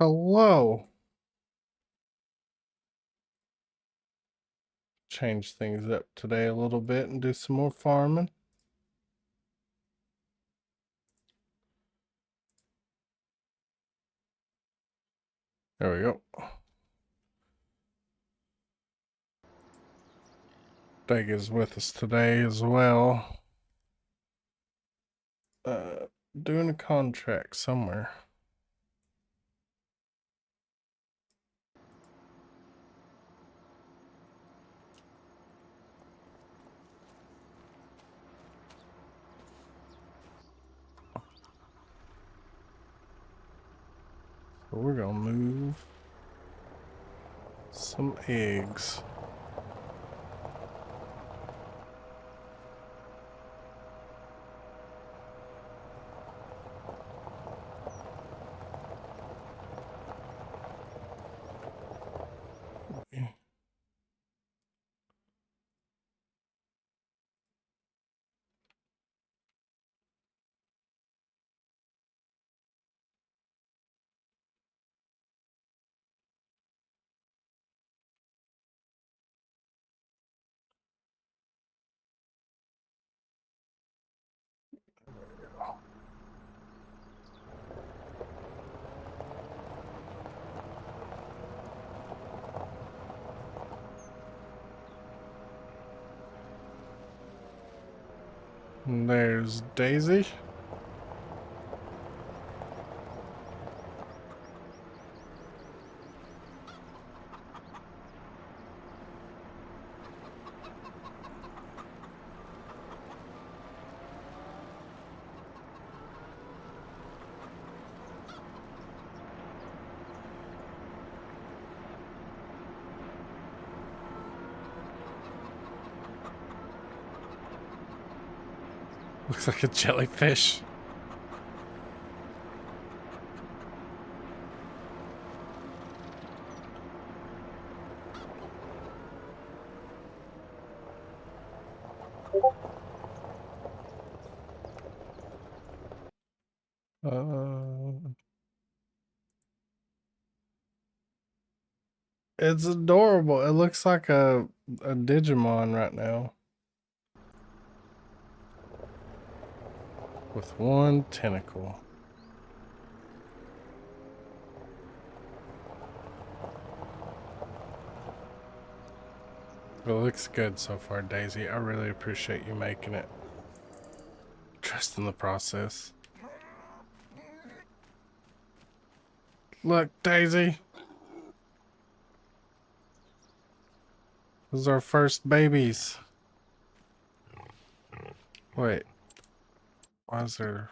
Hello. Change things up today a little bit and do some more farming. There we go. Dag is with us today as well. Doing a contract somewhere. So we're gonna move some eggs. And there's Daisy. Looks like a jellyfish. It's adorable. It looks like a Digimon right now. With one tentacle. It looks good so far, Daisy. I really appreciate you making it. Trust in the process. Look, Daisy. Those are our first babies. Wait. Why is there...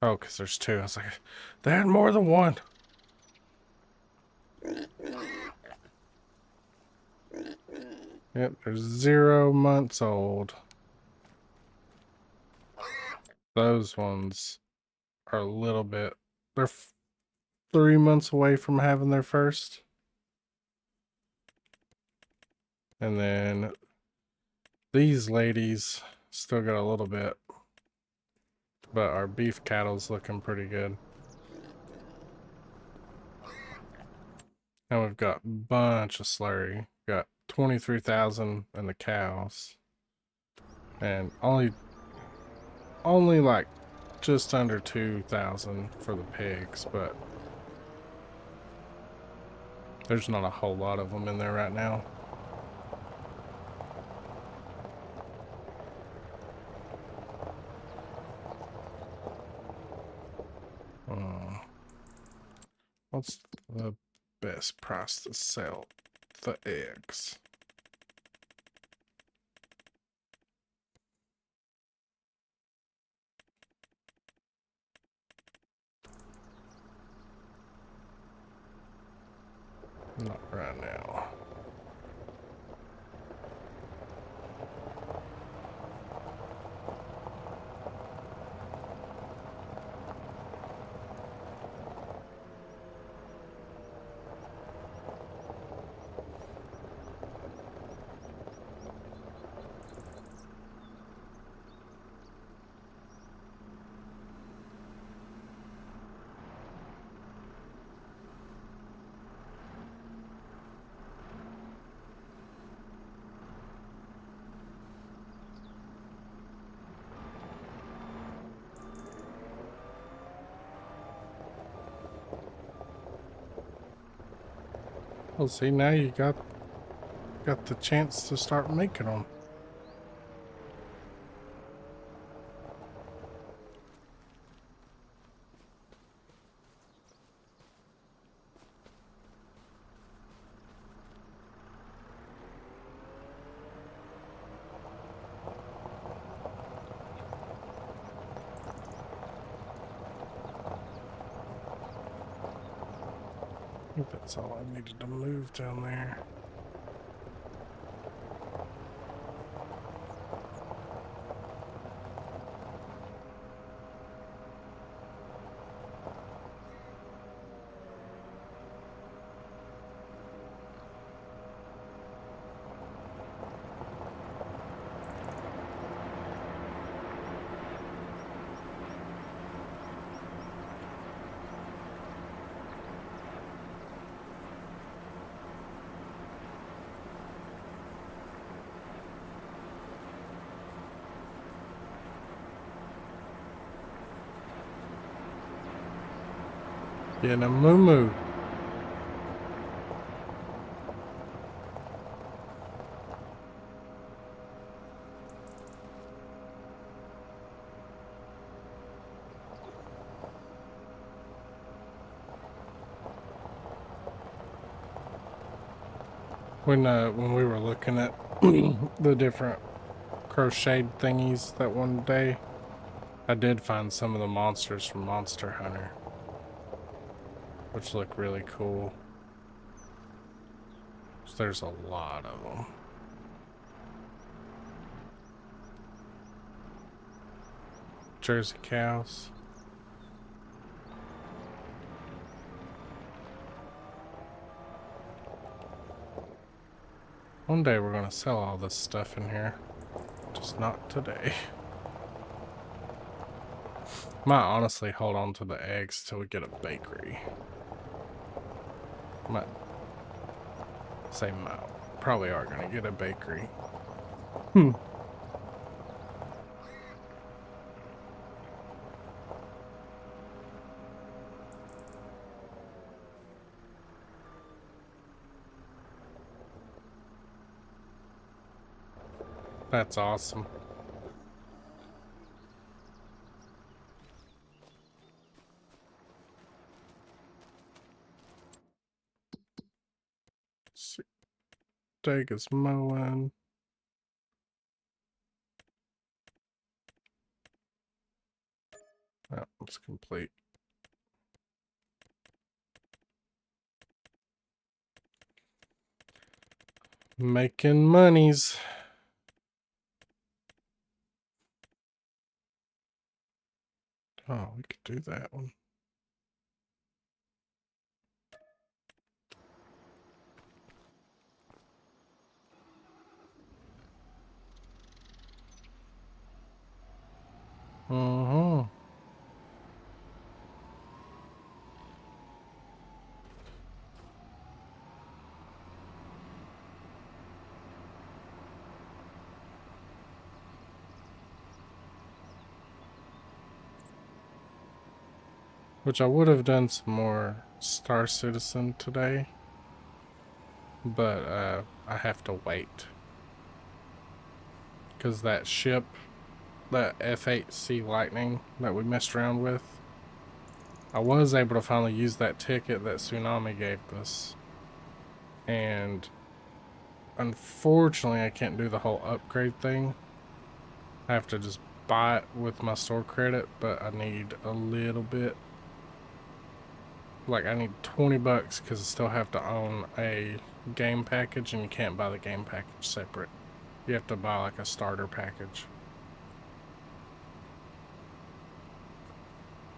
Oh, because there's two. I was like, they had more than one. Yep, they're 0 months old. Those ones are a little bit... They're 3 months away from having their first. And then these ladies still got a little bit. But our beef cattle's looking pretty good. And we've got a bunch of slurry. Got 23,000 in the cows. And only like just under 2,000 for the pigs, but there's not a whole lot of them in there right now. What's the best price to sell the eggs? Not right now. Well, see, now you got the chance to start making them. I think that's all I needed to move down there. Getting a moo-moo. When we were looking at the different crocheted thingies that one day, I did find some of the monsters from Monster Hunter, which look really cool. So there's a lot of them. Jersey cows. One day we're gonna sell all this stuff in here. Just not today. Might honestly hold on to the eggs till we get a bakery. Might say might. Probably are gonna get a bakery. That's awesome. Steak is mowing. Oh, it's complete. Making monies. Oh, we could do that one. Which I would have done some more Star Citizen today, but I have to wait. Because that ship, that F8C Lightning that we messed around with, I was able to finally use that ticket that Tsunami gave us. And unfortunately, I can't do the whole upgrade thing. I have to just buy it with my store credit, but I need a little bit. Like, I need 20 bucks because I still have to own a game package, and you can't buy the game package separate. You have to buy like a starter package.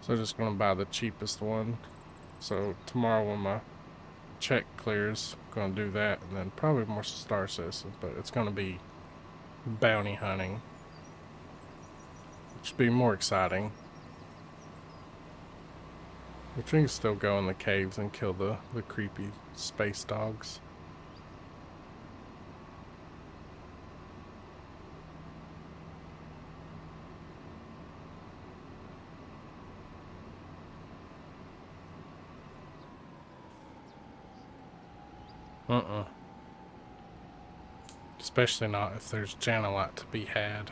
So just gonna buy the cheapest one. So tomorrow when my check clears, I'm gonna do that, and then probably more Star Citizens, but it's gonna be bounty hunting, which will be more exciting. Which we can still go in the caves and kill the creepy space dogs. Uh-uh. Especially not if there's Janalite to be had.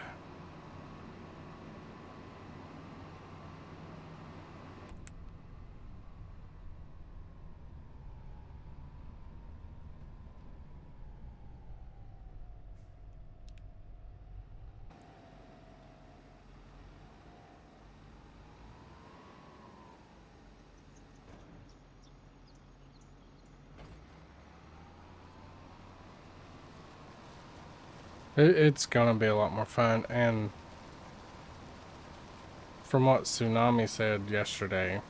It's gonna be a lot more fun, and from what Tsunami said yesterday,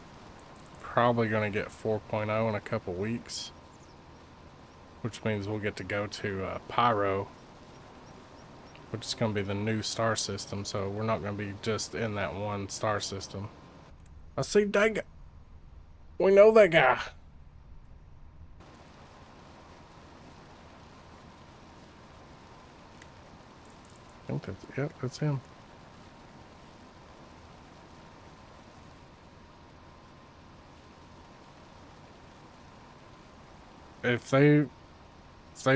probably gonna get 4.0 in a couple weeks, which means we'll get to go to Pyro, which is gonna be the new star system, so we're not gonna be just in that one star system. I see that guy. We know that guy. I think that's, yep, that's him. If they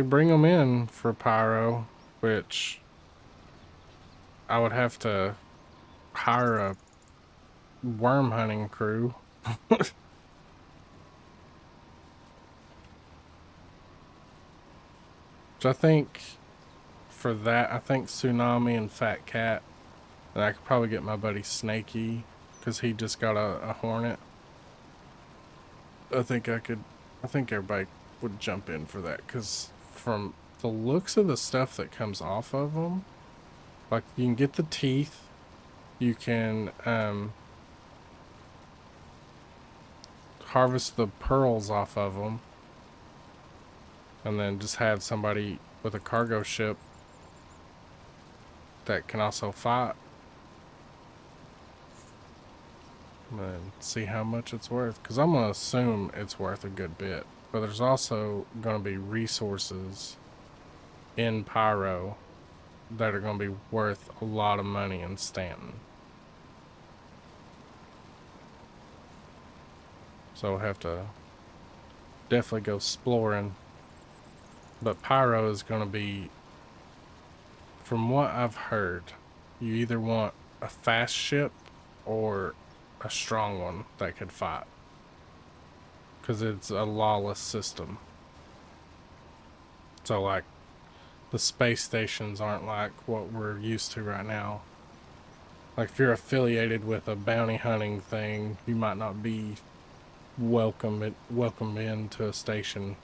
bring them in for Pyro, which I would have to hire a worm hunting crew. Which I think for that, I think Tsunami and Fat Cat, and I could probably get my buddy Snaky, because he just got a Hornet. I think everybody would jump in for that, because from the looks of the stuff that comes off of them, like you can get the teeth, you can harvest the pearls off of them, and then just have somebody with a cargo ship that can also fight, and see how much it's worth, because I'm gonna assume it's worth a good bit. But there's also gonna be resources in Pyro that are gonna be worth a lot of money in Stanton. So we'll have to definitely go exploring. But Pyro is gonna be, from what I've heard, you either want a fast ship or a strong one that could fight, because it's a lawless system. So like the space stations aren't like what we're used to right now. Like if you're affiliated with a bounty hunting thing, you might not be welcome into a station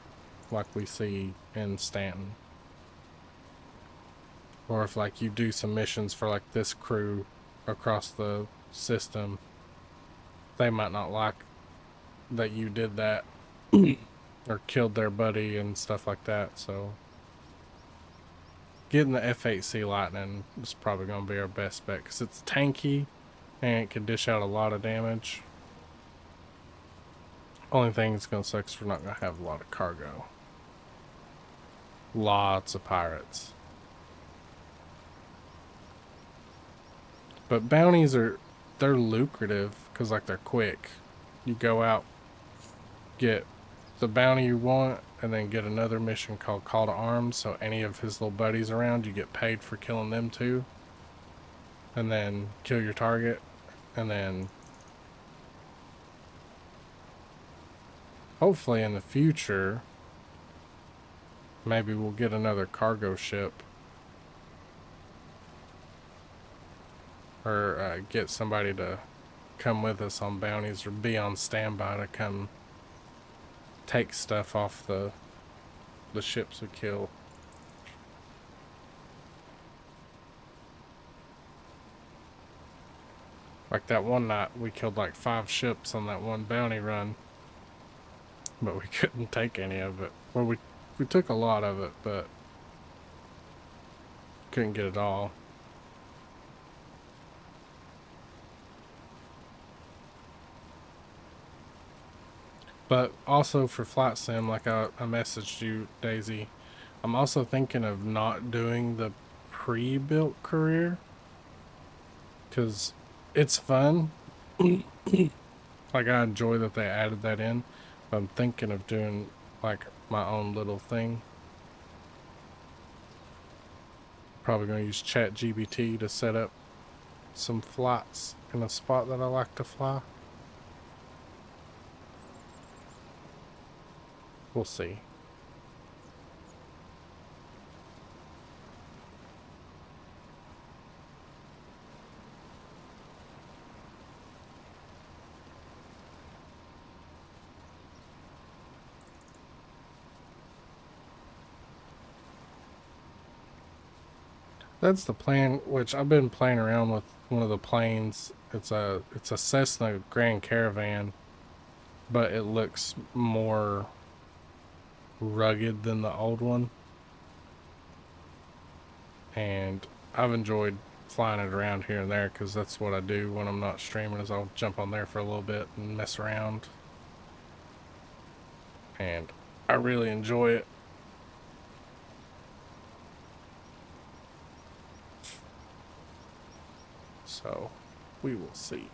like we see in Stanton. Or if like you do some missions for like this crew across the system, they might not like that you did that or killed their buddy and stuff like that. So getting the F8C Lightning is probably going to be our best bet, because it's tanky and it can dish out a lot of damage. Only thing that's going to suck is we're not going to have a lot of cargo. Lots of pirates. But bounties they're lucrative because like they're quick. You go out, get the bounty you want, and then get another mission called Call to Arms, so any of his little buddies around, you get paid for killing them too. And then kill your target, and then hopefully in the future, maybe we'll get another cargo ship. Or get somebody to come with us on bounties, or be on standby to come take stuff off the ships we kill. Like that one night, we killed like 5 ships on that one bounty run, but we couldn't take any of it. Well, we took a lot of it, but couldn't get it all. But also for Flight Sim, like I messaged you, Daisy, I'm also thinking of not doing the pre-built career, because it's fun. Like I enjoy that they added that in, but I'm thinking of doing like my own little thing. Probably gonna use ChatGPT to set up some flights in a spot that I like to fly. We'll see. That's the plan, which I've been playing around with one of the planes. It's a Cessna Grand Caravan, but it looks more rugged than the old one. And I've enjoyed flying it around here and there because that's what I do when I'm not streaming, is I'll jump on there for a little bit and mess around. And I really enjoy it. So we will see.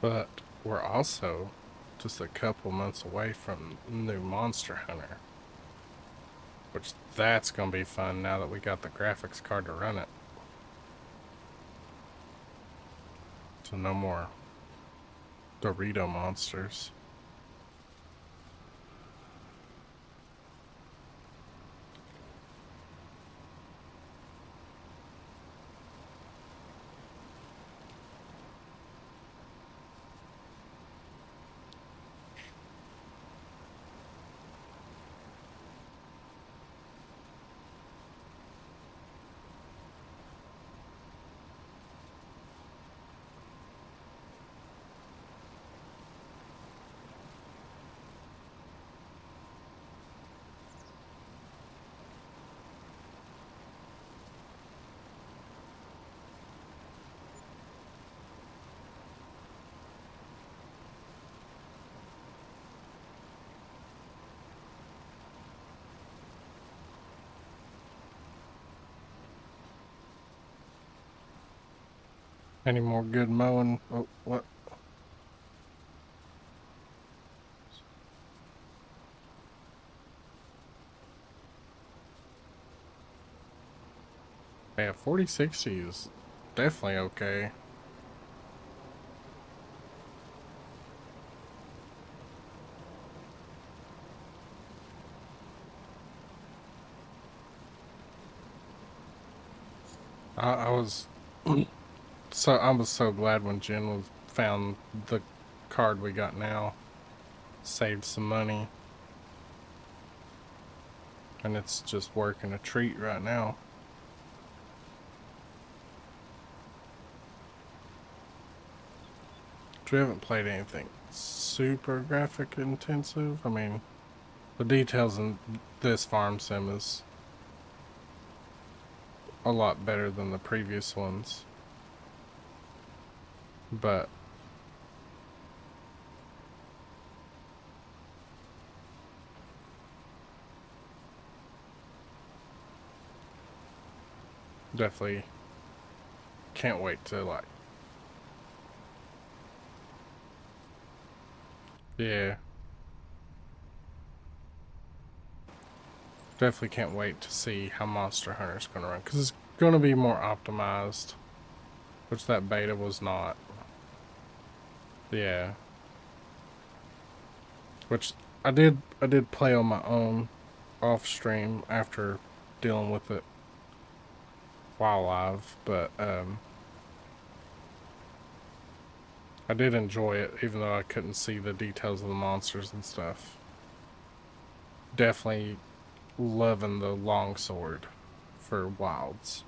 But we're also just a couple months away from new Monster Hunter, which that's gonna be fun now that we got the graphics card to run it. So no more Dorito monsters. Any more good mowing? Oh, what? Yeah, 4060 is definitely okay. I was I was so glad when Jen was found the card we got now. Saved some money. And it's just working a treat right now. We haven't played anything super graphic intensive. I mean, the details in this farm sim is a lot better than the previous ones. But definitely can't wait to, like, yeah. Definitely can't wait to see how Monster Hunter's gonna run, because it's gonna be more optimized, which that beta was not. Yeah. Which I did play on my own off stream after dealing with it while live, but I did enjoy it, even though I couldn't see the details of the monsters and stuff. Definitely loving the longsword for wilds.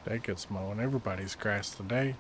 That gets mowing everybody's grass today.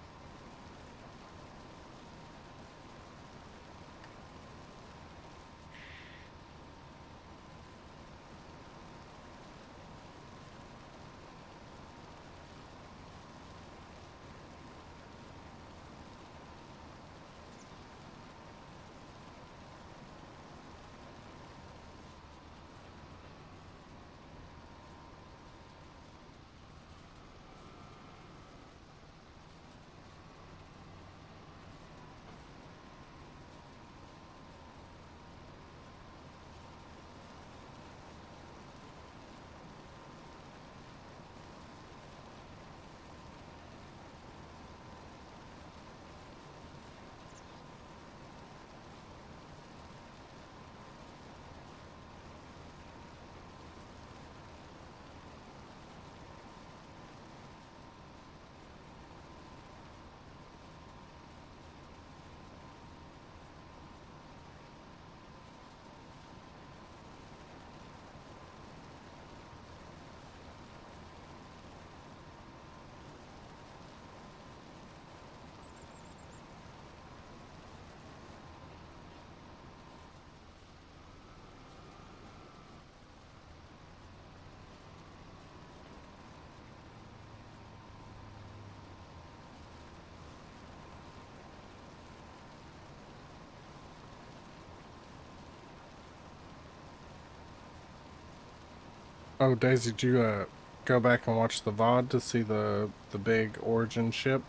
Oh, Daisy, did you go back and watch the VOD to see the big origin ship?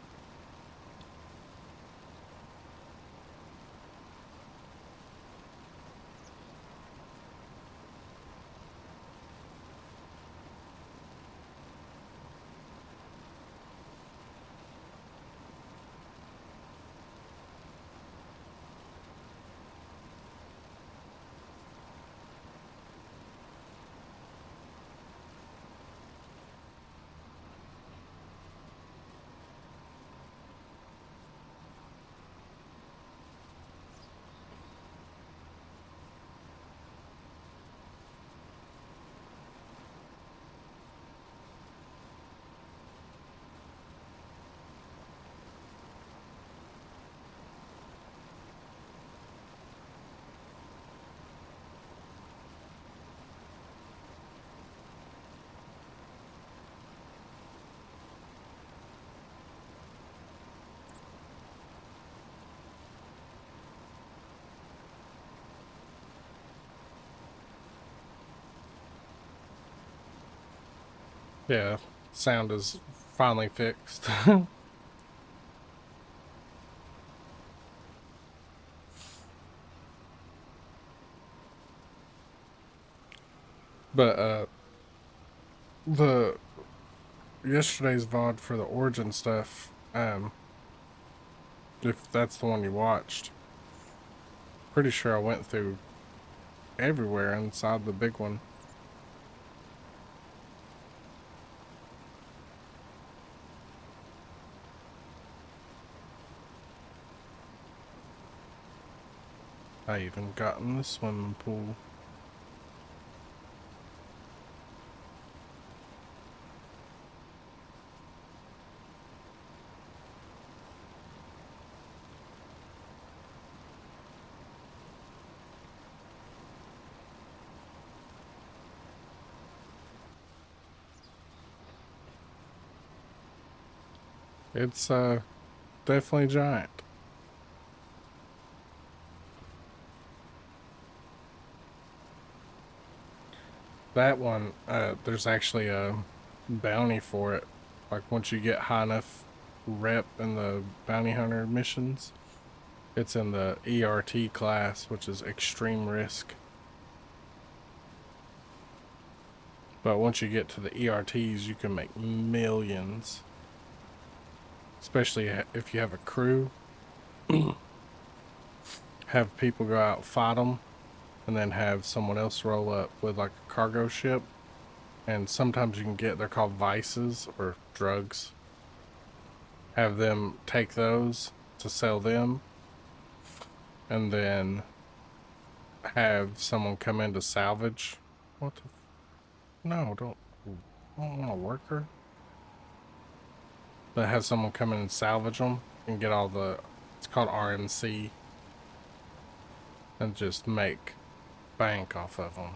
Yeah, sound is finally fixed. But the yesterday's VOD for the origin stuff, if that's the one you watched, pretty sure I went through everywhere inside the big one. I even got in the swimming pool. It's definitely giant. That one, there's actually a bounty for it. Like once you get high enough rep in the bounty hunter missions, it's in the ERT class, which is extreme risk. But once you get to the ERTs, you can make millions. Especially if you have a crew. Have people go out, fight them, and then have someone else roll up with like a cargo ship. And sometimes you can get, they're called vices or drugs. Have them take those to sell them. And then have someone come in to salvage. What the? No, I don't want a worker. But have someone come in and salvage them and get all the, it's called RMC. And just make bank off of them.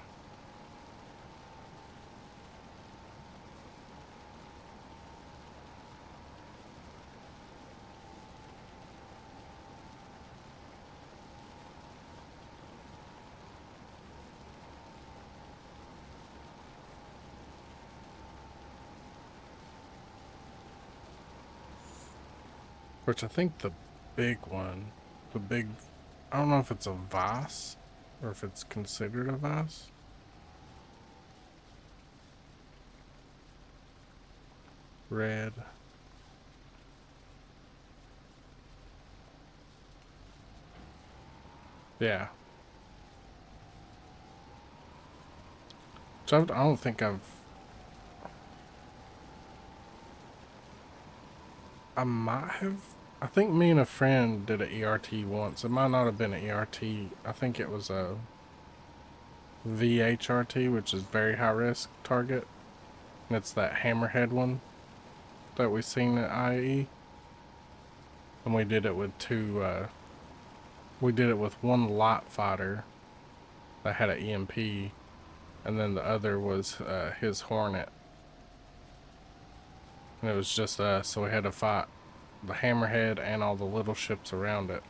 Which I think the big one, I don't know if it's a vice or if it's considered a vice. Red. Yeah. So I don't think I might have. I think me and a friend did an ERT once. It might not have been an ERT. I think it was a VHRT, which is very high risk target. And it's that hammerhead one that we seen at IE. And we did it with we did it with one light fighter that had an EMP. And then the other was his Hornet. And it was just us, so we had to fight the hammerhead and all the little ships around it.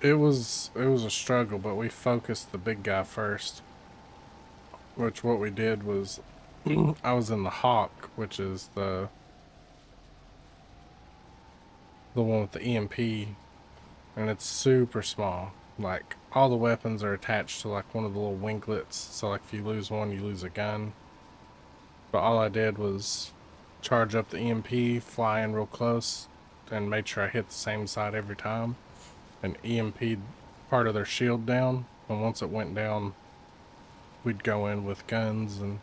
It was a struggle, but we focused the big guy first. Which what we did was I was in the Hawk, which is the one with the EMP, and it's super small. Like all the weapons are attached to like one of the little winglets, so like if you lose one, you lose a gun. But all I did was charge up the EMP, fly in real close, and made sure I hit the same side every time. And EMP'd part of their shield down, and once it went down, we'd go in with guns and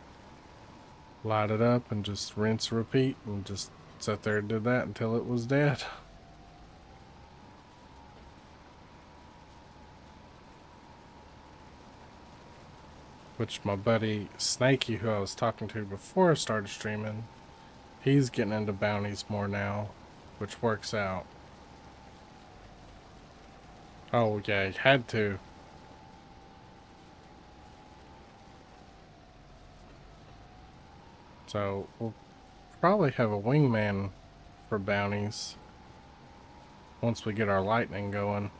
light it up and just rinse, repeat, and just sat there and did that until it was dead. Which my buddy Snakey, who I was talking to before I started streaming, he's getting into bounties more now, which works out. Oh yeah, he had to. So we'll probably have a wingman for bounties once we get our lightning going.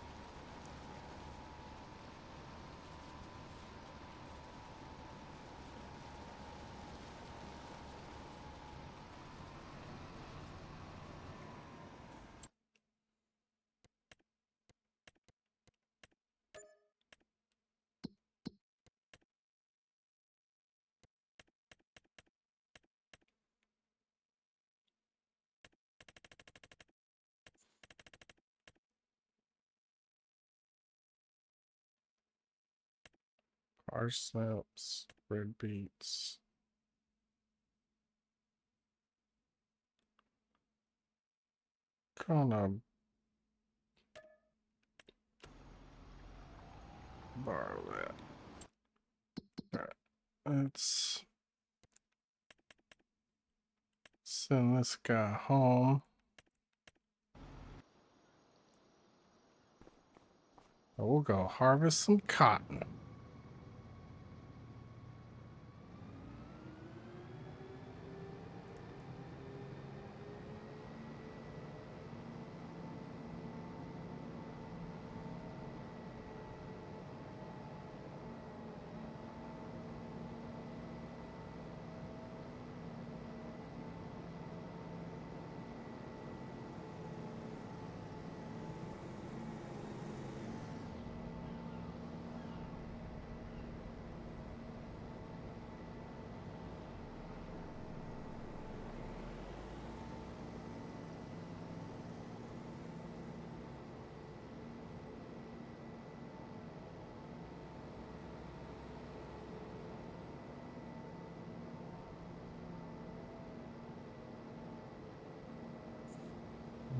Parsnips, red beets. Gonna borrow that. Alright, let's send this guy home. We'll go harvest some cotton.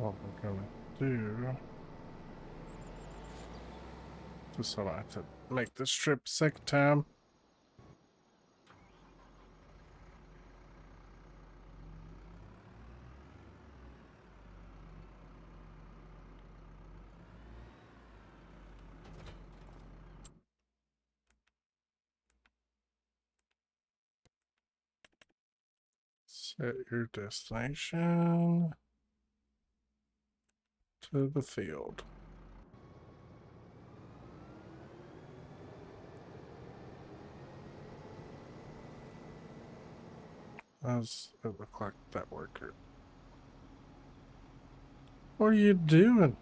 what we're gonna do, just so I don't have to make this trip second time. Set your destination to the field. How's it look like that worker? What are you doing?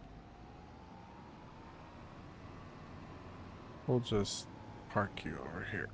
We'll just park you over here.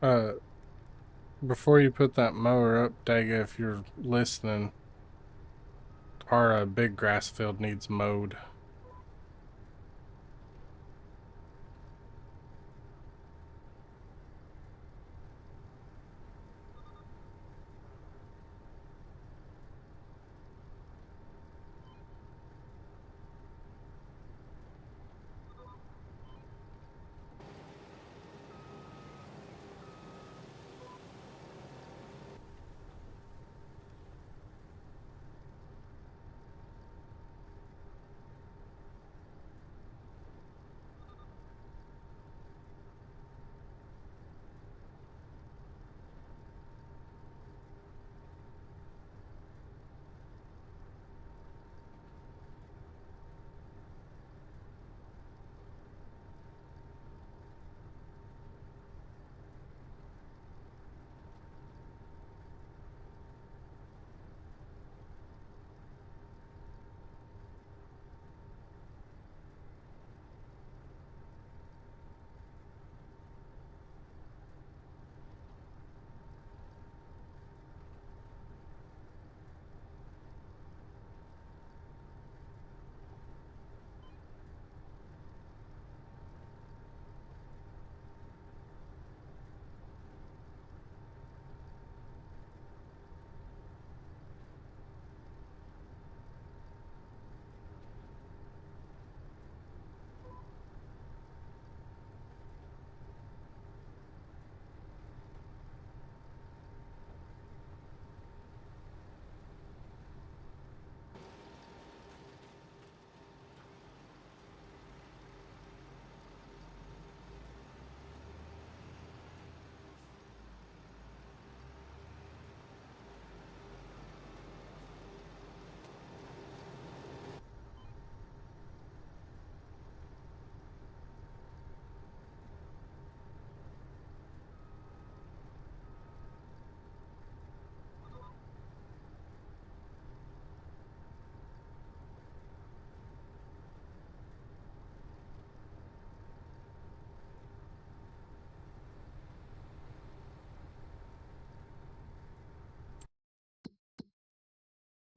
Uh, Before you put that mower up, Daga, if you're listening, our big grass field needs mowed.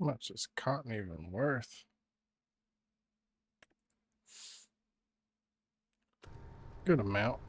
How much is cotton even worth? Good amount.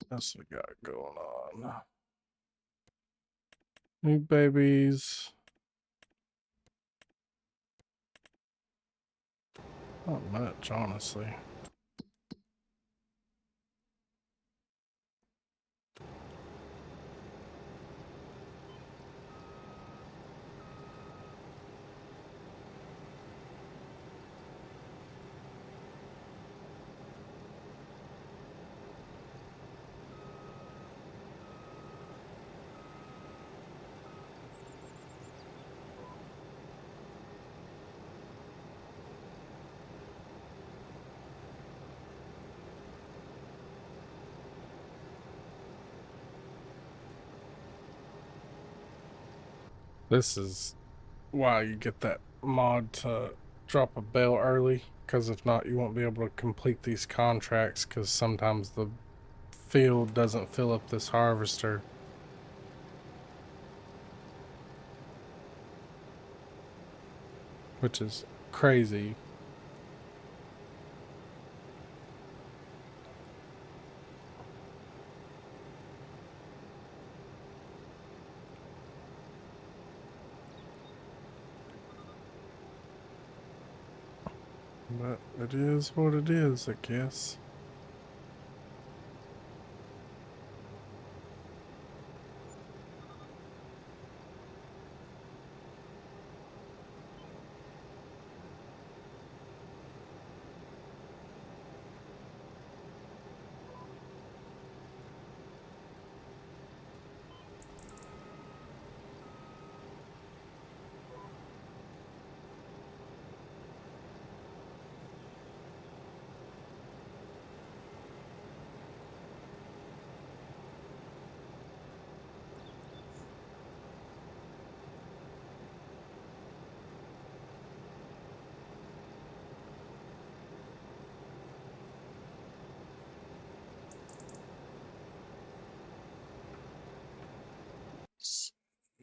What's we got going on? New babies. Not much, honestly. This is why you get that mod to drop a bale early, because if not, you won't be able to complete these contracts, because sometimes the field doesn't fill up this harvester. Which is crazy. But it is what it is, I guess.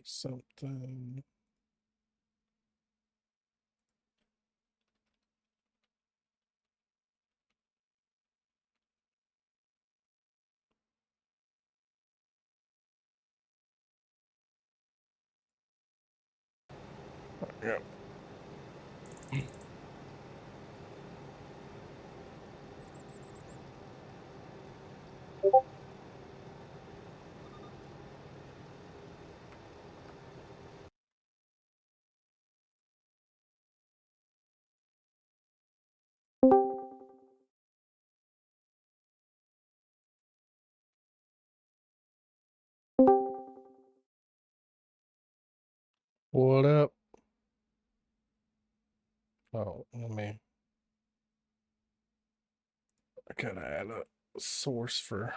Something. Yep. What up? Oh, I gotta add a source for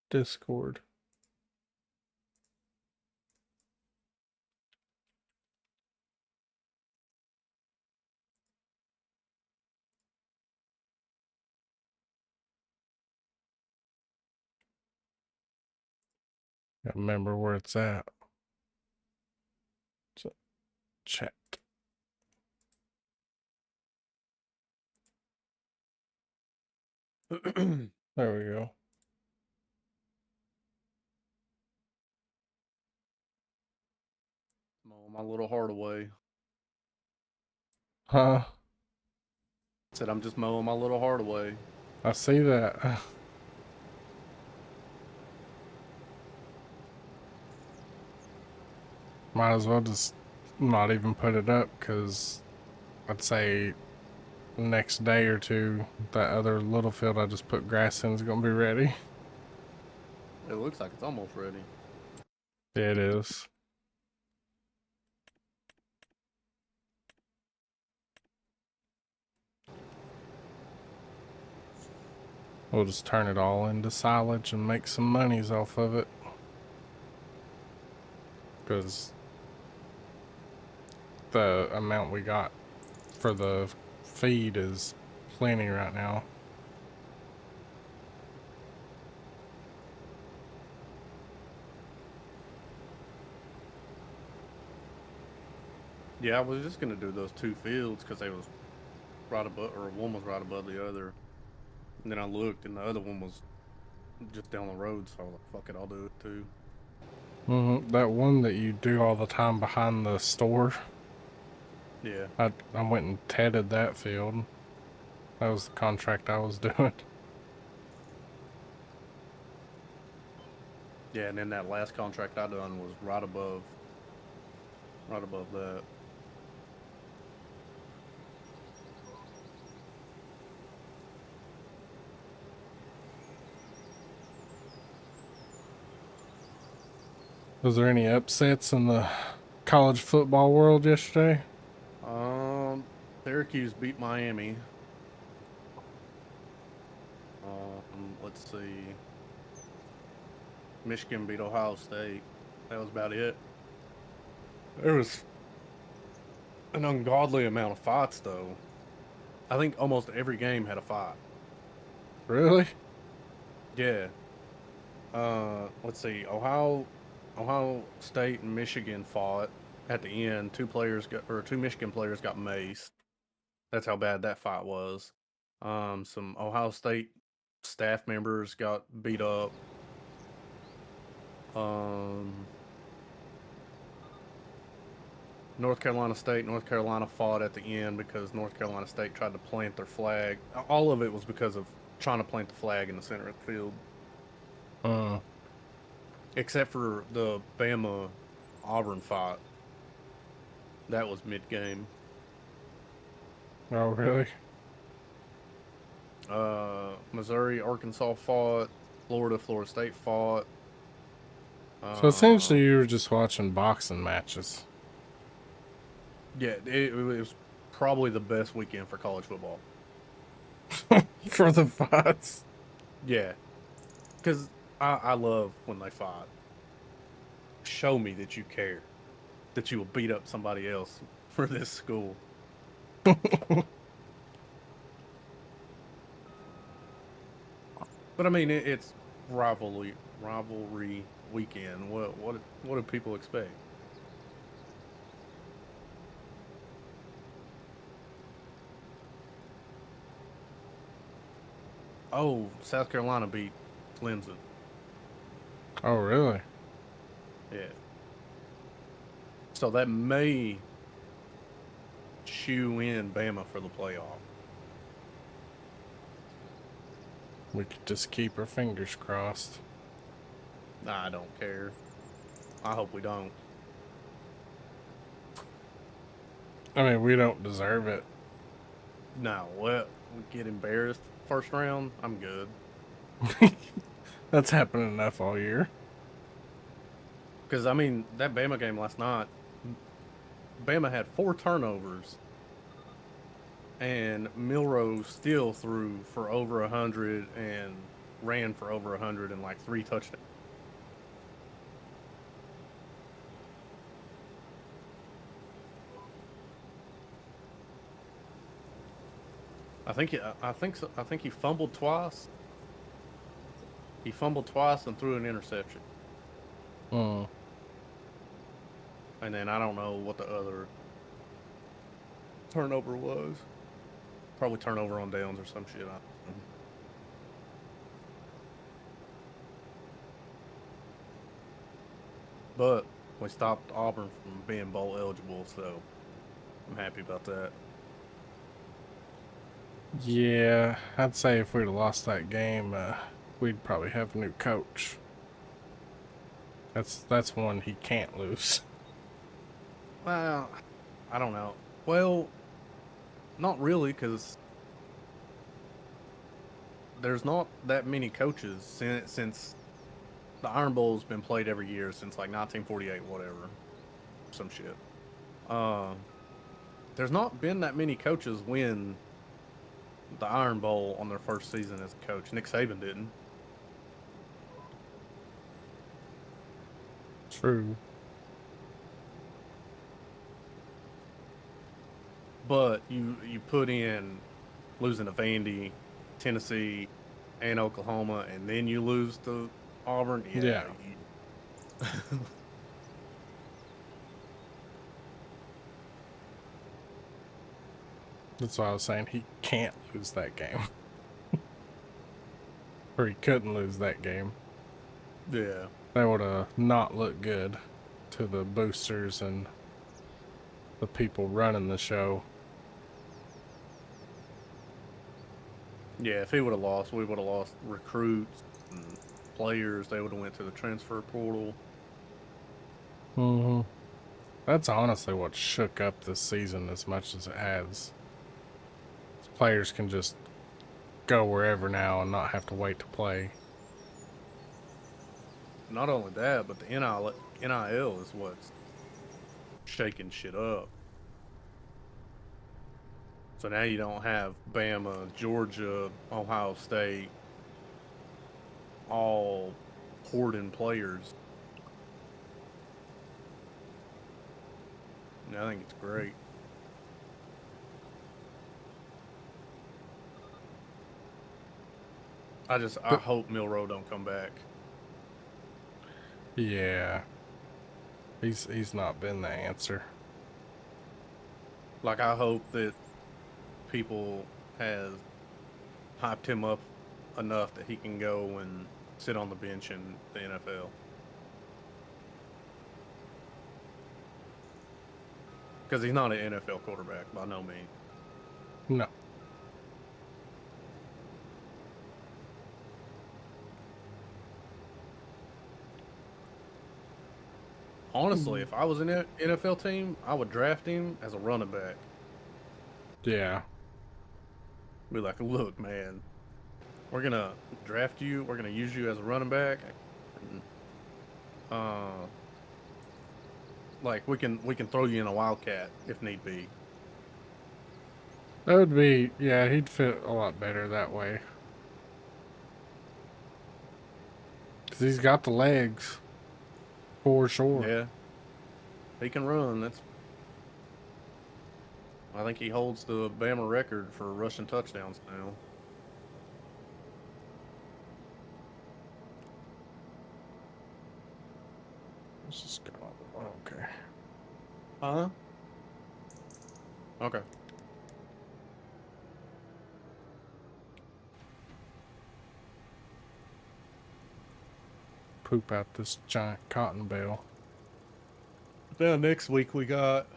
Discord. Gotta remember where it's at. So, chat. There we go. Mowing my little heart away. Huh? Said I'm just mowing my little heart away. I see that. Might as well just not even put it up, because I'd say next day or two, that other little field I just put grass in is gonna be ready. It looks like it's almost ready. Yeah, it is. We'll just turn it all into silage and make some monies off of it. Because the amount we got for the feed is plenty right now. Yeah, I was just gonna do those two fields because they was right above, or one was right above the other. And then I looked, and the other one was just down the road. So I was like, "Fuck it, I'll do it too." That one that you do all the time behind the store, Yeah, I went and tedded that field. That was the contract I was doing. yeah. And then that last contract I done was right above that. Was there any upsets in the college football world yesterday? Syracuse beat Miami. Let's see. Michigan beat Ohio State. That was about it. There was an ungodly amount of fights, though. I think almost every game had a fight. Really? Yeah. Let's see. Ohio State and Michigan fought at the end. Two Michigan players got maced. That's how bad that fight was. Some Ohio State staff members got beat up. North Carolina fought at the end because North Carolina State tried to plant their flag. All of it was because of trying to plant the flag in the center of the field. Uh, Except for the Bama Auburn fight. That was mid game. oh, really? Missouri, Arkansas fought. Florida State fought. So essentially, Um, you were just watching boxing matches. yeah, it was probably the best weekend for college football. For the fights. Yeah, because I love when they fight. Show me that you care, that you will beat up somebody else for this school. But I mean, it's rivalry weekend. What do people expect? Oh, South Carolina beat Clemson. Oh, really? Yeah. So that may shoe in Bama for the playoff. We could just keep our fingers crossed. Nah, I don't care. I hope we don't. I mean, we don't deserve it. No, well, we get embarrassed first round. I'm good. That's happened enough all year. Because I mean, that Bama game last night, Bama had 4 turnovers, and Milrow still threw for over 100 and ran for over 100 and like 3 touchdowns. I think he fumbled twice. He fumbled twice and threw an interception. Mm. And then I don't know what the other turnover was. Probably turnover on downs or some shit. I don't know. But we stopped Auburn from being bowl eligible, so I'm happy about that. Yeah, I'd say if we'd have lost that game, we'd probably have a new coach. That's one he can't lose. Well, I don't know. Well, not really, because there's not that many coaches since the Iron Bowl's been played every year since like 1948, whatever, some shit. Um, there's not been that many coaches win the Iron Bowl on their first season as a coach. Nick Saban didn't. True. But you put in losing to Vandy, Tennessee, and Oklahoma, and then you lose to Auburn. Yeah. Yeah. That's why I was saying he can't lose that game. Or he couldn't lose that game. Yeah. That would have not looked good to the boosters and the people running the show. Yeah, if he would have lost, we would have lost recruits and players. They would have went to the transfer portal. Mm-hmm. That's honestly what shook up this season as much as it has. Players can just go wherever now and not have to wait to play. Not only that, but the NIL is what's shaking shit up. So now you don't have Bama, Georgia, Ohio State, all hoarding players. And I think it's great. I But hope Milroe don't come back. yeah, he's not been the answer. Like I hope that people has hyped him up enough that he can go and sit on the bench in the NFL. Because he's not an NFL quarterback by no means. No. Honestly, if I was an NFL team, I would draft him as a running back. Yeah. Be like, look, man, we're gonna draft you. We're gonna use you as a running back. And, uh, like we can throw you in a wildcat if need be. That would be, yeah, he'd fit a lot better that way. Because he's got the legs, for sure. Yeah, he can run. I think he holds the Bama record for rushing touchdowns now. Let's just go. Okay. Huh? Okay. Poop out this giant cotton bale. Now next week we got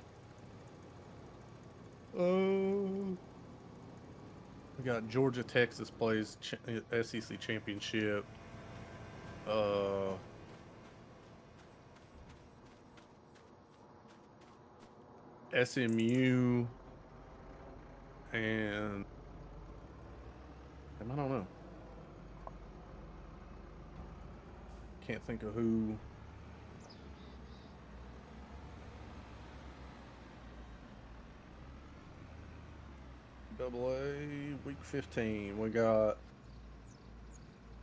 we got Georgia Texas plays SEC championship. Uh SMU and I don't know. Can't think of who. Double A week 15. We got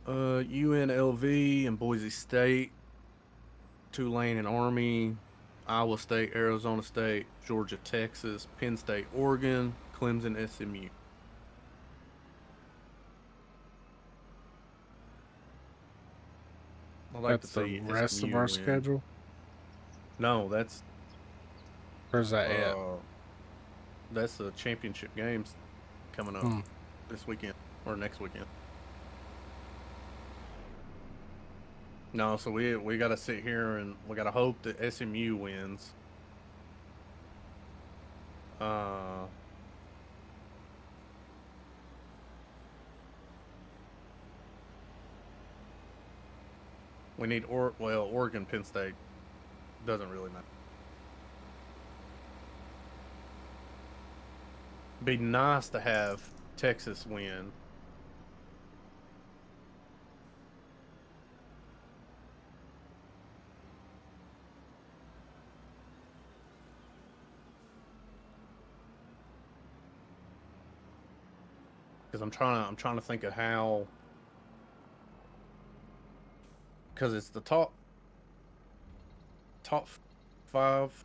UNLV and Boise State, Tulane and Army, Iowa State, Arizona State, Georgia, Texas, Penn State, Oregon, Clemson, SMU. I'd like to That's the see rest of SMU our win. schedule? No, that's Where's that at? that's the championship games coming up Hmm. this weekend or next weekend. No, so we got to sit here and we got to hope that SMU wins. We need Oregon, Penn State doesn't really matter. Be nice to have Texas win. Because I'm trying to think of how, because it's the top 5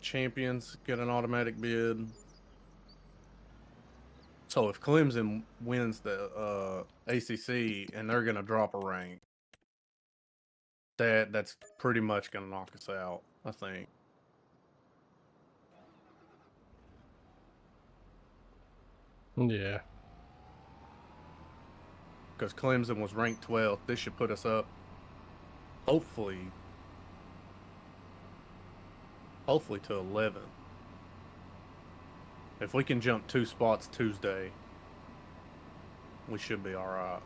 champions get an automatic bid. So if Clemson wins the ACC and they're gonna drop a rank, that's pretty much gonna knock us out, I think. Yeah. Because Clemson was ranked 12th, this should put us up, hopefully to 11th. If we can jump 2 spots Tuesday, we should be all right.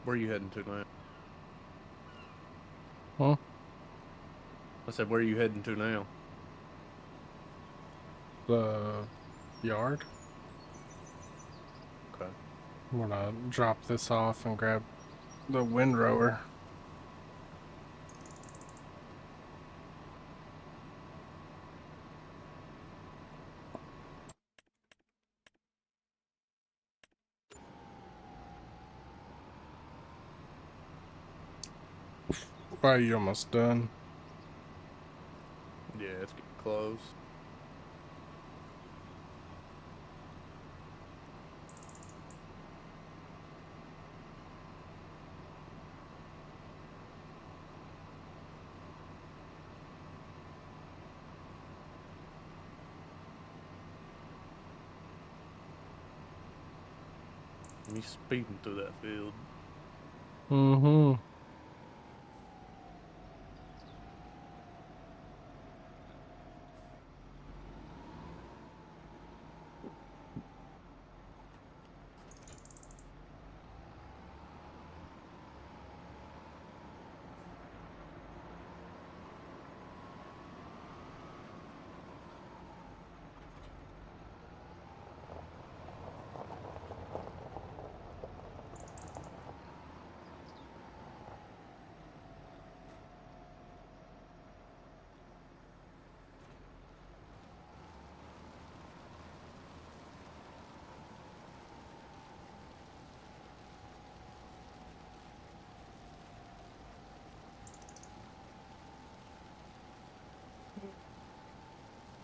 Where are you heading to now? Huh? I said, where are you heading to now? The yard? Okay. I'm gonna drop this off and grab the windrower. Are you almost done? Yeah, it's getting close. Me speeding through that field. Mm-hmm.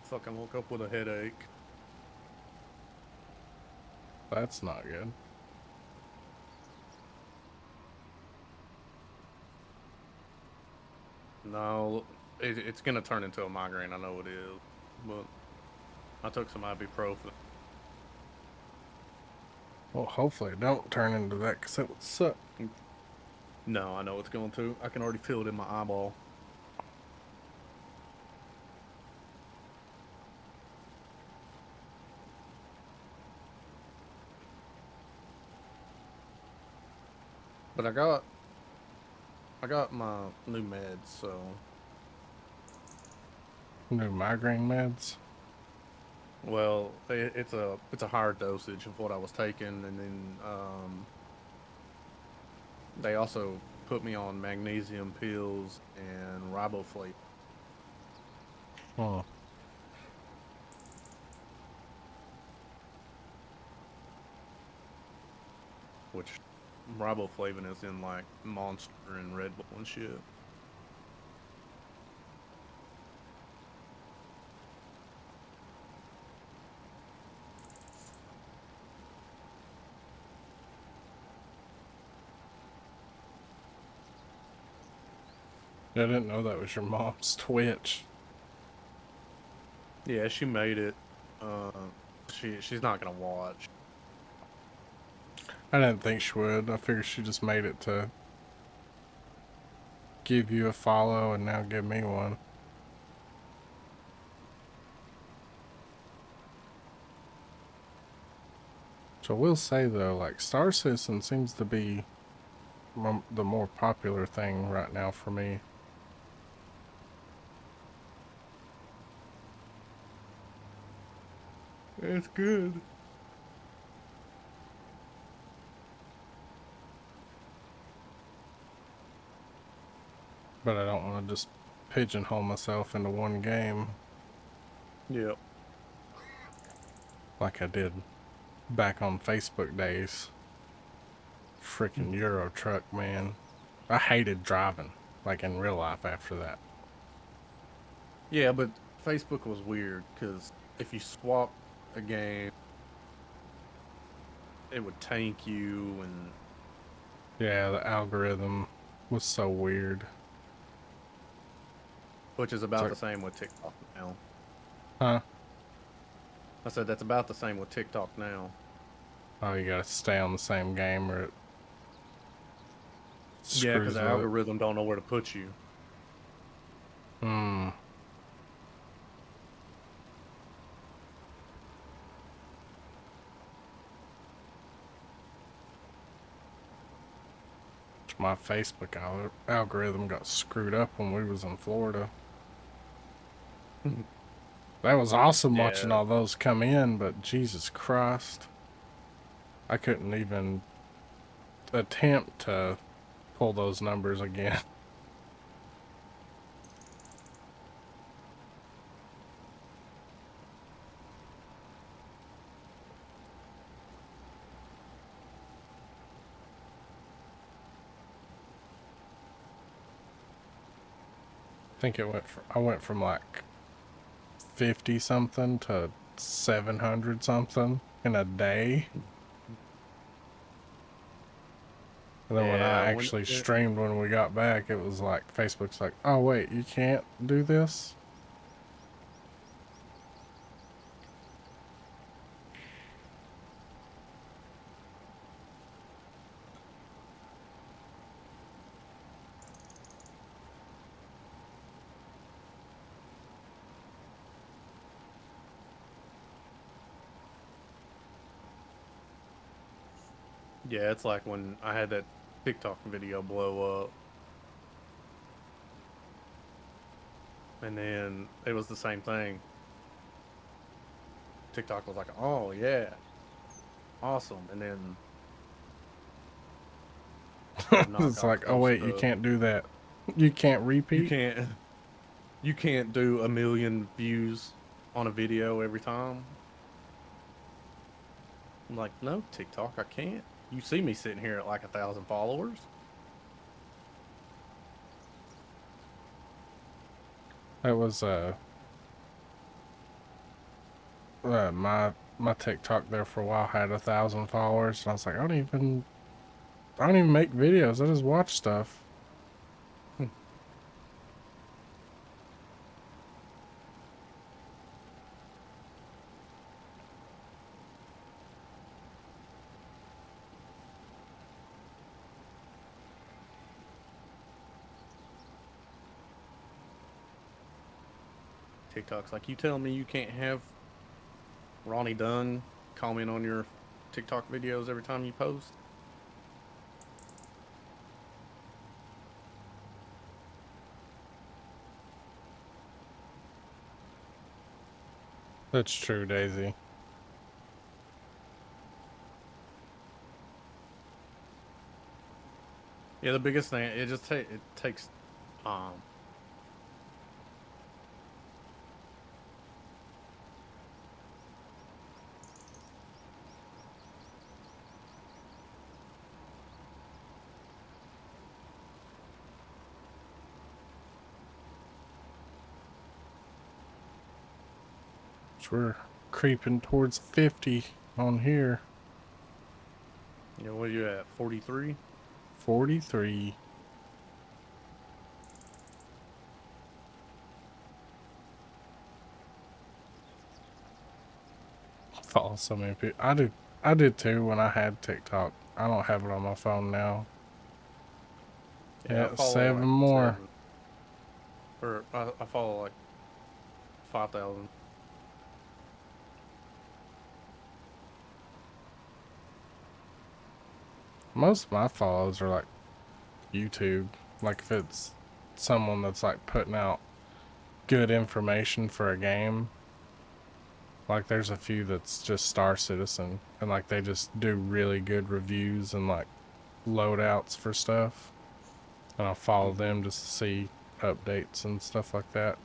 Fucking woke up with a headache. That's not good. No, it's gonna turn into a migraine. I know it is, but I took some ibuprofen. Well, hopefully it don't turn into that, because that would suck. No, I know it's going to. I can already feel it in my eyeball. But I got my new meds, so New migraine meds. well, it's a higher dosage of what I was taking, and then they also put me on magnesium pills and riboflavin. Oh. Which riboflavin is in like Monster and Red Bull and shit. I didn't know that was your mom's Twitch. Yeah, she made it. She's not gonna watch. I didn't think she would. I figured she just made it to give you a follow and now give me one. So I will say though, like Star Citizen seems to be the more popular thing right now for me. It's good. But I don't want to just pigeonhole myself into one game Yep. like I did back on Facebook days. Freaking Euro Truck, man. I hated driving, like in real life after that. Yeah, but Facebook was weird because if you swap a game, it would tank you, and Yeah, the algorithm was so weird. which is It's about like, the same with TikTok now. huh? I said that's about the same with TikTok now. Oh, you gotta stay on the same game or it Yeah, because screws the with it. algorithm don't know where to put you. Hmm. My Facebook algorithm got screwed up when we was in Florida. That was awesome watching Yeah, all those come in, but Jesus Christ. I couldn't even attempt to pull those numbers again. I think I went from like 50 something to 700 something in a day. And then when I yeah. actually streamed when we got back, it was like Facebook's like, "Oh wait, you can't do this?" Yeah, it's like when I had that TikTok video blow up, and then it was the same thing. TikTok was like, "Oh yeah, awesome," and then the It's knockoff like, "Oh wait, you stuff. can't do that. You can't You repeat." can't, you can't do 1 million views on a video every time. I'm like, no, TikTok, I can't. You see me sitting here at like 1,000 followers. That was my TikTok there for a while had 1,000 followers, and I was like, I don't even make videos. I just watch stuff. TikTok's like, you tell me you can't have Ronnie Dunn comment on your TikTok videos every time you post? That's true, Daisy. Yeah, the biggest thing, it takes time. So we're creeping towards 50 on here. You know, what are you at, 43? 43. follow so many people. I did too when I had TikTok. I don't have it on my phone now. Yeah, I Yeah, follow 7 like more. 7, or I follow like 5,000. Most of my follows are like YouTube. Like if it's someone that's like putting out good information for a game. Like there's a few that's just Star Citizen and like they just do really good reviews and like loadouts for stuff. And I'll follow them just to see updates and stuff like that.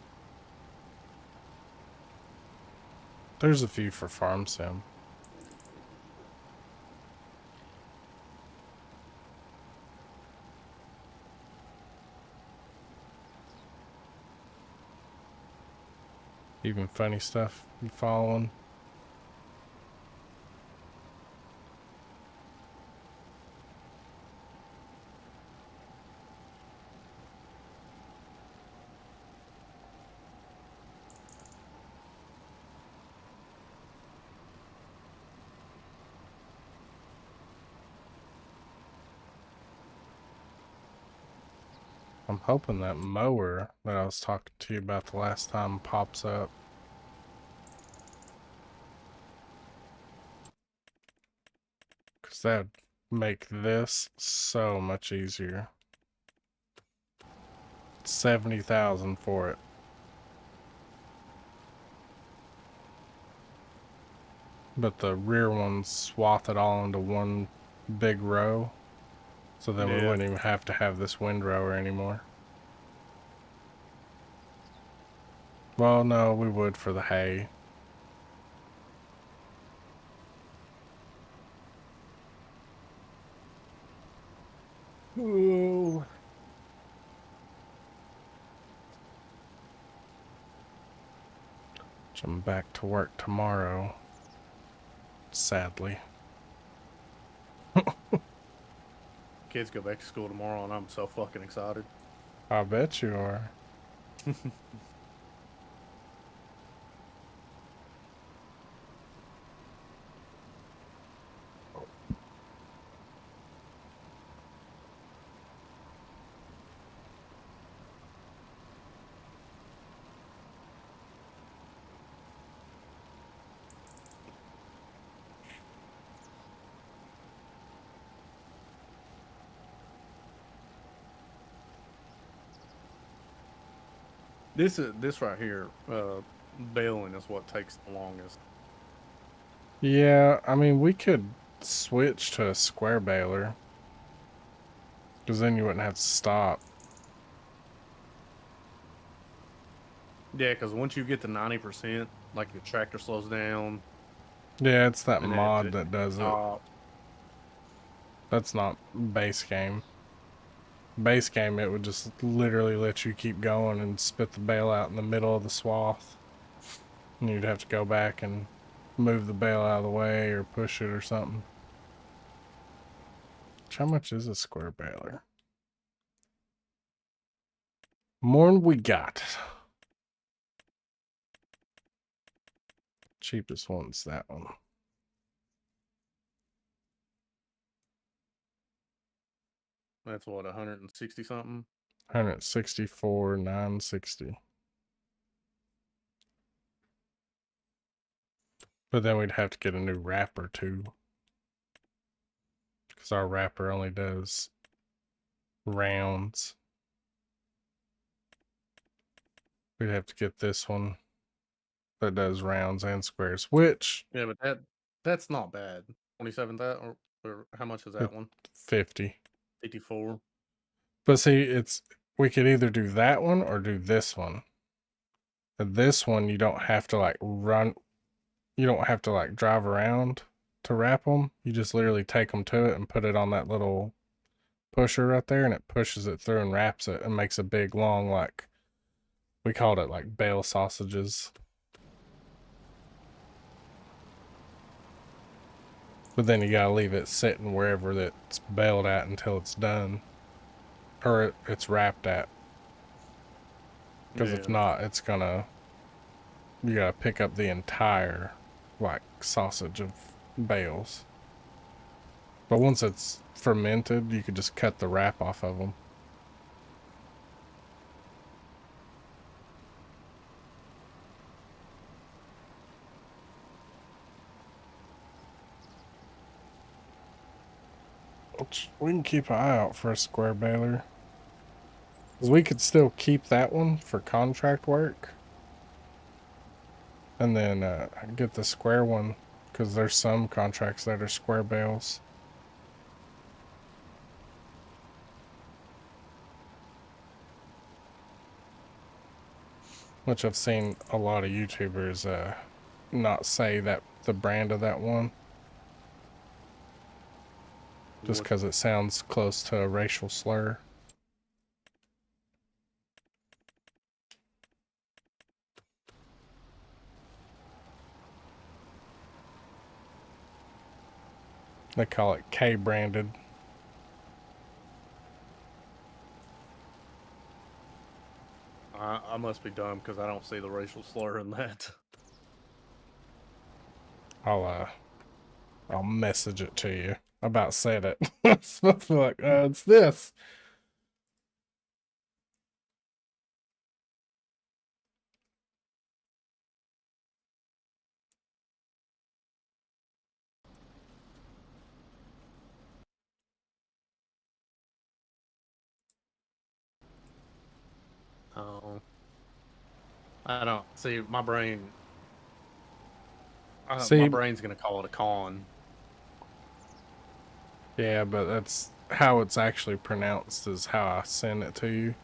There's a few for Farm Sim. Even funny stuff you following. I'm hoping that mower that I was talking to you about the last time pops up. Because that'd make this so much easier. 70,000 for it. But the rear ones swath it all into one big row. So then we Yeah. wouldn't even have to have this windrower anymore. Well, no, we would for the hay. Ooh. I'm back to work tomorrow. Sadly. Kids go back to school tomorrow, and I'm so fucking excited. I bet you are. This right here, baling is what takes the longest. Yeah, I mean, we could switch to a square baler. Because then you wouldn't have to stop. Yeah, because once you get to 90%, like the tractor slows down, Yeah, it's that and then mod it that does it. stops. That's not base game. Base game, it would just literally let you keep going and spit the bale out in the middle of the swath. And you'd have to go back and move the bale out of the way or push it or something. How much is a square baler? More'n we got. Cheapest one's that one. That's what, 160 something? 164,960. But then we'd have to get a new wrapper too. Because our wrapper only does rounds. We'd have to get this one that does rounds and squares, which Yeah, but that's not bad. 27,000, or how much is that it's one? 50. 54. But see, it's we could either do that one or do this one. This one you don't have to like run, you don't have to like drive around to wrap them. You just literally take them to it and put it on that little pusher right there, and it pushes it through and wraps it and makes a big long, like, we called it like bale sausages. But then you gotta leave it sitting wherever that's baled at until it's done, or it's wrapped at. Because if Yeah. not, it's gonna, you gotta pick up the entire like sausage of bales. But once it's fermented, you could just cut the wrap off of them. Which we can keep an eye out for a square baler. 'Cause we could still keep that one for contract work. And then get the square one, because there's some contracts that are square bales. Which I've seen a lot of YouTubers not say that the brand of that one. Just because it sounds close to a racial slur. They call it K-branded. I must be dumb because I don't see the racial slur in that. I'll message it to you. I about said it. Like, it's this. Oh, I don't see my brain. See, my brain's gonna call it a con. yeah, but that's how it's actually pronounced is how I send it to you.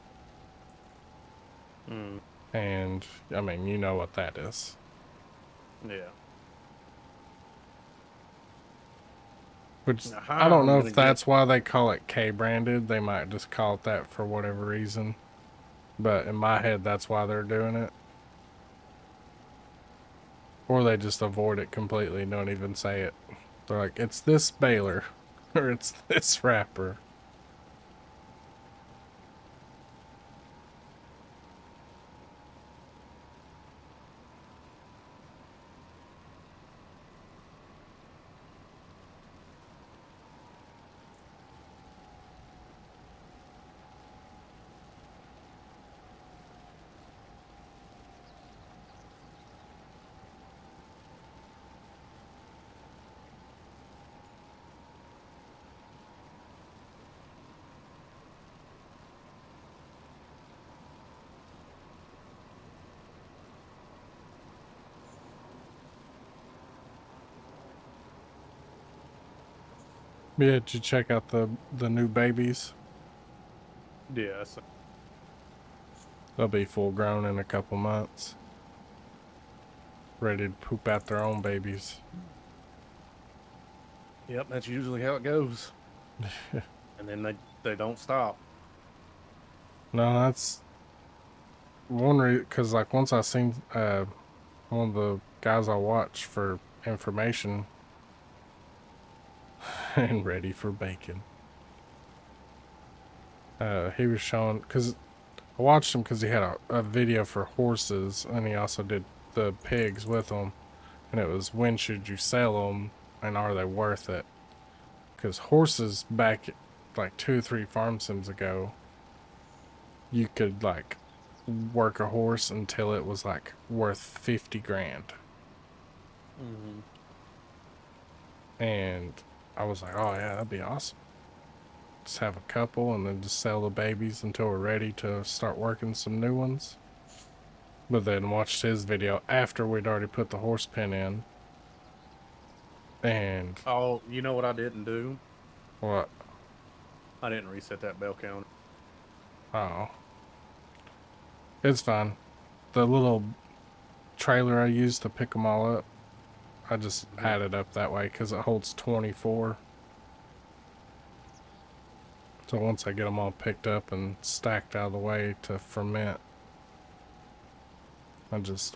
Mm, And, I mean, you know what that is. yeah. Which, Now, I don't I'm know gonna if get- that's why they call it K-branded. They might just call it that for whatever reason. But in my head, that's why they're doing it. Or they just avoid it completely, don't even say it. They're like, it's this baler, or it's this wrapper. Yeah, did you check out the new babies? Yeah. They'll be full grown in a couple months. Ready to poop out their own babies. Yep, that's usually how it goes. And then they don't stop. No, that's one reason, because like once I seen one of the guys I watch for information and ready for bacon. He was showing, because I watched him because he had a video for horses, and he also did the pigs with them, and it was when should you sell them, and are they worth it? Because horses back like 2 or 3 farm sims ago, you could like work a horse until it was like worth 50 grand. Mm-hmm. And I was like, oh yeah, that'd be awesome. Just have a couple and then just sell the babies until we're ready to start working some new ones. But then watched his video after we'd already put the horse pen in. And Oh, you know what I didn't do? what? I didn't reset that bell counter. Oh. It's fine. The little trailer I used to pick them all up, I just added up that way because it holds 24. So once I get them all picked up and stacked out of the way to ferment, I just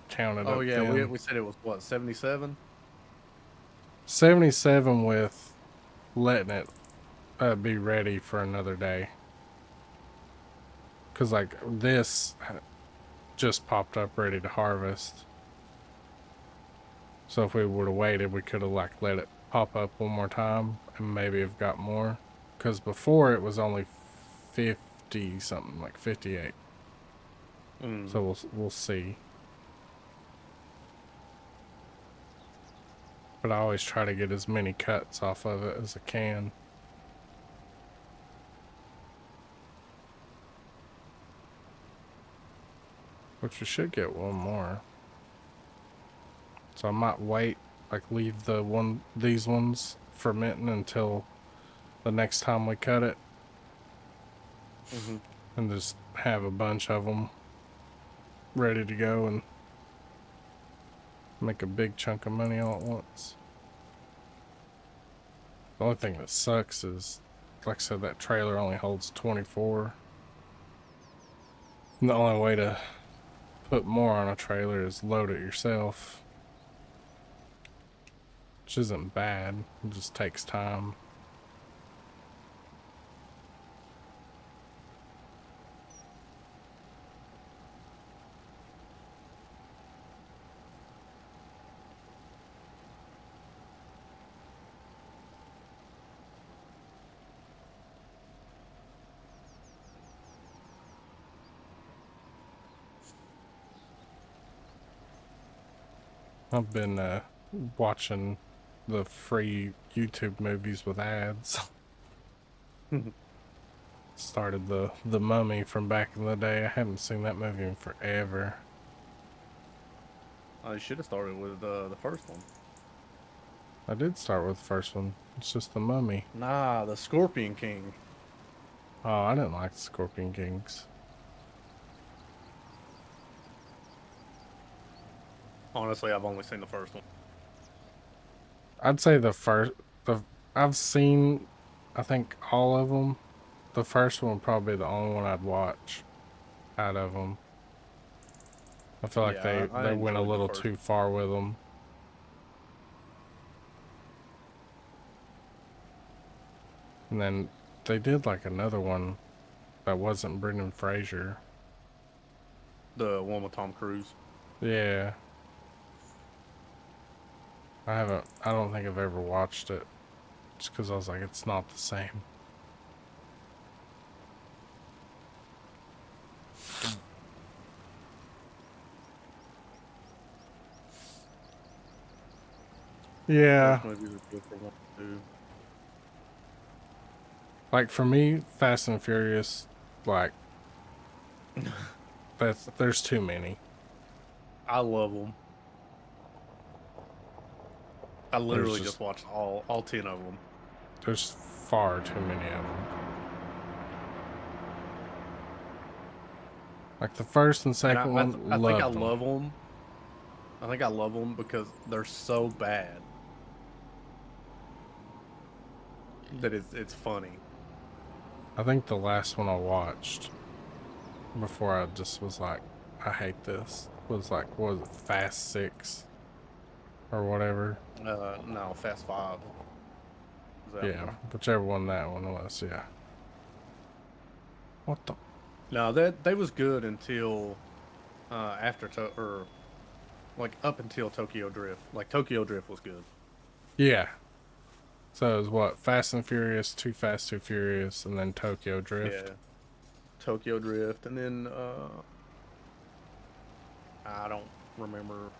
counted up. Oh yeah, then. we said it was what, 77? 77 with letting it be ready for another day. Because like this just popped up ready to harvest. So if we would have waited, we could have like let it pop up one more time and maybe have got more. Because before it was only 50 something, like 58. Mm. So we'll see. But I always try to get as many cuts off of it as I can. Which we should get one more. So I might wait, like leave these ones fermenting until the next time we cut it. Mm-hmm. And just have a bunch of them ready to go and make a big chunk of money all at once. The only thing that sucks is, like I said, that trailer only holds 24. And the only way to put more on a trailer is load it yourself. Which isn't bad, it just takes time. I've been watching the free YouTube movies with ads. Started the Mummy from back in the day. I haven't seen that movie in forever. I should have started with the first one. I did start with the first one. It's just the Mummy. Nah, the Scorpion King. Oh, I didn't like the Scorpion Kings. Honestly, I've only seen the first one. I'd say I've seen, I think, all of them. The first one would probably be the only one I'd watch out of them. I feel like Yeah, I they went a enjoyed the little first. too far with them. And then they did like another one that wasn't Brendan Fraser. The one with Tom Cruise. Yeah. I don't think I've ever watched it. Just because I was like, it's not the same. Yeah. Those movies are good for one too. Like for me, Fast and Furious, like, there's too many. I love them. I There's literally just, just watched all 10 of them. there's far too many of them. Like the first and And second I one, think I loved them. love them. I think I love them because they're so bad that it's funny. I think the last one I watched before I just was like, I hate this, was like, what was it, Fast 6 or whatever? No, Fast Five. Is that Yeah, one? whichever one that one was, yeah. What the? No, that they was good until or like up until Tokyo Drift. Like Tokyo Drift was good. Yeah. So it was what? Fast and Furious, Too Fast, Too Furious, and then Tokyo Drift. Yeah, Tokyo Drift, and then I don't remember.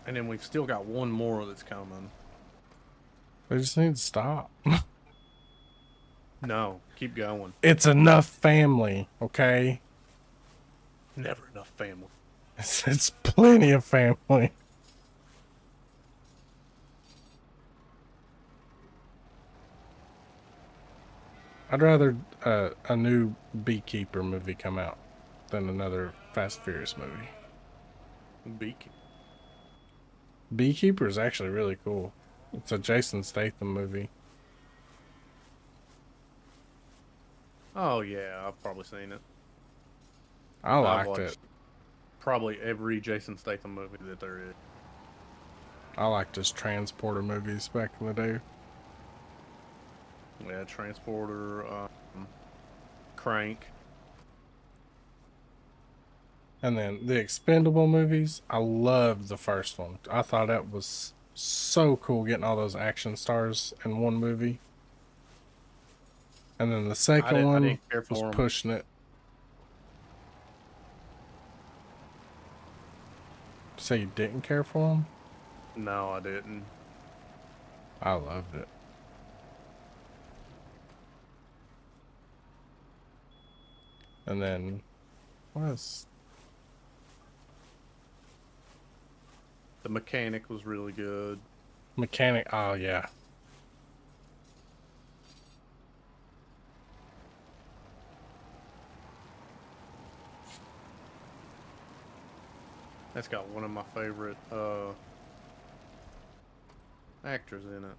And then we've still got one more that's coming. They just need to stop. No, keep going. It's enough family, okay? Never enough family. It's plenty of family. I'd rather a new Beekeeper movie come out than another Fast and Furious movie. Beak. Beekeeper is actually really cool. It's a Jason Statham movie. Oh yeah, I've probably seen it. I I've liked it. watched probably every Jason Statham movie that there is. I liked his Transporter movies back in the day. Yeah, Transporter, Crank. And then the Expendable movies, I loved the first one. I thought that was so cool getting all those action stars in one movie. And then the second I one didn't care was for them. pushing it. Say you didn't care for them? No, I didn't. I loved it. And then what else? The mechanic was really good. Mechanic. Oh yeah. That's got one of my favorite actors in it.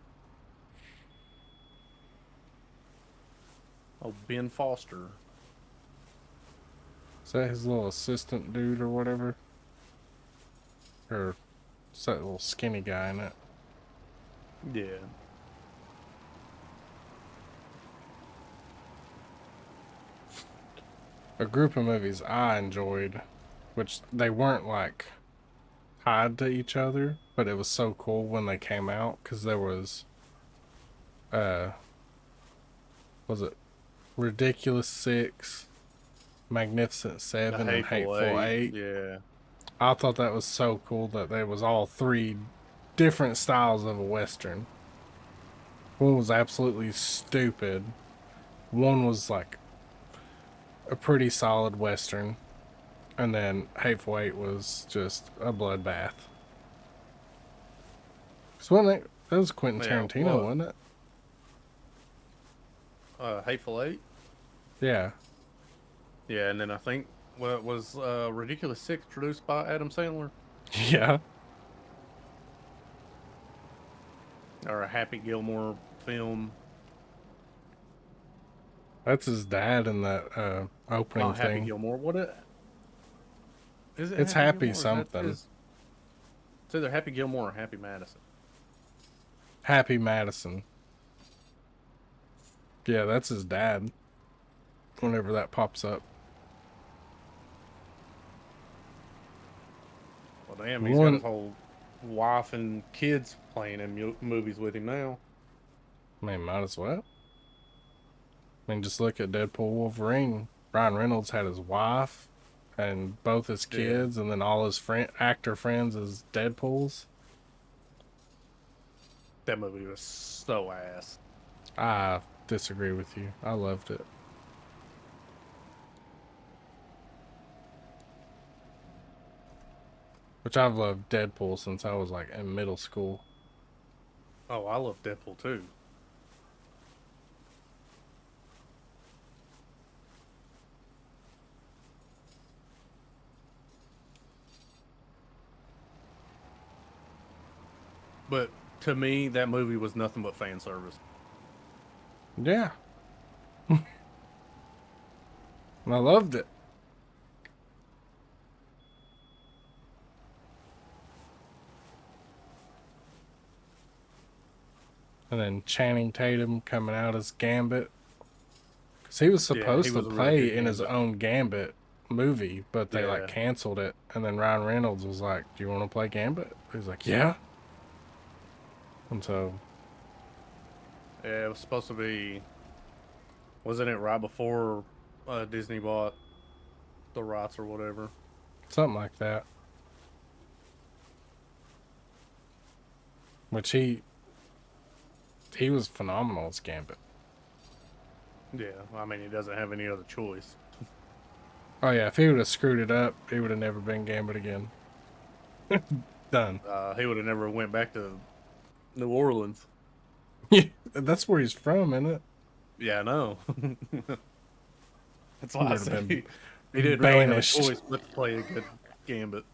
Oh, Ben Foster. Is that his little assistant dude or whatever? Or is that little skinny guy in it? Yeah. A group of movies I enjoyed, which they weren't like tied to each other, but it was so cool when they came out because there uh, was it Ridiculous Six, Magnificent The Seven, and Hateful Hateful Eight. Eight. Yeah. I thought that was so cool that they was all three different styles of a Western. One was absolutely stupid. One was like a pretty solid Western. And then Hateful Eight was just a bloodbath. So wasn't it, that was Quentin Yeah. Tarantino, What? wasn't it? Hateful Eight. Yeah. Yeah, and then I think what was Ridiculous Six produced by Adam Sandler Yeah. or a Happy Gilmore film. That's his dad in that opening Not Happy thing. Gilmore. What it is it? It's Happy Happy Gilmore? Is that something. it's either Happy Gilmore or Happy Madison. Happy Madison. Yeah, that's his dad. Whenever that pops up. Well, damn, he's got One, his whole wife and kids playing in movies with him now. I mean, might as well. I mean, just look at Deadpool Wolverine. Ryan Reynolds had his wife and both his Yeah. kids, and then all his actor friends as Deadpools. That movie was so ass. I disagree with you. I loved it. Which I've loved Deadpool since I was like in middle school. Oh, I love Deadpool too. But to me, that movie was nothing but fan service. Yeah. And I loved it. And then Channing Tatum coming out as Gambit. Because he was Yeah, supposed he to was a really play good in his Gambit. own Gambit movie, but they like Yeah. canceled it. And then Ryan Reynolds was like, "Do you want to play Gambit?" He's like, "Yeah." And so, Yeah, it was supposed to be. Wasn't it right before Disney bought the rights or whatever? something like that. Which he was phenomenal as Gambit. Yeah, I mean, he doesn't have any other choice. Oh yeah, if he would have screwed it up, he would have never been Gambit again. Done. He would have never went back to New Orleans. Yeah, that's where he's from, isn't it? Yeah, I know. That's why I Would have say been he didn't really have a banished. choice but to play a good Gambit.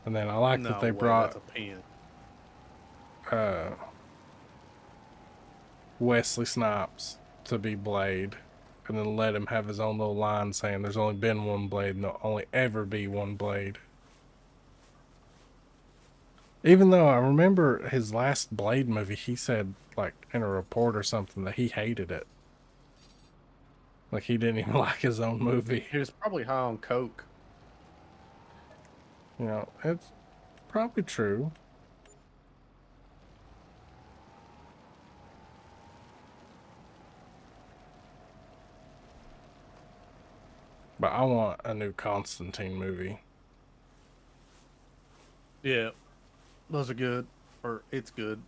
And then I like No that they way, brought that's a pen. Wesley Snipes to be Blade, and then let him have his own little line saying there's only been one Blade and there'll only ever be one Blade. Even though I remember his last Blade movie, he said, like, in a report or something, that he hated it. Like he didn't even like his own movie. He was probably high on coke. You know, it's probably true. But I want a new Constantine movie. Yeah, those are good, or it's good.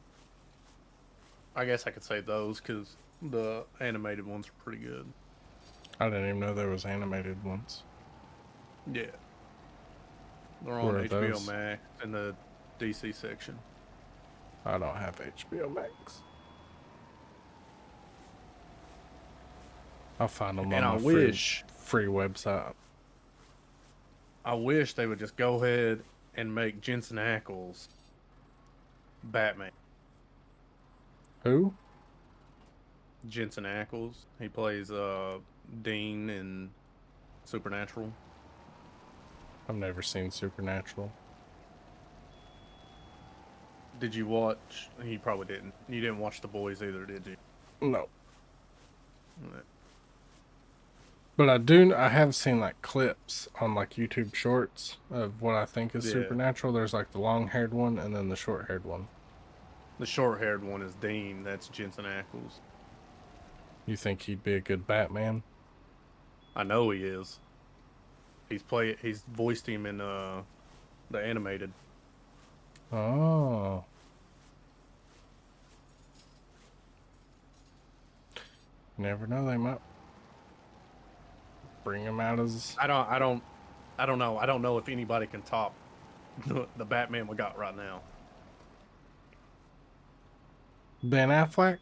I guess I could say those because the animated ones are pretty good. I didn't even know there was animated ones. Yeah, they're on Where are HBO those? Max in the DC section. I don't have HBO Max. I'll find them And on I my wish, free website. I wish they would just go ahead and make Jensen Ackles Batman. Who? Jensen Ackles. He plays Dean in Supernatural. I've never seen Supernatural. Did you watch? You probably didn't. You didn't watch The Boys either, did you? No. But I have seen like clips on like YouTube shorts of what I think is Yeah. Supernatural. There's like the long haired one and then the short haired one. The short-haired one is Dean. That's Jensen Ackles. You think he'd be a good Batman? I know he is. He's voiced him in the animated. Oh. Never know, they might bring him out as I don't know. I don't know if anybody can top the Batman we got right now. Ben Affleck,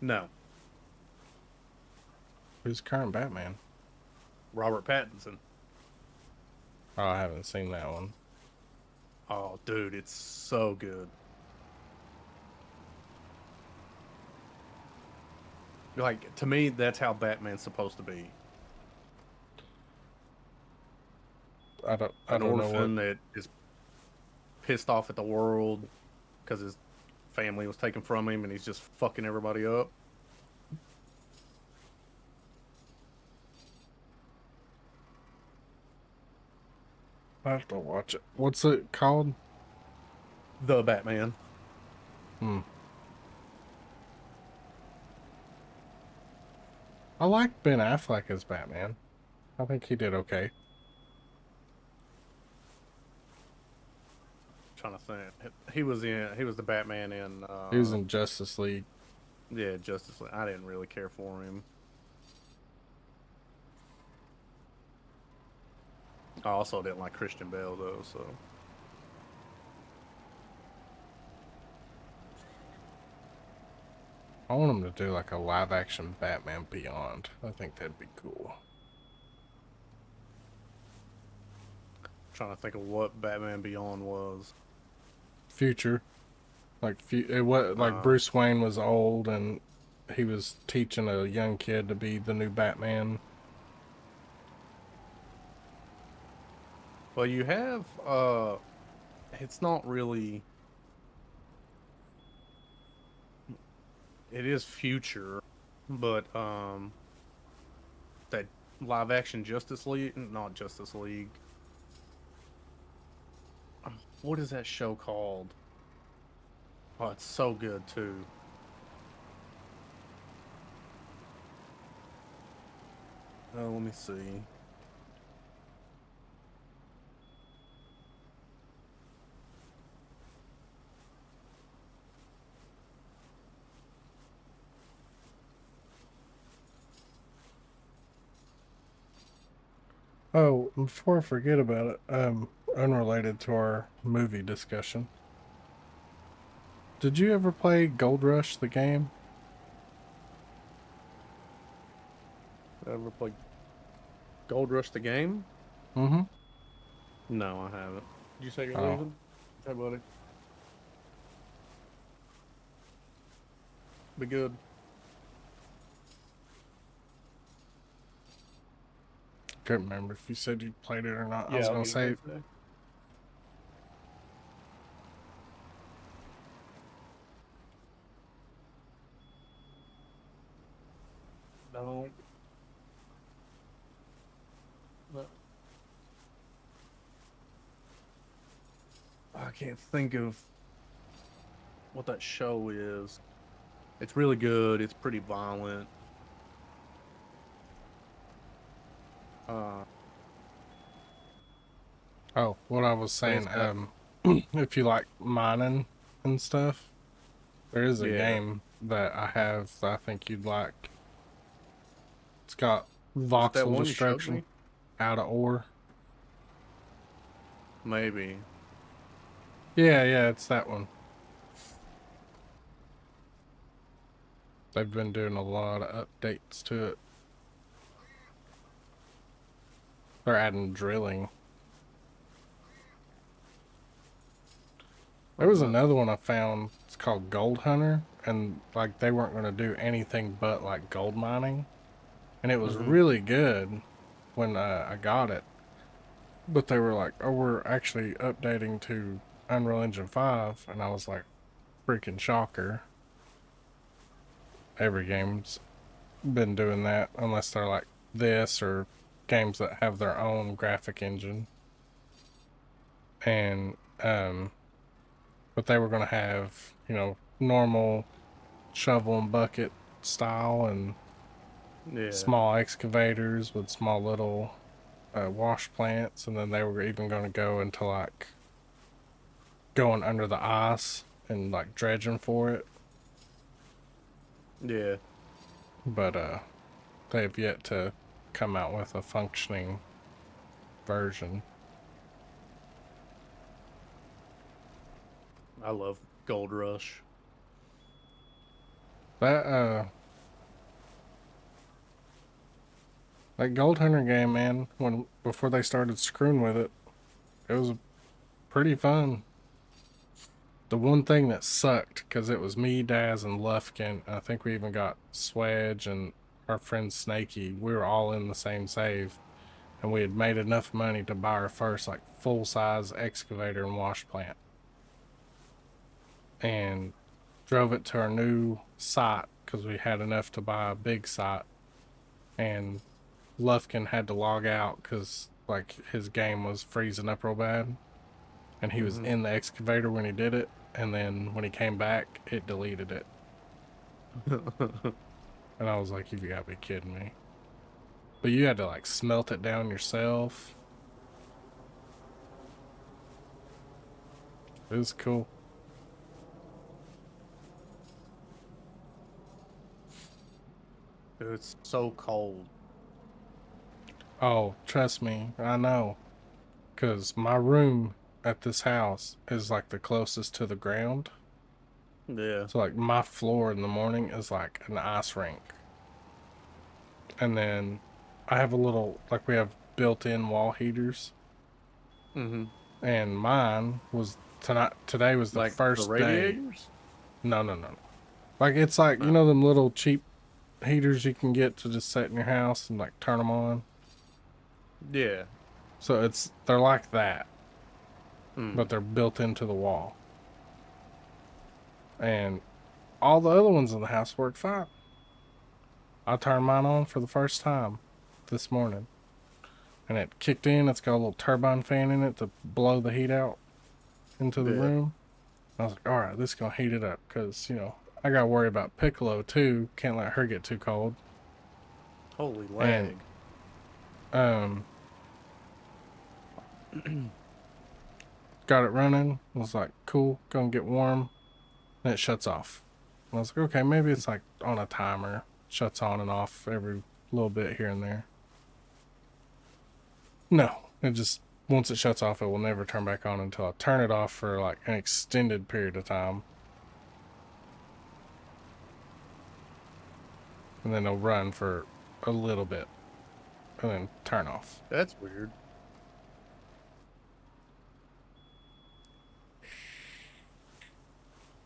No. who's current Batman. Robert Pattinson. Oh, I haven't seen that one. Oh, dude, it's so good. Like, to me, that's how Batman's supposed to be. I An don't know what. orphan that is pissed off at the world because his family was taken from him and he's just fucking everybody up. I have to watch it. What's it called? The Batman. Hmm. I like Ben Affleck as Batman. I think he did okay. Trying to think. He was the Batman in He was in Justice League. yeah, Justice League. I didn't really care for him. I also didn't like Christian Bale though, so I want him to do like a live action Batman Beyond. I think that'd be cool. trying to think of what Batman Beyond was. Future. Like it was like Uh, Bruce Wayne was old and he was teaching a young kid to be the new Batman. well, you have it's not really. It is future, but that live action Justice League, not Justice League. What is that show called? Oh, it's so good too. Let me see. Oh, before I forget about it, unrelated to our movie discussion. Did you ever play Gold Rush the game? Ever play Gold Rush the game? Mm-hmm. No, I haven't. Did you say you're Oh. leaving? Okay, buddy. Be good. Couldn't remember if you said you played it or not. I Yeah, was I'll gonna be say good today. Don't I can't think of what that show is. It's really good. It's pretty violent. Uh, Oh, what I was but it's saying, got if you like mining and stuff, there is a yeah. game that I have that I think you'd like. It's got Is it that voxel one you showed destruction me? out of ore. Maybe. Yeah, yeah, it's that one. They've been doing a lot of updates to it. They're adding drilling. There was Uh, another one I found. It's called Gold Hunter, and like they weren't going to do anything but like gold mining, and it was mm-hmm. really good when I got it. But they were like, "Oh, we're actually updating to Unreal Engine 5," and I was like, "Freaking shocker!" Every game's been doing that, unless they're like this or games that have their own graphic engine. And but they were going to have, you know, normal shovel and bucket style and Yeah. small excavators with small little wash plants, and then they were even going to go into like going under the ice and like dredging for it. Yeah. But they've yet to come out with a functioning version. I love Gold Rush. That that Gold Hunter game, man, when before they started screwing with it, it was pretty fun. The one thing that sucked, because it was me, Daz, and Lufkin. I think we even got Swedge and our friend Snaky. We were all in the same save, and we had made enough money to buy our first like full size excavator and wash plant, and drove it to our new site because we had enough to buy a big site. And Lufkin had to log out because like his game was freezing up real bad, and he was Mm-hmm. in the excavator when he did it, and then when he came back, it deleted it. And I was like, you gotta be kidding me. But you had to like smelt it down yourself. It was cool. Dude, it's so cold. Oh, trust me, I know. Because my room at this house is like the closest to the ground. Yeah. So, like, my floor in the morning is like an ice rink. And then I have a little, like, we have built in wall heaters. Mm-hmm. And mine was today was the Like the first day. radiators? No, no, no. Like, it's like, you No. know, them little cheap heaters you can get to just set in your house and like turn them on. Yeah. So they're like that, Mm. but they're built into the wall. And all the other ones in the house work fine. I turned mine on for the first time this morning, and it kicked in. It's got a little turbine fan in it to blow the heat out into the Yeah. room. I was like, all right, this is gonna heat it up because I gotta worry about Piccolo too. Can't let her get too cold. Holy And lag. um, got it running. Was like, cool, gonna get warm. Then it shuts off. I was like, okay, maybe it's like on a timer, shuts on and off every little bit here and there. No, it just once it shuts off, it will never turn back on until I turn it off for like an extended period of time, and then it'll run for a little bit, and then turn off. That's weird.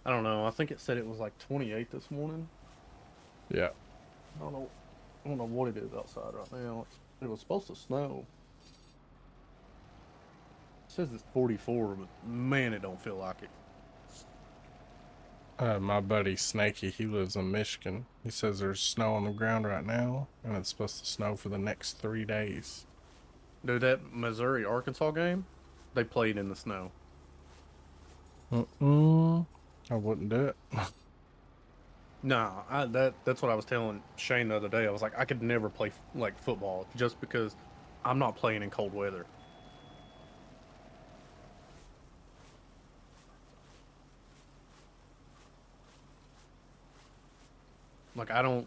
I don't know. I think it said it was like 28 this morning. Yeah. I don't know. I don't know what it is outside right now. It was supposed to snow. It says it's 44, but man, it don't feel like it. My buddy Snaky, he lives in Michigan. He says there's snow on the ground right now, and it's supposed to snow for the next 3 days. Dude, that Missouri Arkansas game, they played in the snow. Mm-mm. I wouldn't do it. Nah, that's what I was telling Shane the other day. I was like, I could never play like football just because I'm not playing in cold weather. Like I don't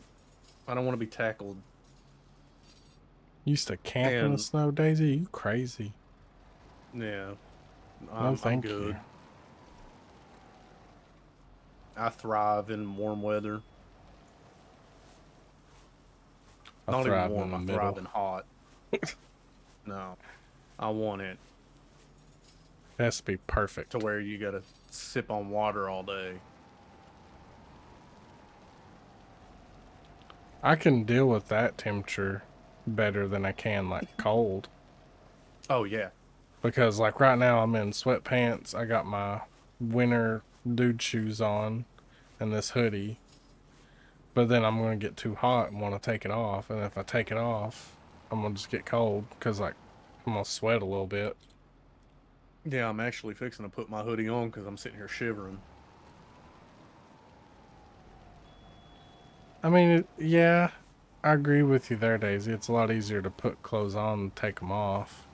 want to be tackled. Used to camp in the And snow, Daisy? You crazy. yeah, No, I'm thank you. good. I thrive in warm weather. I Not even thrive in warm. the I thrive middle. in hot. No, I want it It has to be to perfect. where you gotta sip on water all day. I can deal with that temperature better than I can like cold. Oh yeah, Because like right now I'm in sweatpants. I got my winter dude shoes on and this hoodie. But then I'm gonna get too hot and want to take it off. And if I take it off, I'm gonna just get cold because like I'm gonna sweat a little bit. yeah. I'm actually fixing to put my hoodie on because I'm sitting here shivering. I mean, yeah, I agree with you there, Daisy. It's a lot easier to put clothes on and take them off.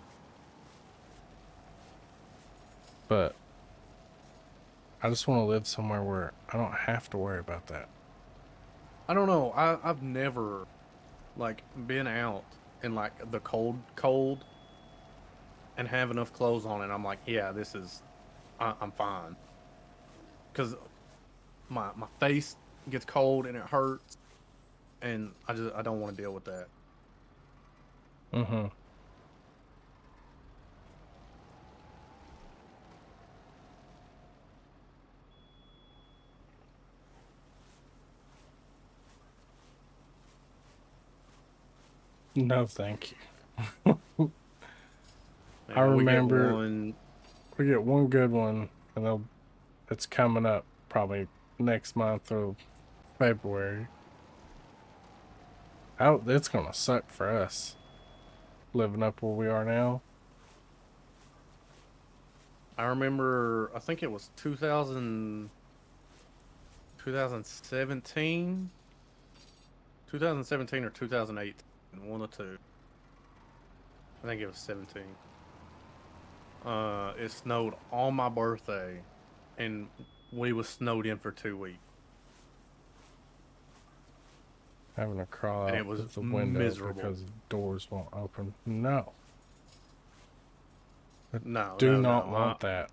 But I just want to live somewhere where I don't have to worry about that. I don't know. I've never like been out in like the cold and have enough clothes on, and I'm like, yeah, this is I'm fine because my face gets cold and it hurts, and I don't want to deal with that. Mm-hmm. No, thank you. I Man, we get remember one. we get one good one, and it's coming up probably next month or February. Oh, it's gonna suck for us living up where we are now. I remember. I think it was 2017, 2017 or 2008, one or two. I think it was 17. It snowed on my birthday, and we was snowed in for 2 weeks, Having to crawl and out it was of the window miserable. because doors won't open. No, I No, do no, not no. want that.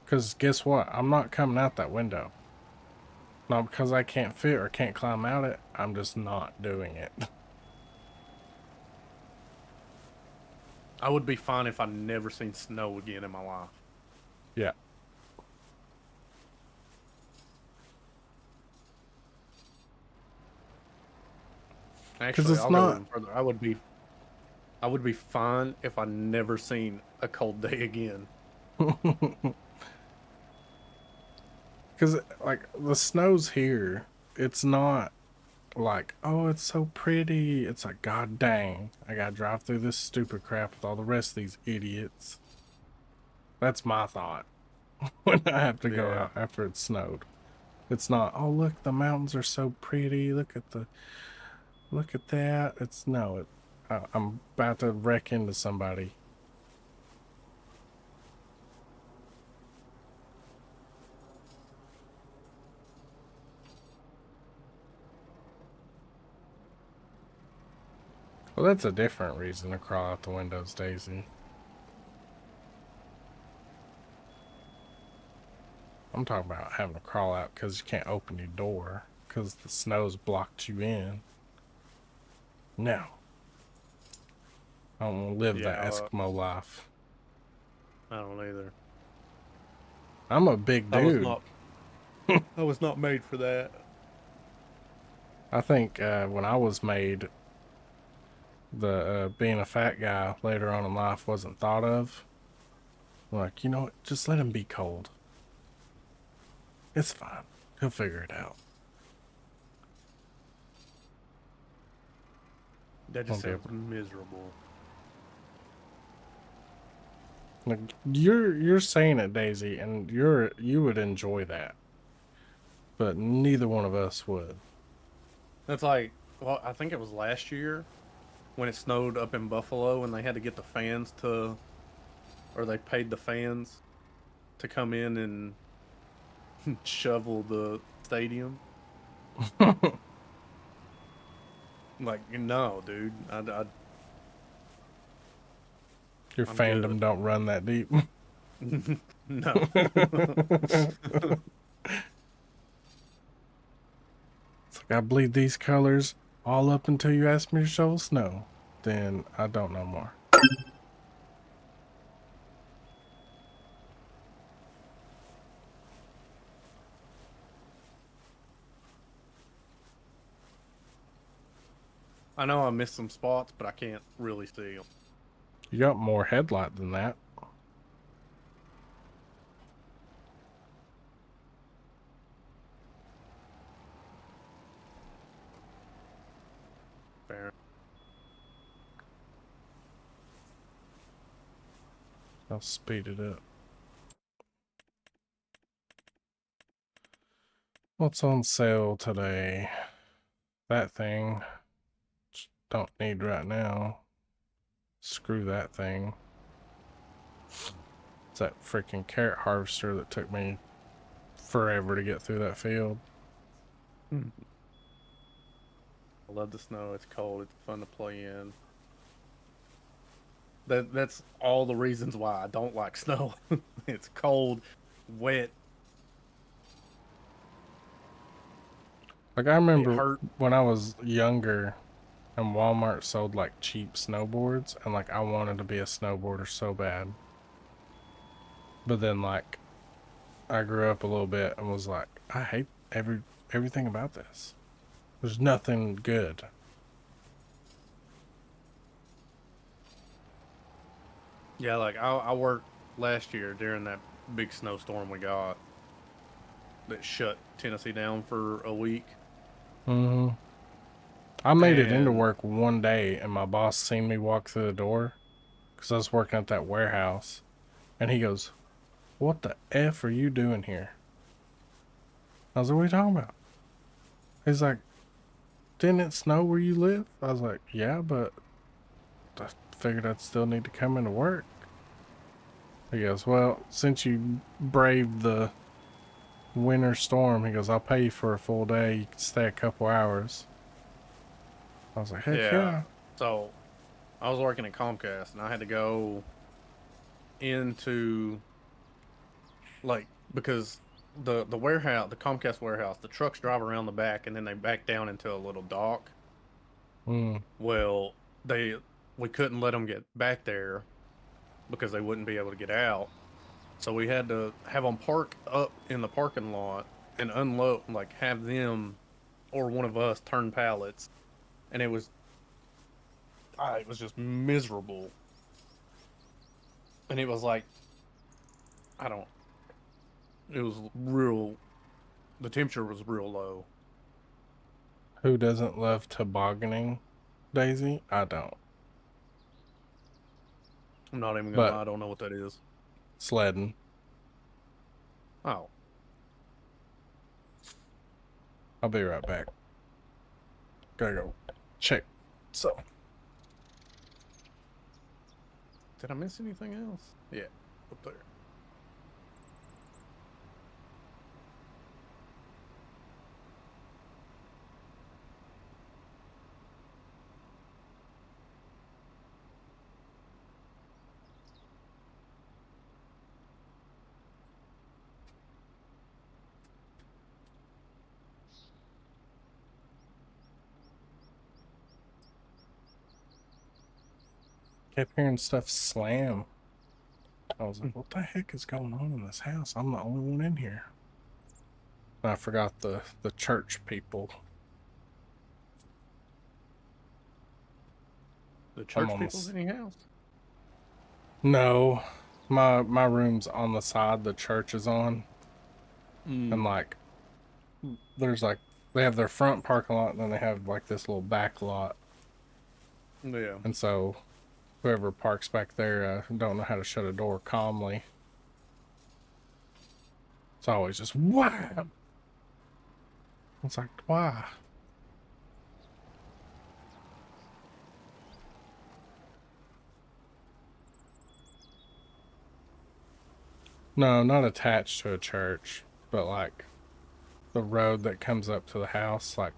Because guess what? I'm not coming out that window. Not because I can't fit or can't climb out it. I'm just not doing it. I would be fine if I never seen snow again in my life. Yeah. Because Actually, it's I'll go not. even further. I would be fine if I never seen a cold day again. Because, like, the snow's here. It's not like, oh, it's so pretty. It's like, god dang, I gotta drive through this stupid crap with all the rest of these idiots. That's my thought when I have to go Yeah. out after it snowed. It's not, oh, look, the mountains are so pretty. Look at that. It's no, I'm about to wreck into somebody. Well, that's a different reason to crawl out the windows, Daisy. I'm talking about having to crawl out because you can't open your door because the snow's blocked you in. No, I don't want to live that Yeah, Eskimo life. I don't either. I'm a big I was dude. not I was not made for that. I think when I was made, the being a fat guy later on in life wasn't thought of. Like, you know what? Just let him be cold. It's fine. He'll figure it out. That just Won't be able sounds miserable. Like, you're saying it, Daisy, and you would enjoy that, but neither one of us would. It's like, well, I think it was last year when it snowed up in Buffalo and they had to get the fans to, or they paid the fans to come in and shovel the stadium. Like, no, dude, Your I'm good. fandom don't run that deep. No. It's like I bleed these colors all up until you ask me to shovel snow. Then I don't know more. I know I missed some spots, but I can't really see them. You got more headlight than that. Fair. I'll speed it up. What's on sale today? That thing. Don't need right now. Screw that thing. It's that freaking carrot harvester that took me forever to get through that field. I love the snow. It's cold. It's fun to play in. That's all the reasons why I don't like snow. It's cold, wet. Like, I It remember hurt. when I was younger and Walmart sold like cheap snowboards, and like I wanted to be a snowboarder so bad. But then like I grew up a little bit and was like, I hate everything about this. There's nothing good. Yeah, like I worked last year during that big snowstorm we got that shut Tennessee down for a week. Mm-hmm. I made it into And work one day, and my boss seen me walk through the door because I was working at that warehouse, and he goes, "What the f are you doing here?" I was like, "What are you talking about?" He's like, "Didn't it snow where you live?" I was like, "Yeah, but I figured I'd still need to come into work." He goes, "Well, since you braved the winter storm," he goes, "I'll pay you for a full day. You can stay a couple hours." I was like, "Heck yeah, yeah." so I was working at Comcast and I had to go into like because the warehouse, the Comcast warehouse, the trucks drive around the back and then they back down into a little dock. Mm, Well, they we couldn't let them get back there because they wouldn't be able to get out. So we had to have them park up in the parking lot and unload, like have them or one of us turn pallets, and it was just miserable. And it was like I don't, it was real. The temperature was real low. who doesn't love tobogganing, Daisy? I don't. I'm not even gonna But lie, I don't know what that is. sledding. Oh, I'll be right back. Gotta go check. So, did I miss anything else? Yeah, up there. kept hearing stuff slam. I was like, what the heck is going on in this house? I'm the only one in here. And I forgot the church people. The I'm church on people's this. in your house. No, my room's on the side the church is on, and Mm, like there's like they have their front parking lot, and then they have like this little back lot, yeah. and so whoever parks back there don't know how to shut a door calmly. It's always just wham. It's like, why? No, not attached to a church, but like the road that comes up to the house. Like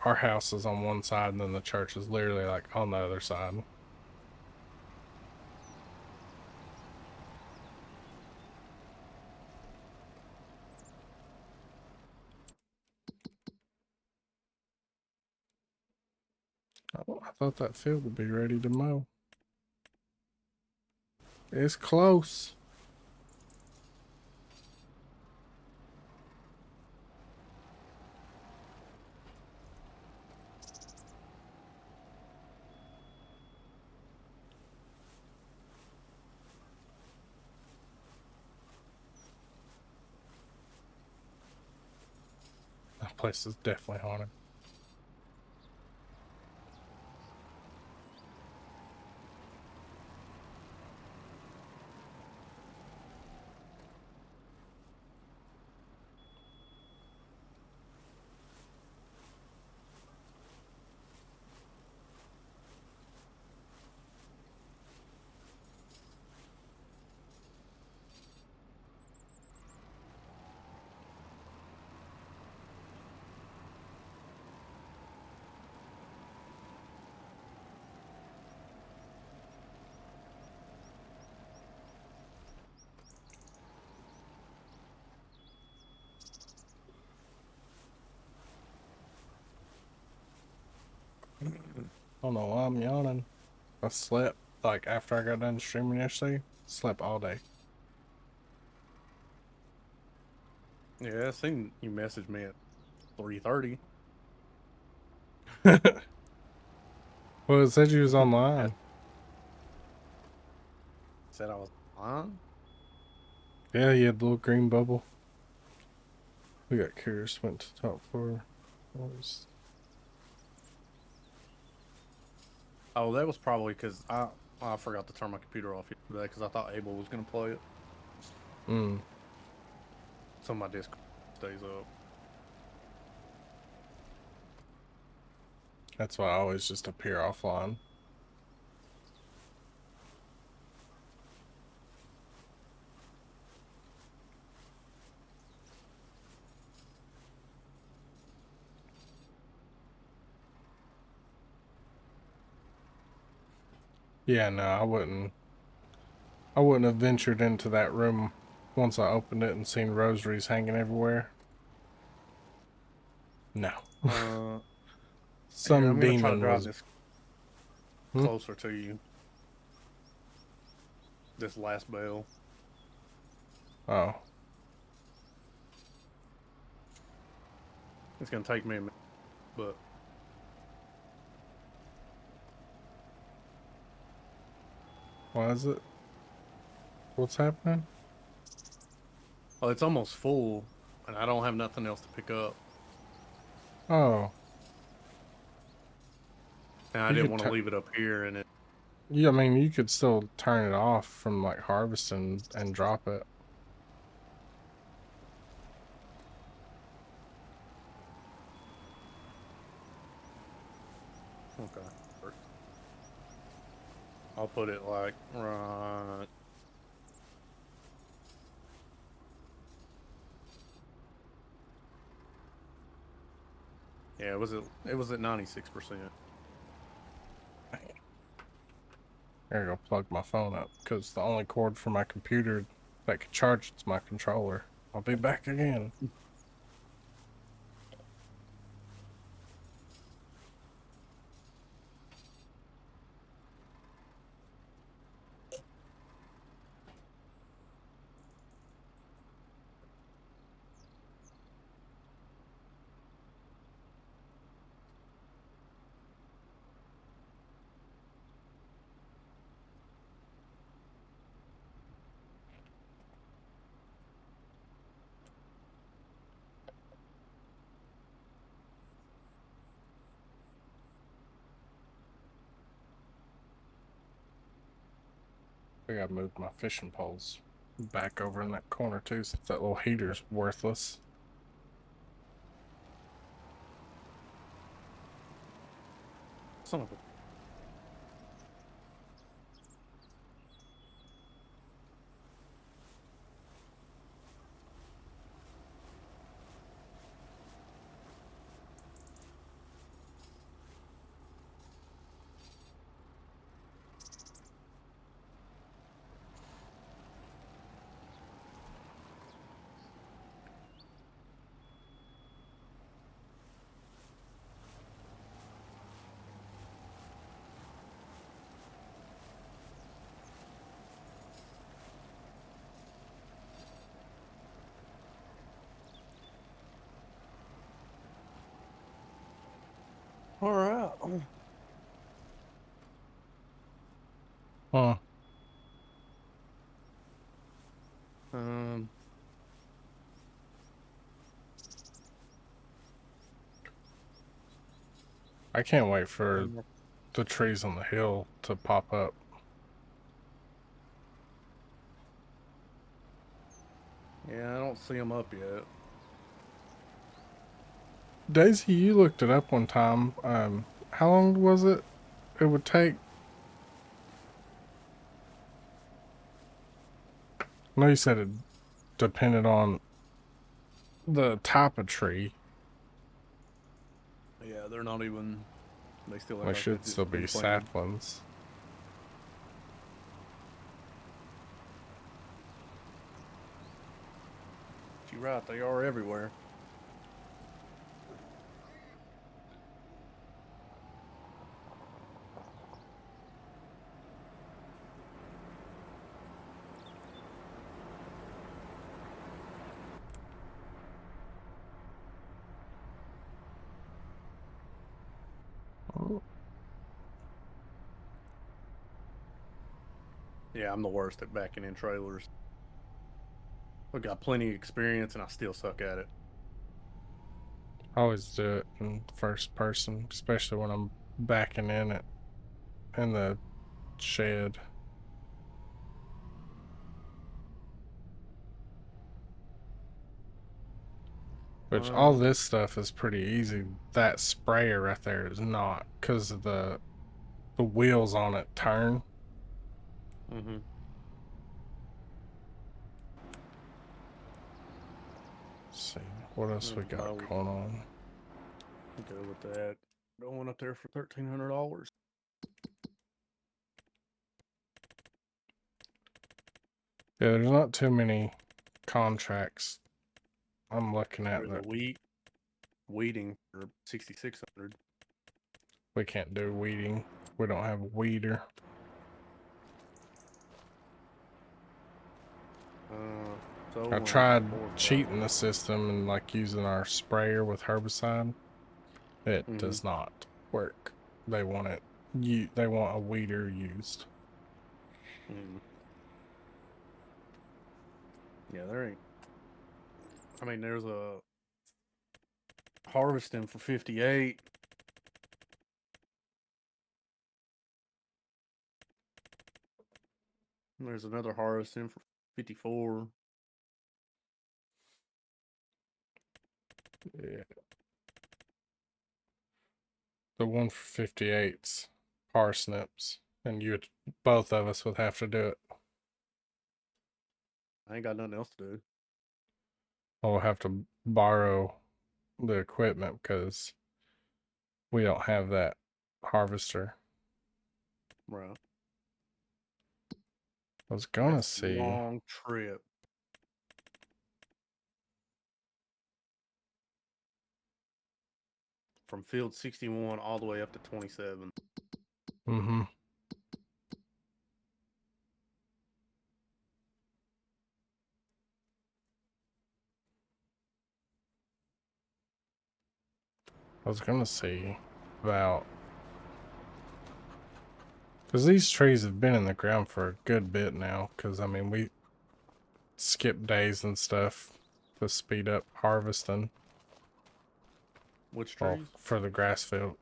our house is on one side, and then the church is literally like on the other side. Oh, I thought that field would be ready to mow. It's close. That place is definitely haunted. I don't know why I'm yawning. I slept like after I got done streaming yesterday. Slept all day. Yeah, I seen you message me at 3:30. Well, it said you was online. Said I was on. Yeah, you had the little green bubble. We got curious, went to top floor. Was... Oh, that was probably because I forgot to turn my computer off yesterday because I thought Abel was gonna play it. So my disc stays up. That's why I always just appear offline. Yeah, no, I wouldn't. I wouldn't have ventured into that room once I opened it and seen rosaries hanging everywhere. No. Here, Some I'm gonna try to demon drive was. this Hmm? closer to you. This last bell. Oh. It's gonna take me a minute, but Why is it? What's happening? oh, it's almost full, and I don't have nothing else to pick up. Oh. And I You didn't could want to leave it up here, and it. Yeah, I mean, you could still turn it off from like harvesting and drop it. Okay. I'll put it like right. Yeah, it was at 96%. I gotta go plug my phone up because the only cord for my computer that could charge it's my controller. I'll be back again. I gotta move my fishing poles back over in that corner too, since that little heater's worthless. Son of a. All right. Huh. Um. I can't wait for the trees on the hill to pop up. Yeah, I don't see them up yet. Daisy, you looked it up one time. How long was it? It would take. I know you said it depended on the type of tree. Yeah, they're not even. They still They act like they've should still just been be planted. saplings. You're right. They are everywhere. Oh, Yeah, I'm the worst at backing in trailers. I've got plenty of experience, and I still suck at it. I always do it in first person, especially when I'm backing in it in the shed. Which all Uh, this stuff is pretty easy. That sprayer right there is not, because of the wheels on it turn. mm-hmm. Let's see what else we got Well, we going on. can go with that. Going up there for $1,300. Yeah, there's not too many contracts I'm looking at There's a that weeding for 6,600. we can't do weeding. We don't have a weeder. So I one tried for cheating the system and like using our sprayer with herbicide. It Mm-hmm. does not work. They want it. They want a weeder used. Mm. Yeah, there ain't. I mean, there's a harvesting for 58. And there's another harvesting for 54. Yeah. The one for 58's parsnips, and both of us would have to do it. I ain't got nothing else to do. We'll have to borrow the equipment because we don't have that harvester. Bro, I was gonna that's a see. long trip. From field 61 all the way up to 27. Mm-hmm. I was gonna see about, because these trees have been in the ground for a good bit now. Because I mean, we skip days and stuff to speed up harvesting. Which Well, trees? for the grass field.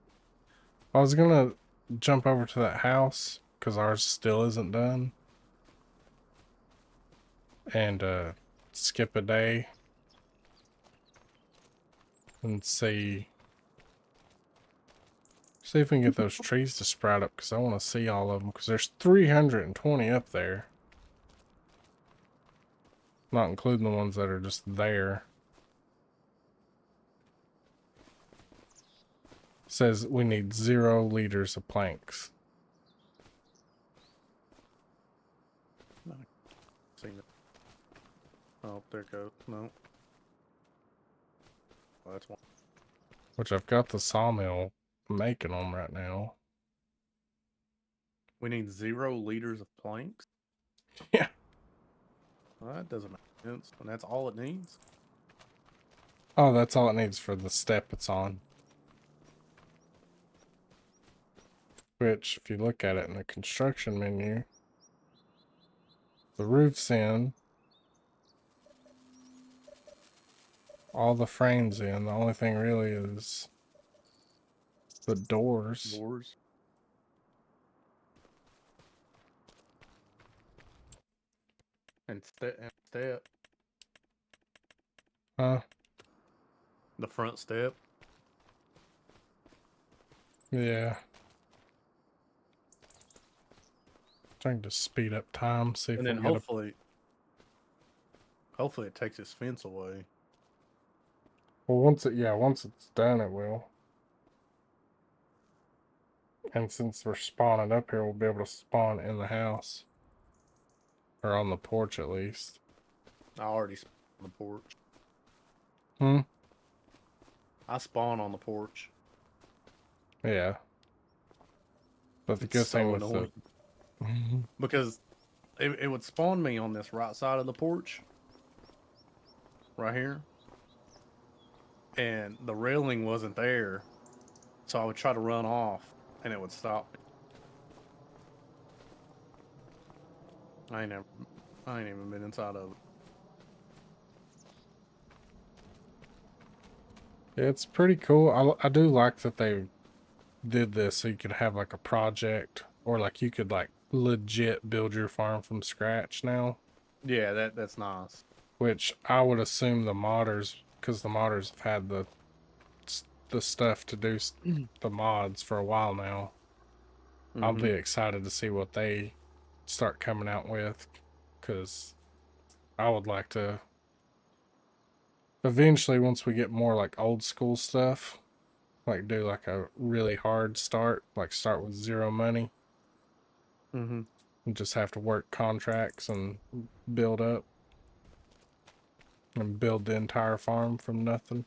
I was gonna jump over to that house because ours still isn't done. and skip a day and see if we can get those trees to sprout up, because I want to see all of them, because there's 320 up there, not including the ones that are just there. Says we need 0 liters of planks. Seen it. Oh, there it goes. No. Well, that's one. Which I've got the sawmill making them right now. We need 0 liters of planks? Yeah. Well, that doesn't make sense. And that's all it needs? Oh, that's all it needs for the step it's on. Which, if you look at it in the construction menu, the roof's in. All the frames in. The only thing really is the doors. Doors. And step. Huh? The front step. Yeah. Trying to speed up time, see if And we then can get hopefully it takes his fence away. Well, once it's done, it will. And since we're spawning up here, we'll be able to spawn in the house. Or on the porch, at least. I already spawned on the porch. Hmm? I spawn on the porch. Yeah. But the It's good so thing with annoying. the... Because it would spawn me on this right side of the porch. Right here. And the railing wasn't there. So I would try to run off and it would stop me. I ain't even been inside of it. It's pretty cool. I do like that they did this so you could have like a project, or like you could like legit build your farm from scratch now. Yeah, that's nice. Which I would assume the modders, because the modders have had the stuff to do the mods for a while now. I'll be excited to see what they start coming out with, because I would like to eventually, once we get more like old school stuff, like do like a really hard start, like start with 0 money and just have to work contracts and build up and build the entire farm from nothing.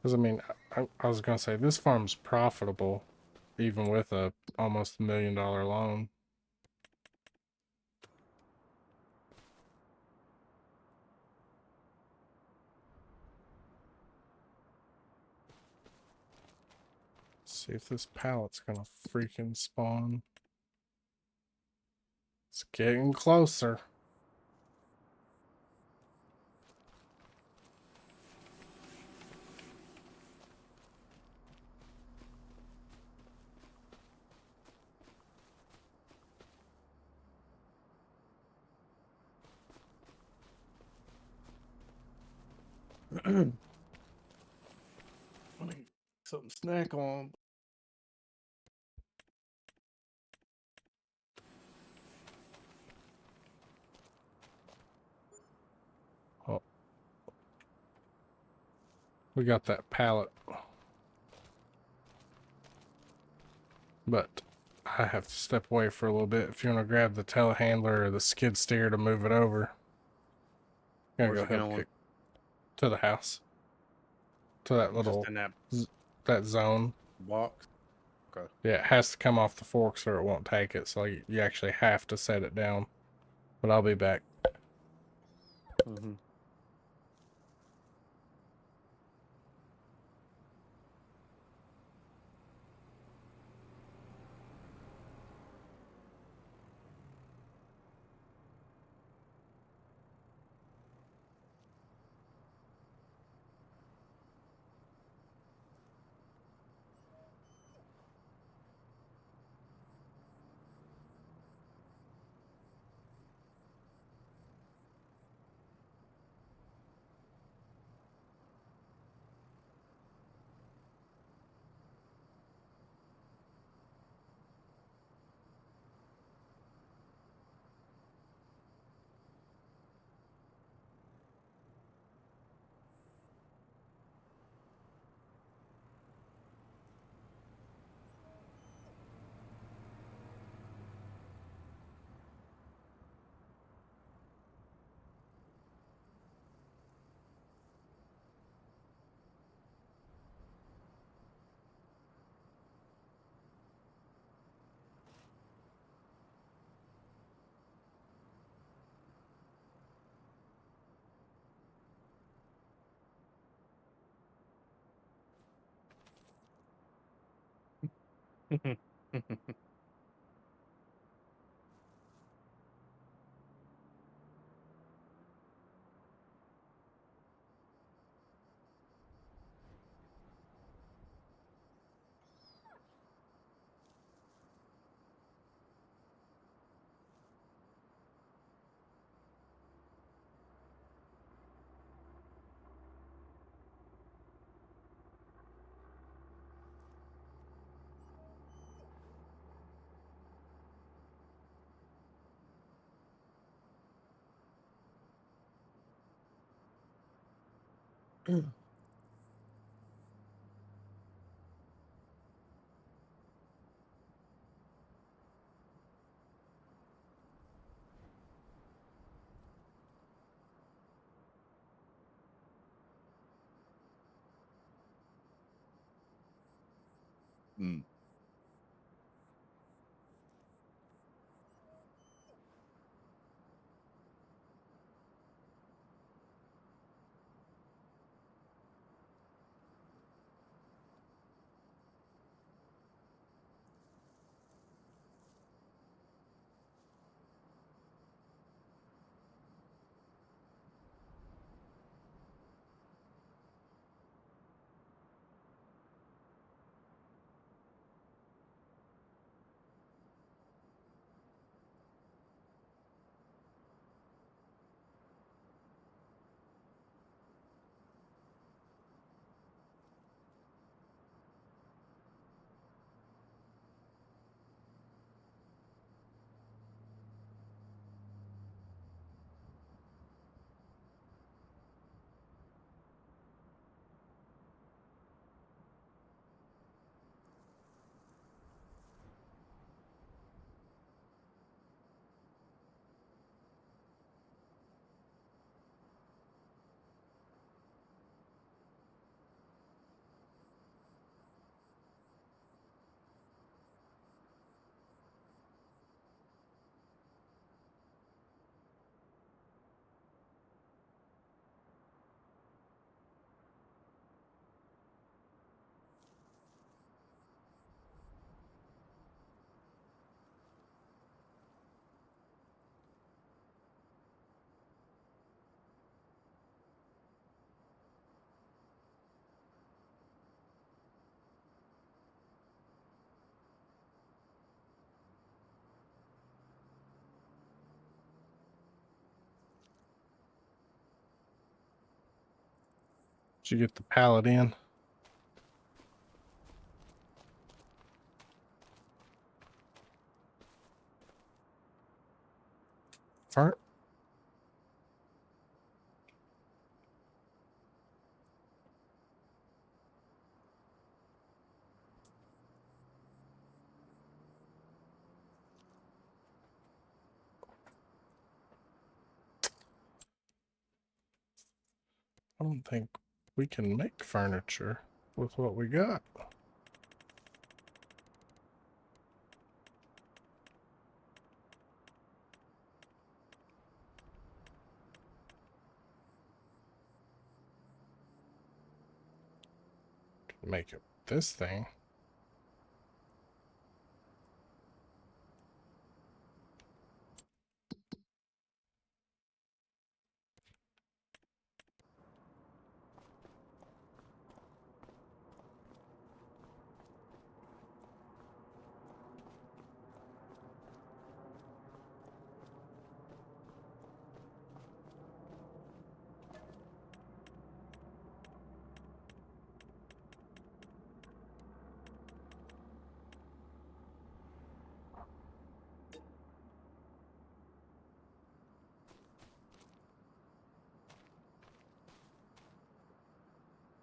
Because I mean, I was gonna say this farm's profitable, even with a almost $1 million loan. See if this pallet's gonna freaking spawn. It's getting closer. I need something to snack on. Oh. We got that pallet. But I have to step away for a little bit. If you want to grab the telehandler or the skid steer to move it over, I'm gonna Where's go it help going? kick to the house. To that Just little in that that zone. box. Okay. Yeah, it has to come off the forks or it won't take it, so you actually have to set it down. But I'll be back. Mm. Did you get the pallet in? Fern? I don't think we can make furniture with what we got. Can make it this thing.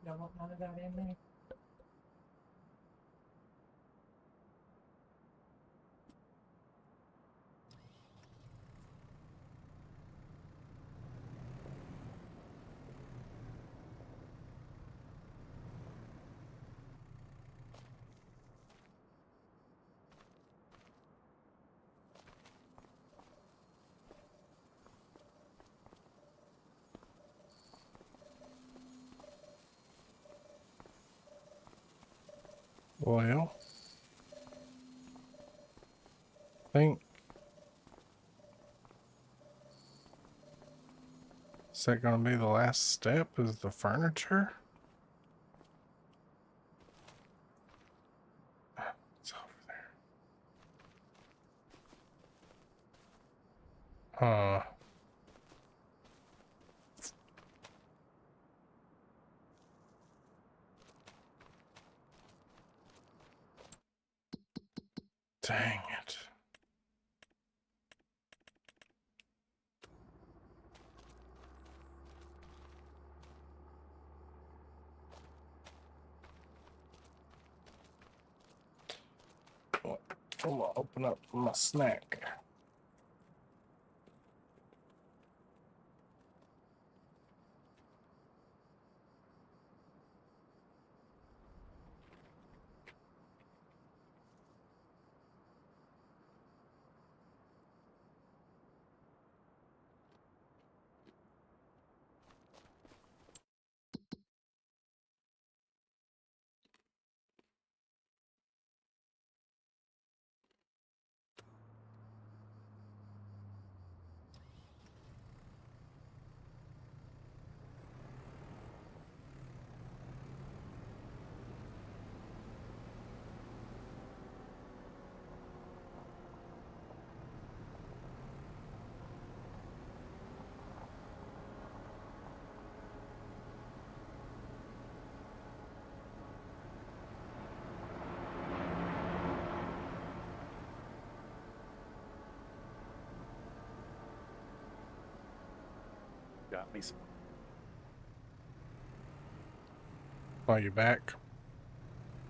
Don't want none of that in there. Well, think. Is that going to be the last step? Is the furniture? It's over there. Huh. Dang it. I'm gonna open up my snack. Got me some. Are you back?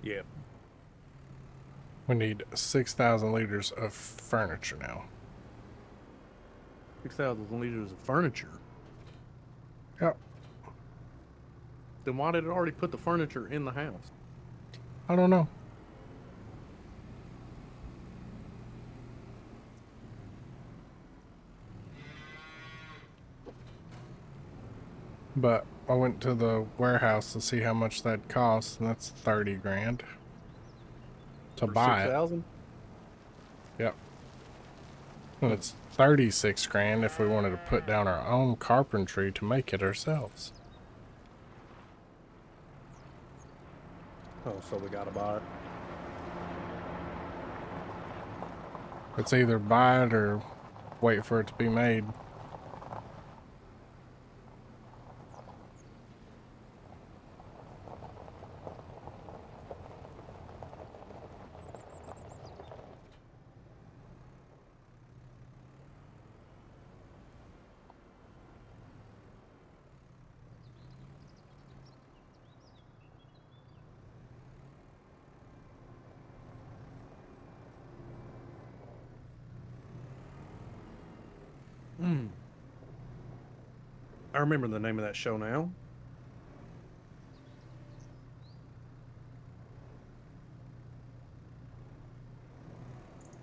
Yeah. We need 6,000 liters of furniture now. 6,000 liters of furniture. Yep. Then why did it already put the furniture in the house? I don't know. But I went to the warehouse to see how much that costs, and that's 30 grand to For buy it. 6,000? Yep. And it's 36 grand if we wanted to put down our own carpentry to make it ourselves. Oh, so we gotta buy it. It's either buy it or wait for it to be made. I remember the name of that show now.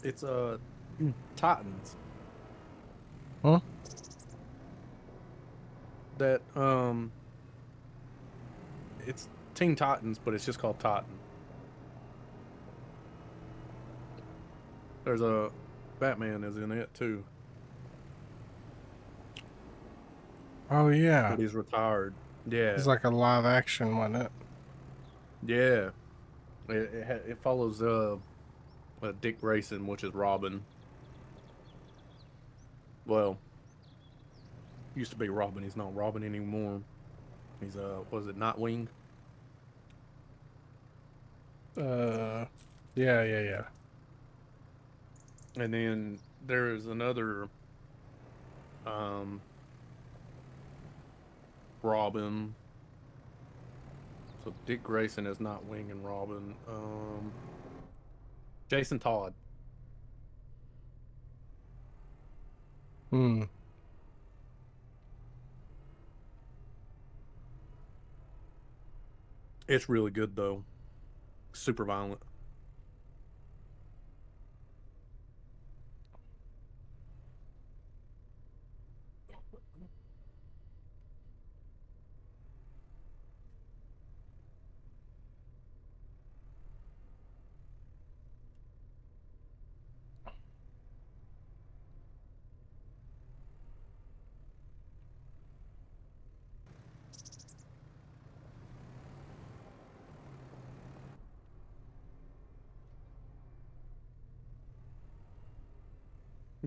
It's Titans. Huh? That it's Teen Titans, but it's just called Titan. There's a Batman is in it too, Oh, yeah. but he's retired. Yeah, It's like a live action, wasn't it? yeah. It follows Dick Grayson, which is Robin. Well, used to be Robin. He's not Robin anymore. He's was it Nightwing? Yeah. And then there's another Robin. So Dick Grayson is Nightwing and Robin. Jason Todd. Hmm. It's really good though. Super violent.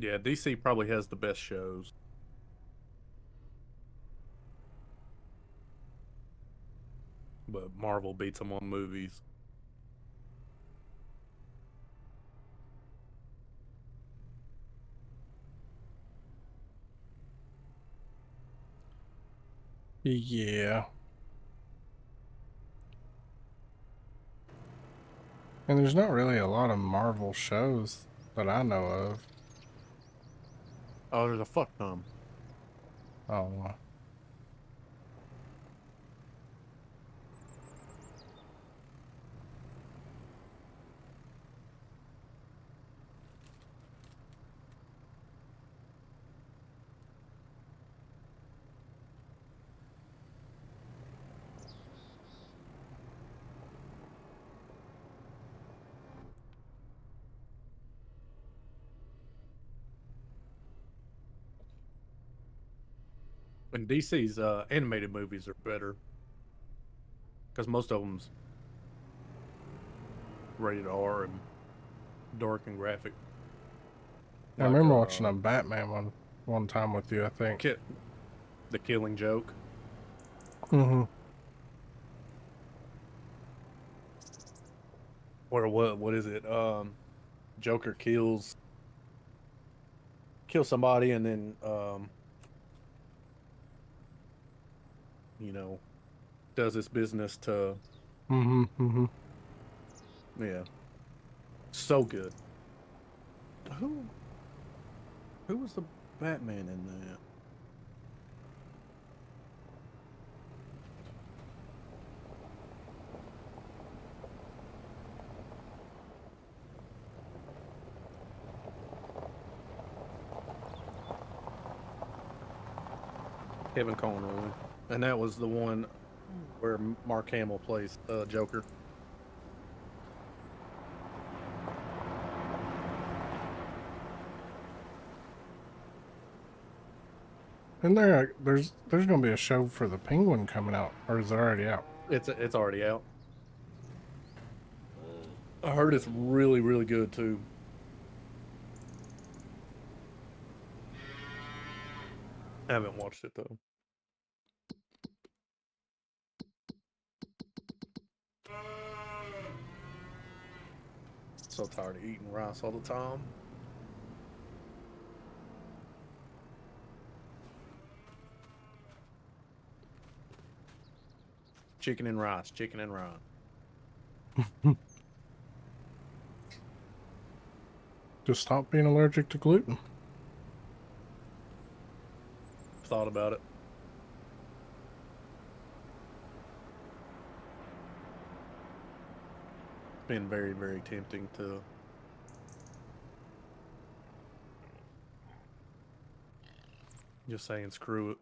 Yeah, DC probably has the best shows. But Marvel beats them on movies. Yeah. And there's not really a lot of Marvel shows that I know of. Oh, there's a fuck ton. Oh, And DC's animated movies are better because most of them's rated R and dark and graphic. I Like remember watching a Batman one time with you, I think. The Killing Joke. Mm-hmm. Or what is it? Joker kills somebody and then you know, does his business to Mm-hmm. Mm-hmm. yeah. So good. Who was the Batman in that? Kevin Conroy. And that was the one where Mark Hamill plays Joker. And there's gonna be a show for the Penguin coming out, or is it already out? It's already out. I heard it's really, really good too. I haven't watched it though. So tired of eating rice all the time. Chicken and rice, chicken and rice. Just stop being allergic to gluten. Thought about it. It's been very, very tempting to. Just saying, screw it.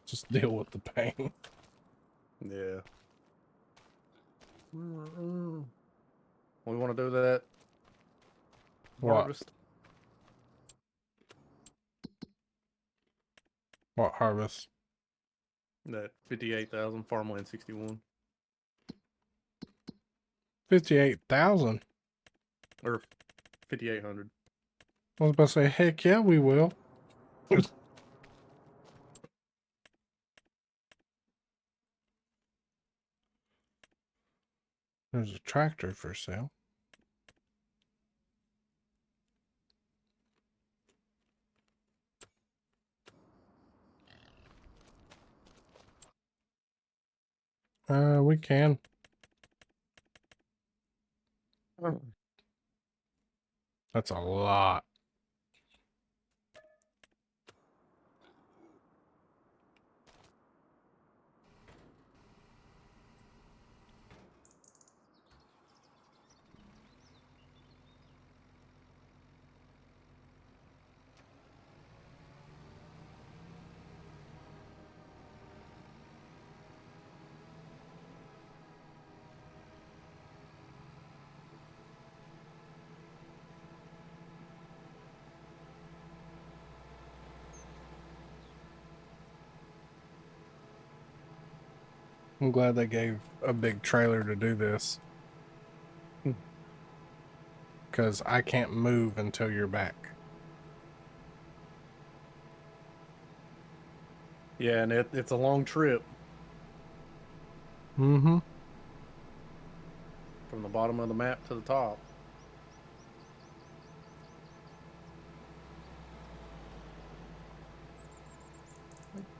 Just deal with the pain. Yeah. We want to do that What? harvest. What harvest? That 58,000 farmland 61 $58,000. or 5,800. I was about to say, heck yeah, we will. There's a tractor for sale. We can. That's a lot. I'm glad they gave a big trailer to do this. Because I can't move until you're back. Yeah, and it's a long trip Mm-hmm. from the bottom of the map to the top.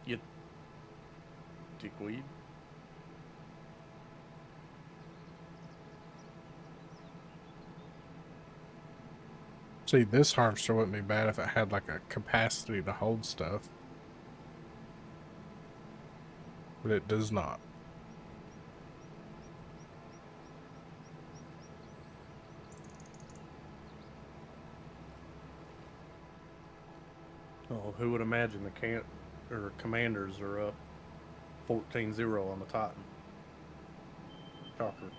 You dickweed. See, this harvester wouldn't be bad if it had like a capacity to hold stuff. But it does not. Oh, who would imagine the can or commanders are up 14-0 on the Titan? Shocker.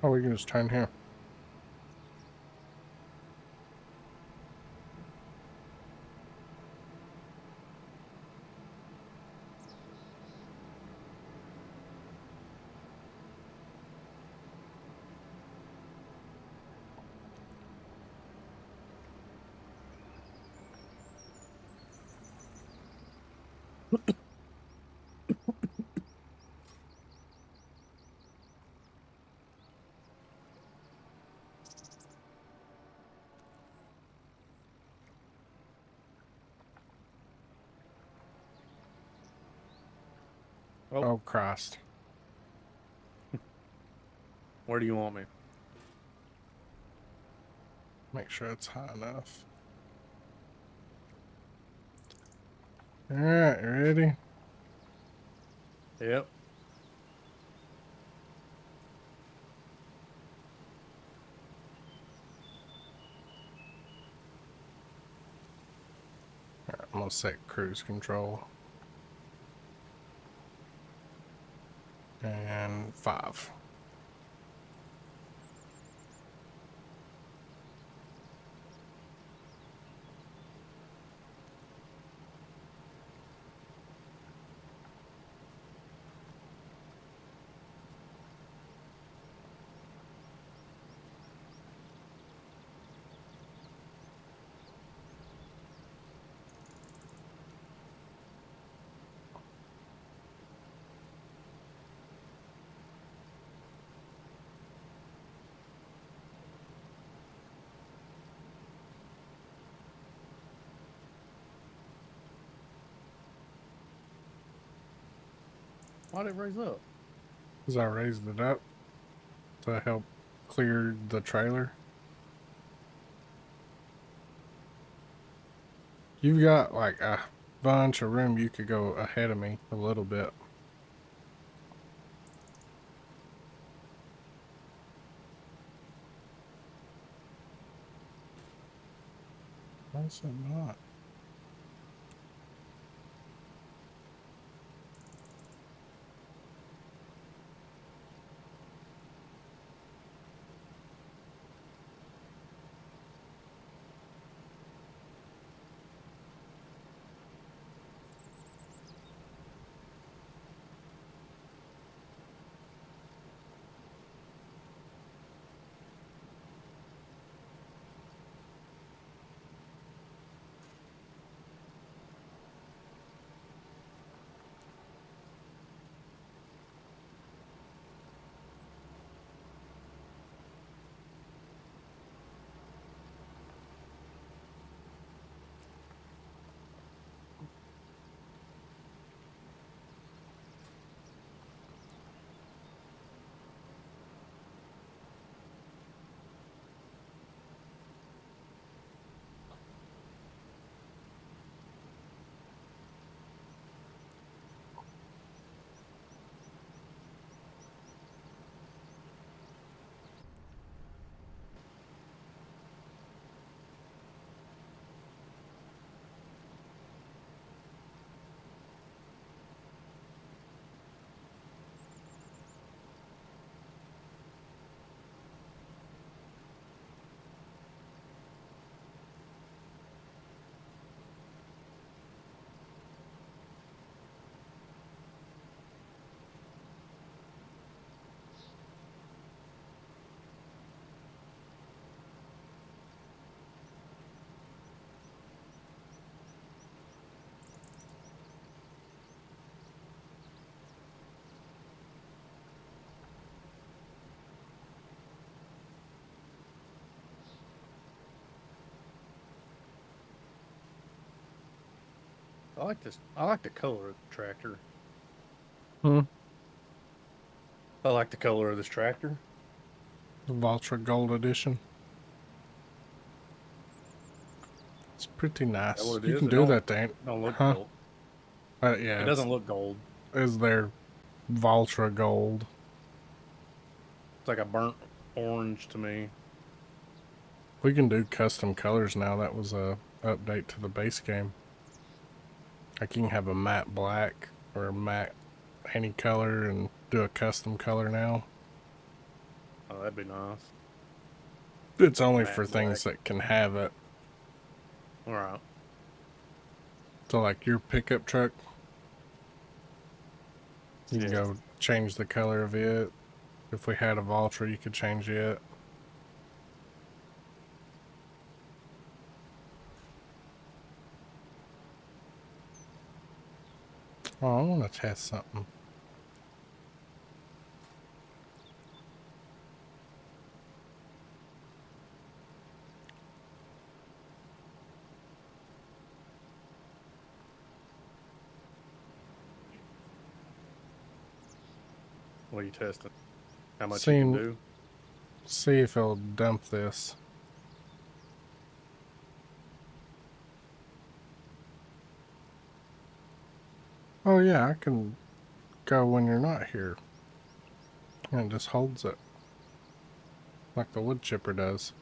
Oh, we can just turn here. Oh, Oh, Christ. where do you want me? Make sure it's high enough. Alright, you ready? Yep. Alright, I'm gonna set cruise control. And 5. Why'd it raise up? Because I raised it up to help clear the trailer. You've got like a bunch of room. You could go ahead of me a little bit. Why is it not? I like this. I like the color of the tractor. Hmm. I like the color of this tractor. The Valtra Gold Edition. It's pretty Is that nice. what it You is? can It do don't. that, Dane. It don't look Huh? gold. It Yeah, doesn't look gold. is their Valtra Gold. It's like a burnt orange to me. We can do custom colors now. That was a update to the base game. Like you can have a matte black or a matte any color and do a custom color now. Oh, that'd be nice. It's only Matte for black. things that can have it. All right. So like your pickup truck, you can Yeah. go change the color of it. If we had a Valtra, you could change it. Oh, I want to test something. What are you testing? How much you can See, do? see if it'll dump this. Oh yeah, I can go when you're not here. And it just holds it. Like the wood chipper does.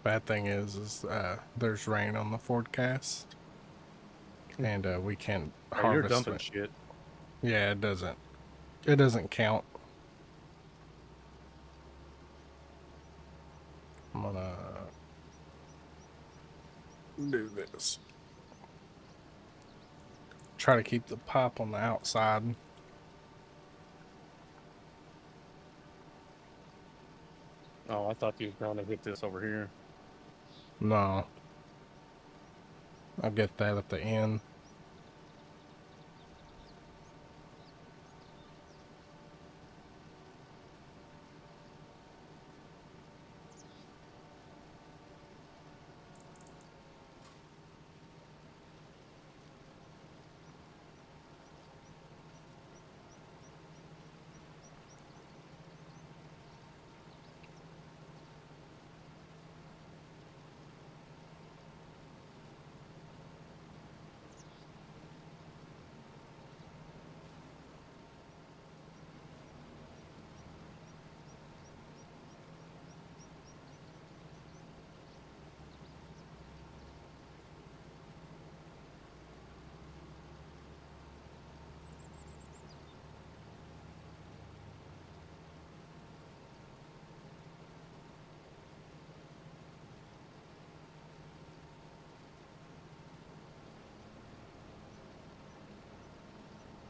Bad thing is there's rain on the forecast. And we can't Oh, you're harvest dumping it. shit. Yeah, it doesn't count. I'm gonna do this. Try to keep the pipe on the outside. Oh, I thought you was going to hit this over here. No, I'll get that at the end.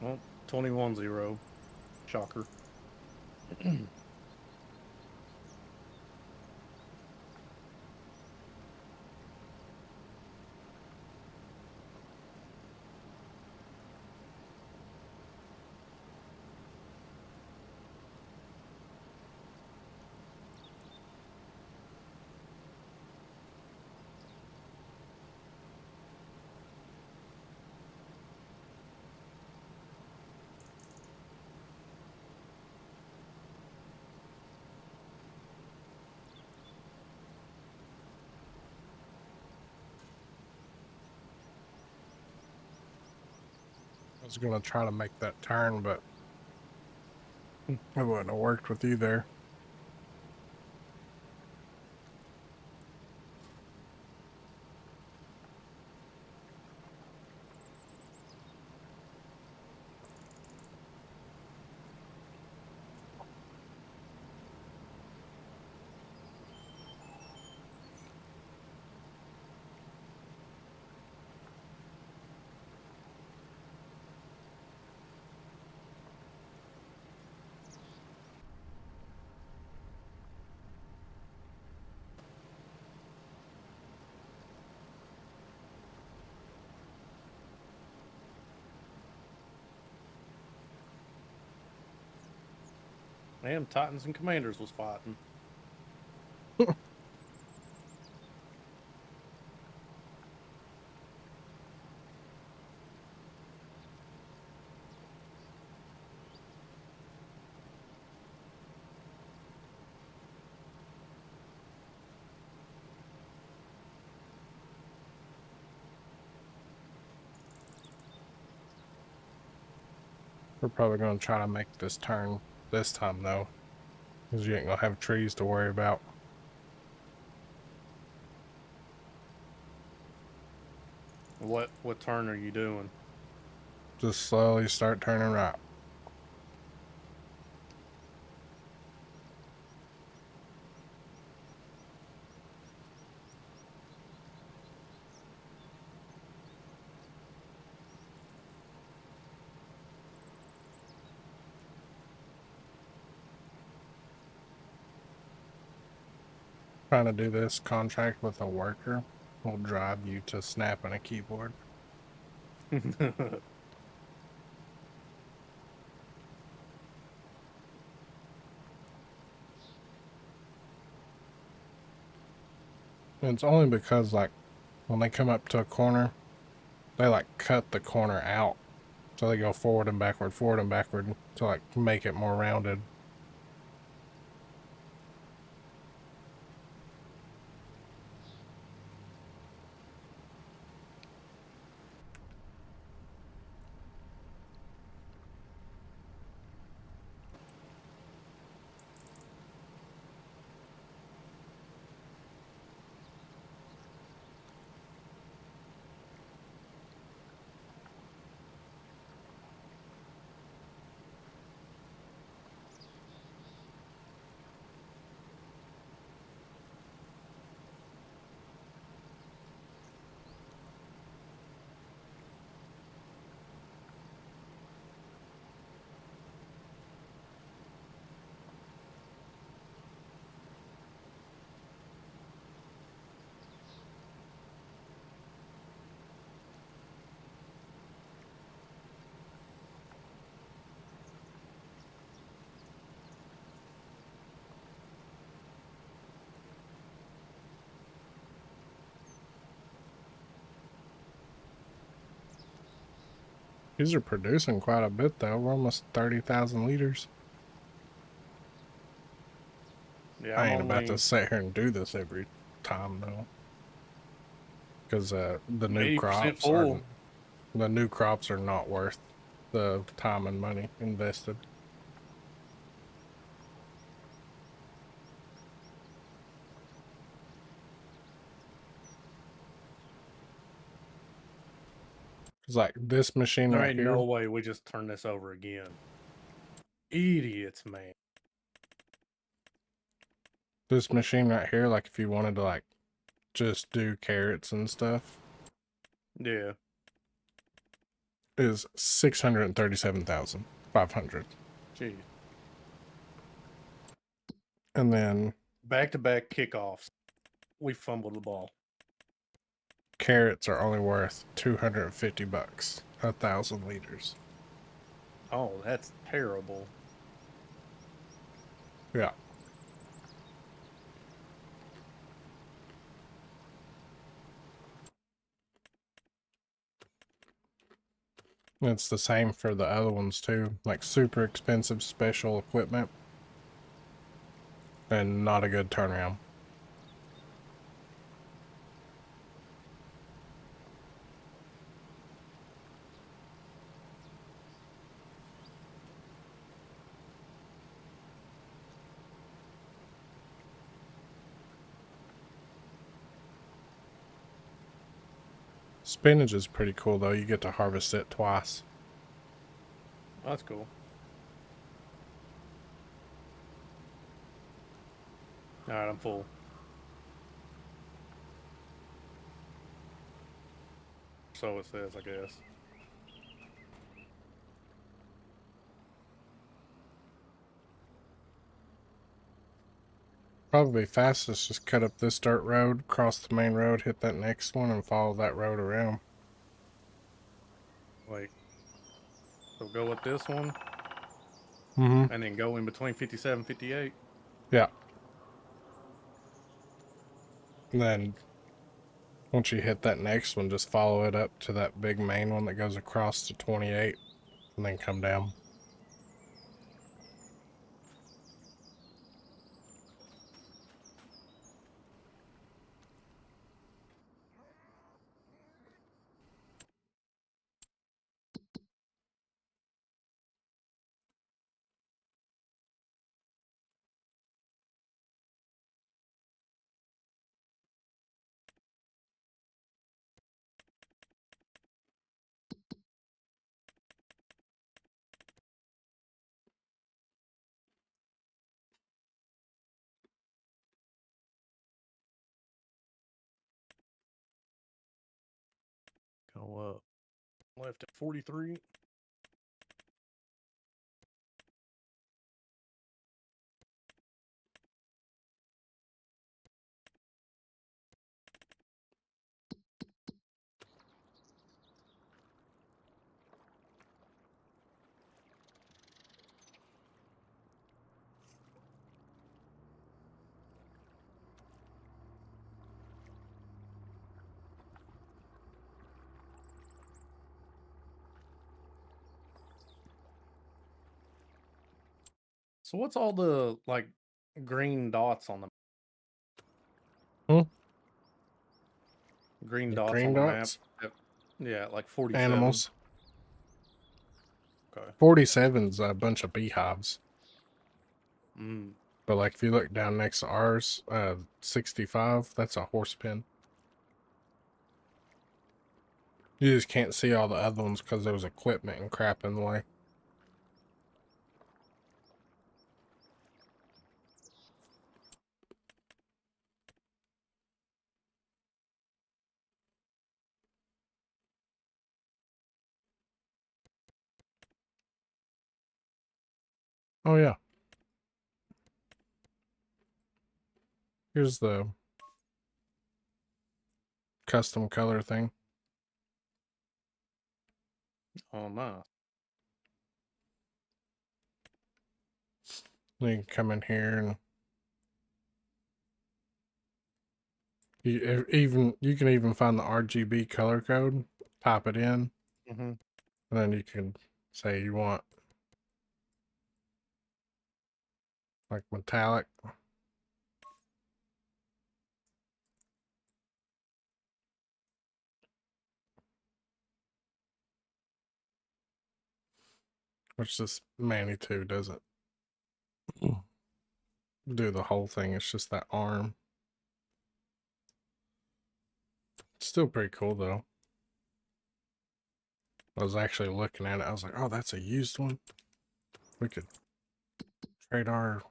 Well, 21-0. Shocker. I was gonna try to make that turn, but it wouldn't have worked with you there. Damn, Titans and Commanders was fighting. We're probably gonna try to make this turn this time though, because you ain't gonna have trees to worry about. What turn are you doing? Just slowly start turning right. Trying to do this contract with a worker will drive you to snapping a keyboard. And it's only because, like, when they come up to a corner, they, like, cut the corner out. So they go forward and backward to, like, make it more rounded. These are producing quite a bit, though. We're almost 30,000 liters. Yeah, I I'm ain't about to only sit here and do this every time, though. Because the new 80% crops are full. not worth the time and money invested. It's like this machine There right ain't here. no way we just turn this over again. Idiots, man. This machine right here, like if you wanted to like just do carrots and stuff, Yeah. is 637,500. Jeez. And then Back-to-back kickoffs. We fumbled the ball. carrots are only worth 250 bucks, 1,000 liters. Oh, that's terrible. Yeah. It's the same for the other ones too, like super expensive special equipment and not a good turnaround. Spinach is pretty cool though. You get to harvest it twice. That's cool. All right, I'm full. So it says, I guess. Probably fastest just cut up this dirt road, cross the main road, hit that next one, and follow that road around. Wait. So go with this one. Mm-hmm. and then go in between 57, 58. Yeah. And then once you hit that next one, just follow it up to that big main one that goes across to 28 and then come down. Go up. Left at 43. So what's all the like green dots on the Hmm? green The dots green on the map? dots? Yeah, like 47. Animals. Okay. 47's a bunch of beehives. Mm. But like if you look down next to ours, 65, that's a horse pen. You just can't see all the other ones because there was equipment and crap in the way. Oh yeah. Here's the custom color thing. Oh, nice. You can come in here and you can even find the RGB color code, type it in, Mm-hmm. and then you can say you want like metallic. Which this Manitou doesn't do the whole thing. It's just that arm. It's still pretty cool though. I was actually looking at it. I was like, oh, that's a used one. We could trade our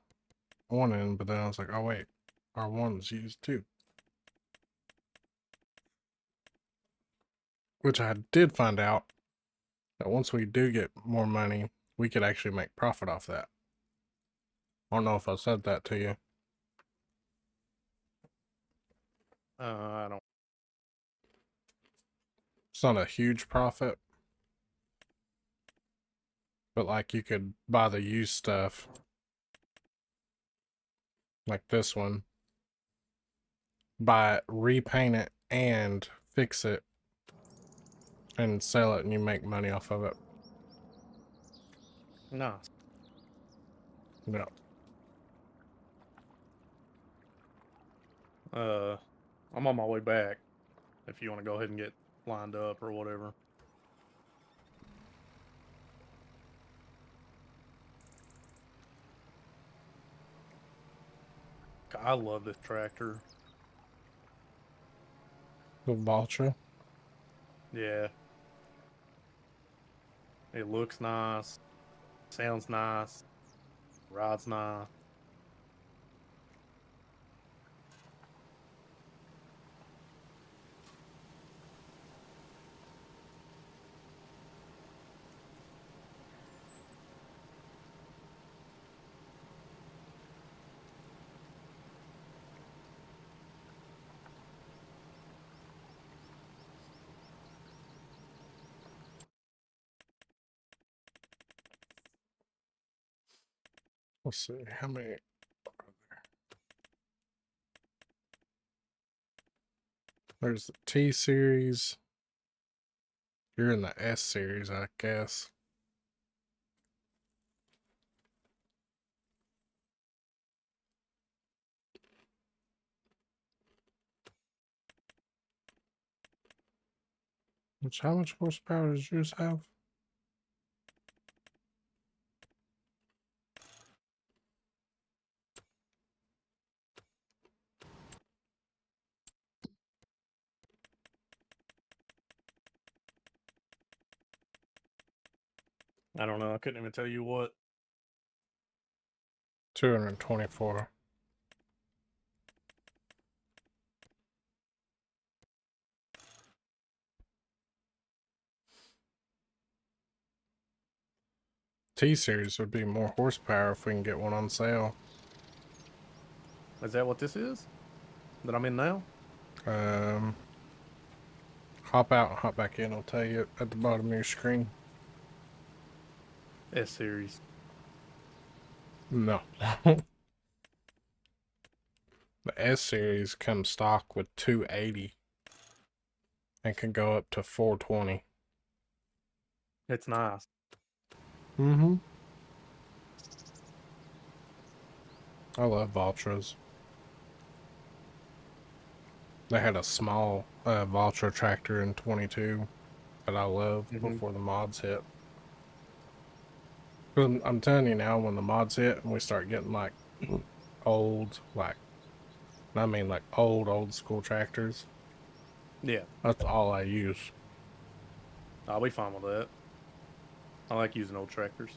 one in, but then I was like, oh wait, our one's used too. Which I did find out that once we do get more money, we could actually make profit off that. I don't know if I said that to you. I don't. It's not a huge profit, but like you could buy the used stuff, like this one, buy it, repaint it, and fix it, and sell it, and you make money off of it. Nice. Yeah. I'm on my way back. If you want to go ahead and get lined up or whatever. I love this tractor. The Valtra. Yeah. It looks nice. Sounds nice. Rides nice. Let's see, how many are there? There's the T series. You're in the S series, I guess. How much horsepower does yours have? I don't know. I couldn't even tell you what. 224. T series would be more horsepower if we can get one on sale. Is that what this is? That I'm in now? Hop out and hop back in. I'll tell you at the bottom of your screen. S series. No. The S series comes stock with 280 and can go up to 420. It's nice. Mm-hmm. I love Valtras. They had a small Valtra tractor in 22 that I loved before the mods hit. I'm telling you now, when the mods hit and we start getting like old, like, I mean like old school tractors. Yeah. That's all I use. I'll be fine with that. I like using old tractors.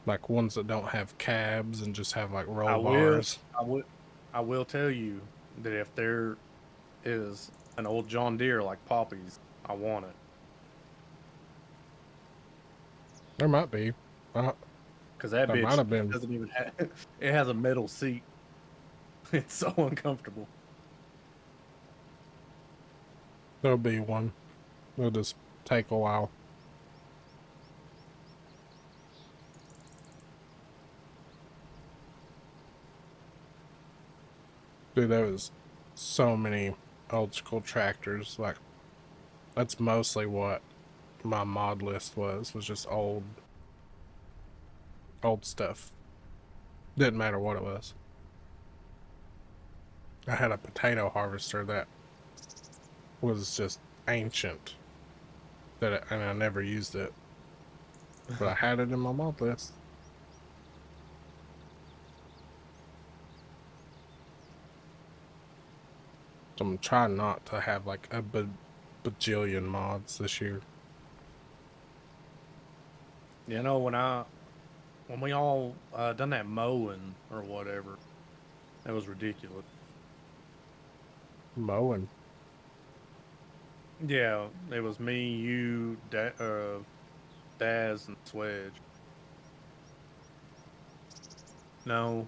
Like ones that don't have cabs and just have like roll I bars. will tell you that if there is an old John Deere like Poppy's, I want it. There might be. Because that There might bitch have been. doesn't even have, it has a metal seat. It's so uncomfortable. There'll be one. It'll just take a while. Dude, there was so many old school tractors. Like, that's mostly what my mod list was just old stuff. Didn't matter what it was. I had a potato harvester that was just ancient. And I never used it. But I had it in my mod list. I'm trying not to have like a bajillion mods this year. You know, when we all done that mowing or whatever, that was ridiculous. Mowing. Yeah, it was me, you, Daz, and Swedge. No.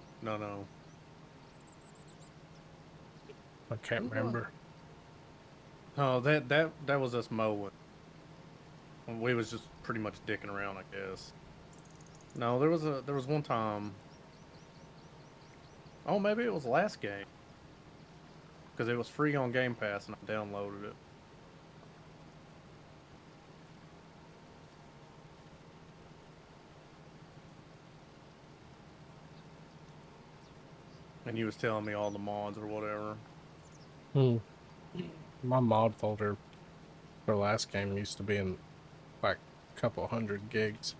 I can't remember. Oh, that was us mowing. We was just pretty much dicking around, I guess. No, there was one time. Oh, maybe it was last game. Because it was free on Game Pass and I downloaded it. And you was telling me all the mods or whatever. My mod folder for last game used to be in like a couple 100 gigs.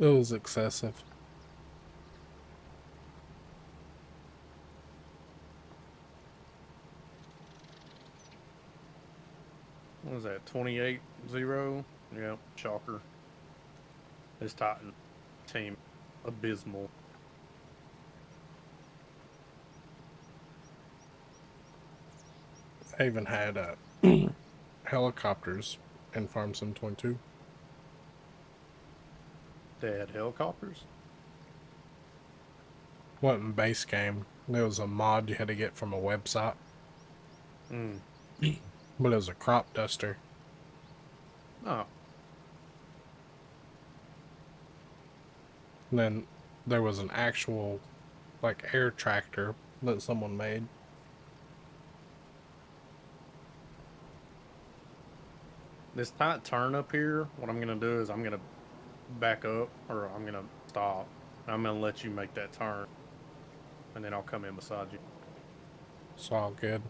It was excessive. What was that? 28-0? Yep, shocker. This Titan team, abysmal. I even had helicopters in Farm Sim 22. They had helicopters? Wasn't base game. There was a mod you had to get from a website. but it was a crop duster. Oh, And then there was an actual, like, air tractor that someone made. this tight turn up here, what I'm going to do is I'm going to back up, or I'm going to stop. I'm going to let you make that turn, and then I'll come in beside you. It's all good.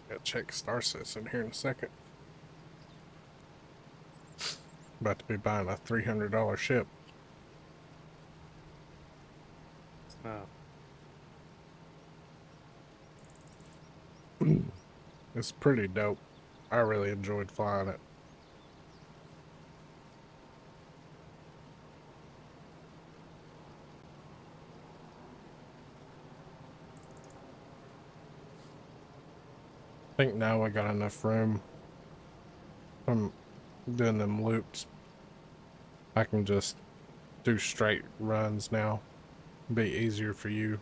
Gotta check Star Citizen here in a second. About to be buying a $300 ship. No. It's pretty dope. I really enjoyed flying it. I think now we got enough room from doing them loops. I can just do straight runs now. Be easier for you.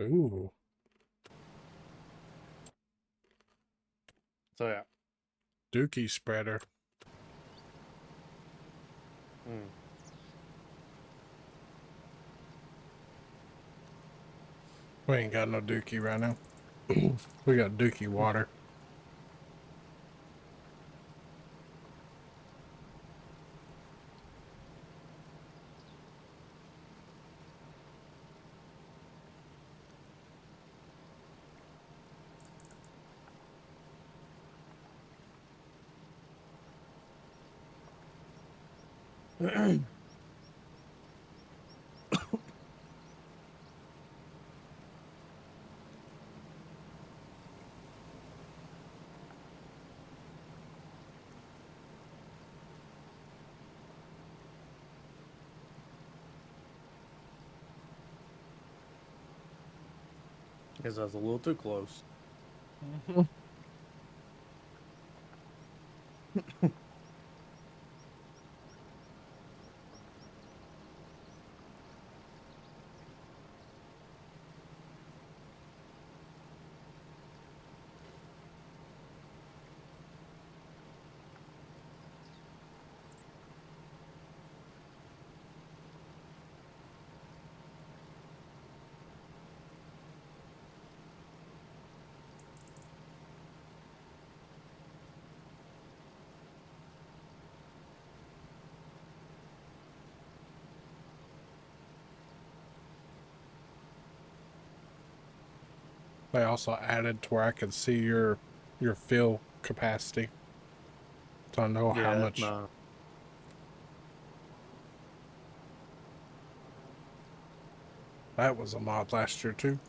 Ooh. So yeah. Dookie spreader. Mm. We ain't got no Dookie right now. We got Dookie water. Guess I was a little too close. They also added to where I could see your fill capacity, so I know how Yeah, that's much. nice. That was a mod last year too.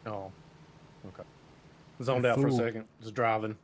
Oh, okay. You Zoned out for a fool. second. Just driving.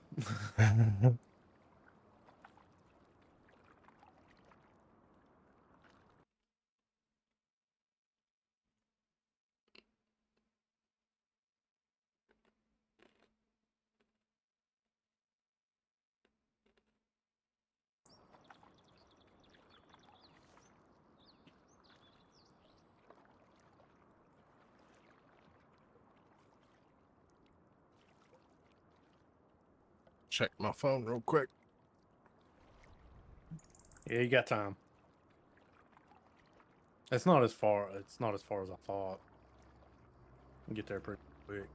Check my phone real quick. Yeah, you got time. It's not as far. It's not as far as I thought. You get there pretty quick.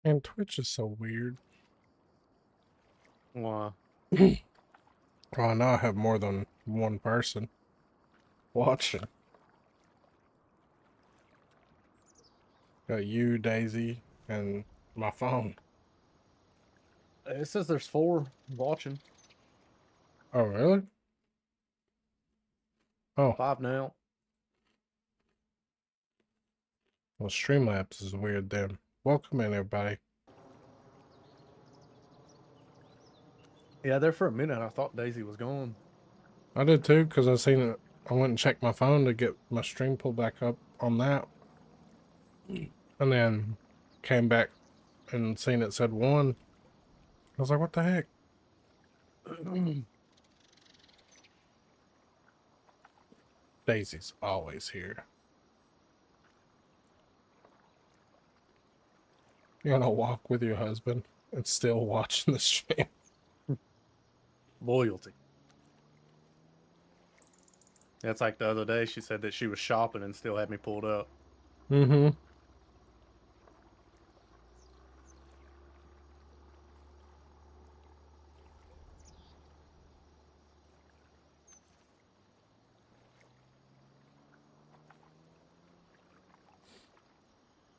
And Twitch is so weird. Why? Oh, now I have more than one person watching. Got you, Daisy, and my phone. It says there's 4 watching. Oh, really? Oh, 5 now. well, Streamlabs is weird then. Welcome in, everybody. Yeah, there for a minute I thought Daisy was gone. I did too, because I seen it. I went and checked my phone to get my stream pulled back up on that. And then came back and seen it said 1. I was like, what the heck? Daisy's always here. You're on a walk with your husband and still watching the stream. Loyalty. That's like the other day she said that she was shopping and still had me pulled up. Mm-hmm.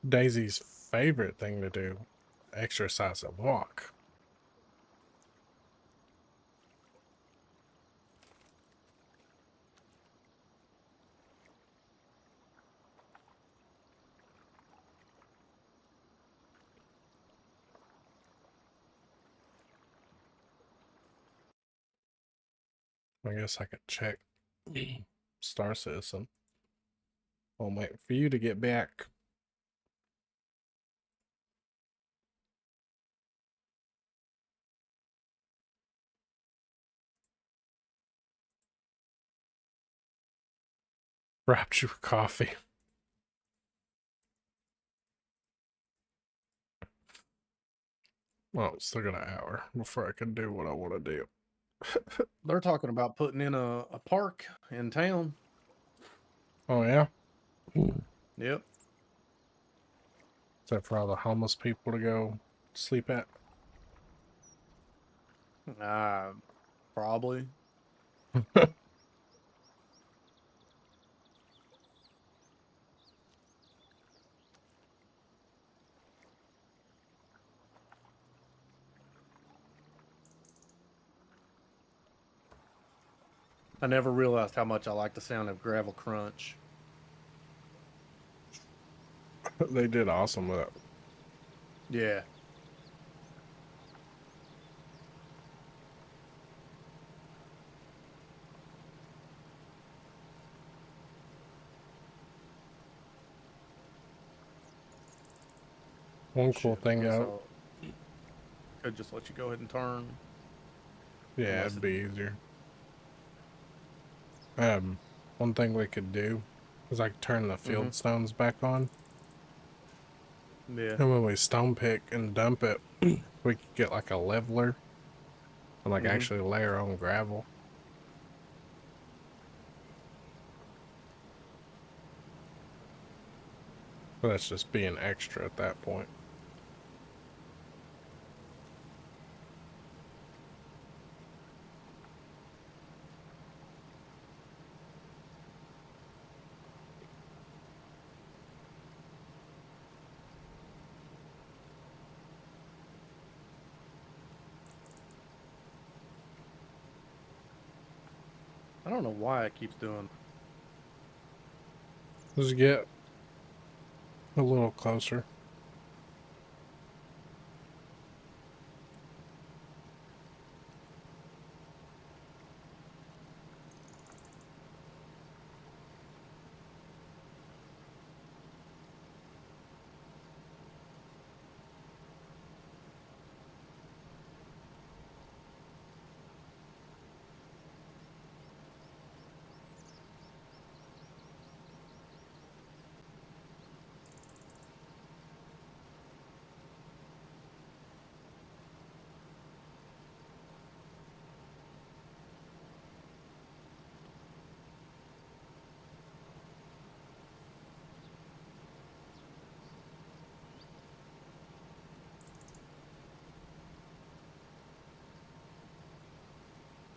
Daisy's favorite thing to do, exercise and walk. I guess I could check Star Citizen. I'll wait for you to get back. Wrapped you with coffee. Well, still got an hour before I can do what I want to do. They're talking about putting in a park in town. Oh, yeah? Yep. Is that for all the homeless people to go sleep at? Probably. I never realized how much I like the sound of gravel crunch. They did awesome with it. Yeah. One cool Shit, thing out. so could just let you go ahead and turn. Yeah, Unless it'd be easier. One thing we could do is I could turn the field stones back on. Yeah. And when we stone pick and dump it, we could get like a leveler and like actually layer on gravel. But that's just being extra at that point. I don't know why it keeps doing. Just get a little closer.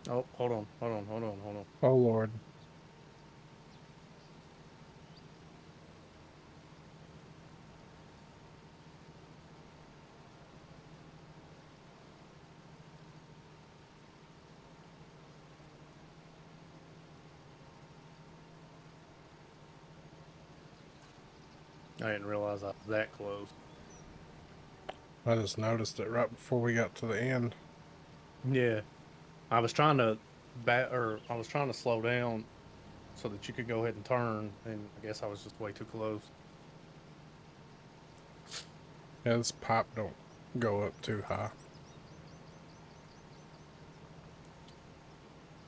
Oh, hold on, hold on, hold on, hold on. Oh Lord. I didn't realize I was that close. I just noticed it right before we got to the end. Yeah, I was trying to I was trying to slow down so that you could go ahead and turn, and I guess I was just way too close. Yeah, this pipe don't go up too high.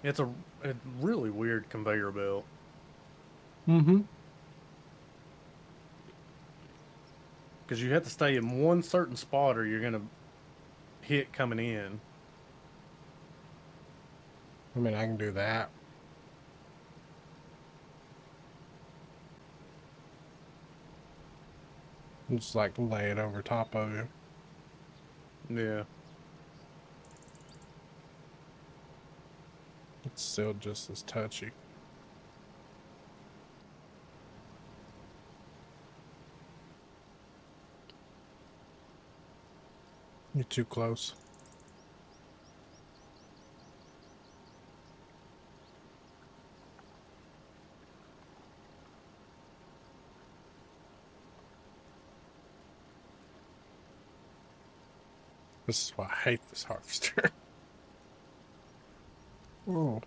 It's a really weird conveyor belt. Mm-hmm. Because you have to stay in one certain spot or you're gonna hit coming in. I mean, I can do that. Just like lay it over top of you. Yeah. It's still just as touchy. You're too close. This is why I hate this harvester. Oh.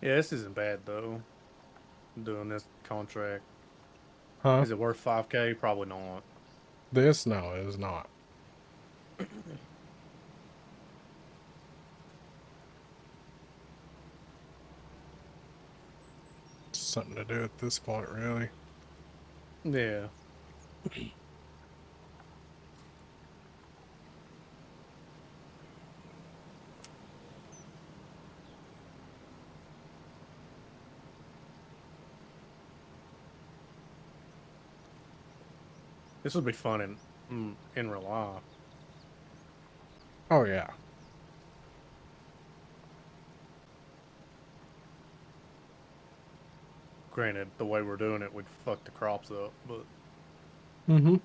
Yeah, this isn't bad though. Doing this contract. Huh? Is it worth 5K? Probably not. This? No, it is not. It's something to do at this point, really. Yeah. This would be fun in real life. Oh, yeah. Granted, the way we're doing it would fuck the crops up, but Mm-hmm.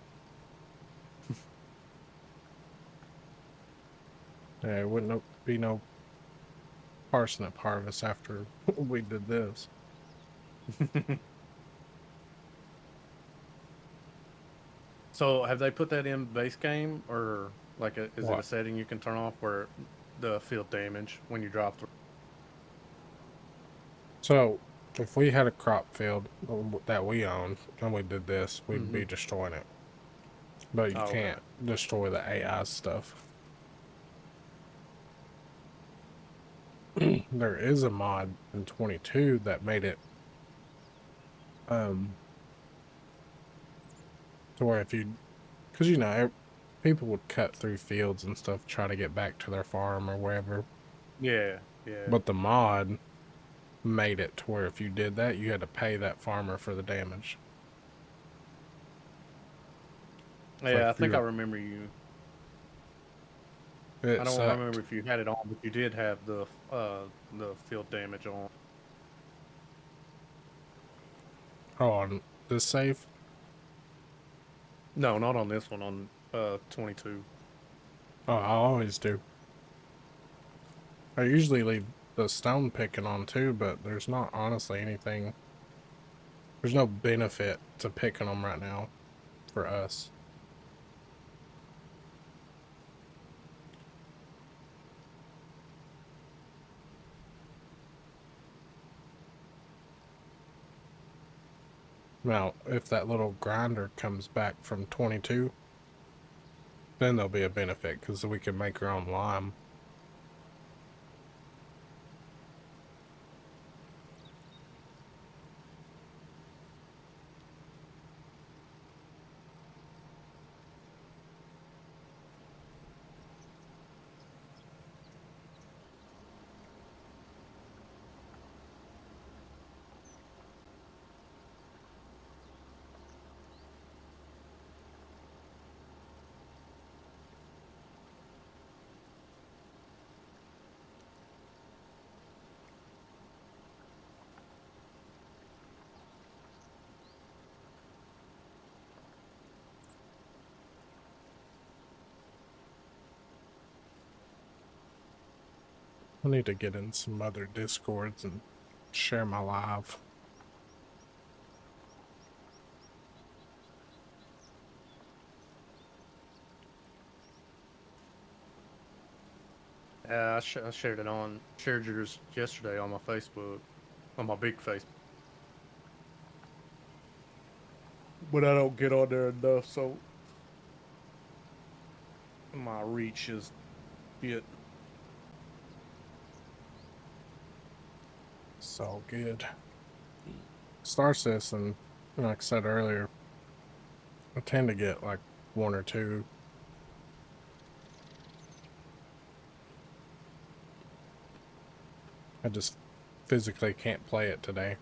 Yeah, it wouldn't be no parsnip harvest after we did this. So, have they put that in base game, or is it a What? setting you can turn off where the field damage when you drive through? So, if we had a crop field that we owned and we did this, we'd Mm-hmm. be destroying it. But you Oh, okay. can't destroy the AI stuff. There is a mod in 22 that made it um to where if you, because people would cut through fields and stuff trying to get back to their farm or wherever, Yeah, yeah, but the mod made it to where if you did that, you had to pay that farmer for the damage. It's like yeah. I if you think I were, remember you. I it don't remember sucked. if you had it on, but you did have the field damage on. Oh, on this save. No, not on this one. On 22. Oh, I always do. I usually leave the stone picking on too, but there's not honestly anything. There's no benefit to picking them right now for us. Now, if that little grinder comes back from 22, then there'll be a benefit because we can make our own lime. I need to get in some other Discords and share my live. Yeah, I shared yours yesterday on my Facebook, on my big Facebook. But I don't get on there enough, so my reach is shit. So good. Star Citizen, like I said earlier, I tend to get like one or two. I just physically can't play it today.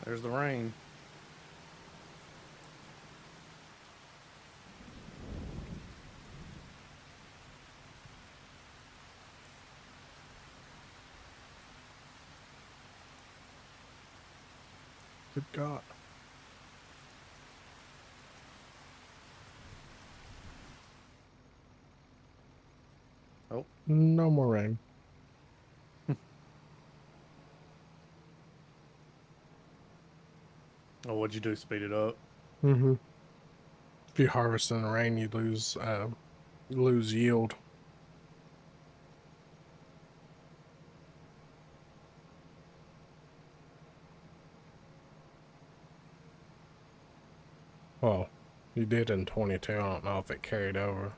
There's the rain. Good God. Oh, No more rain. oh, what'd you do? Speed it up? Mm-hmm. If you harvest in the rain, you lose yield. Well, you did in 22. I don't know if it carried over.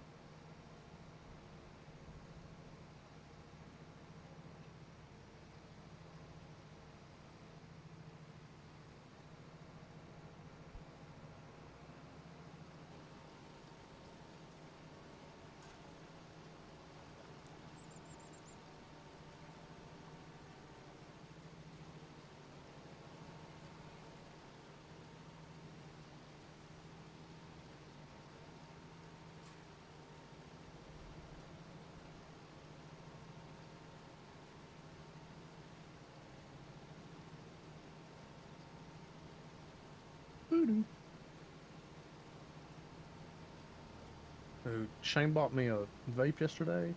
Dude, Shane bought me a vape yesterday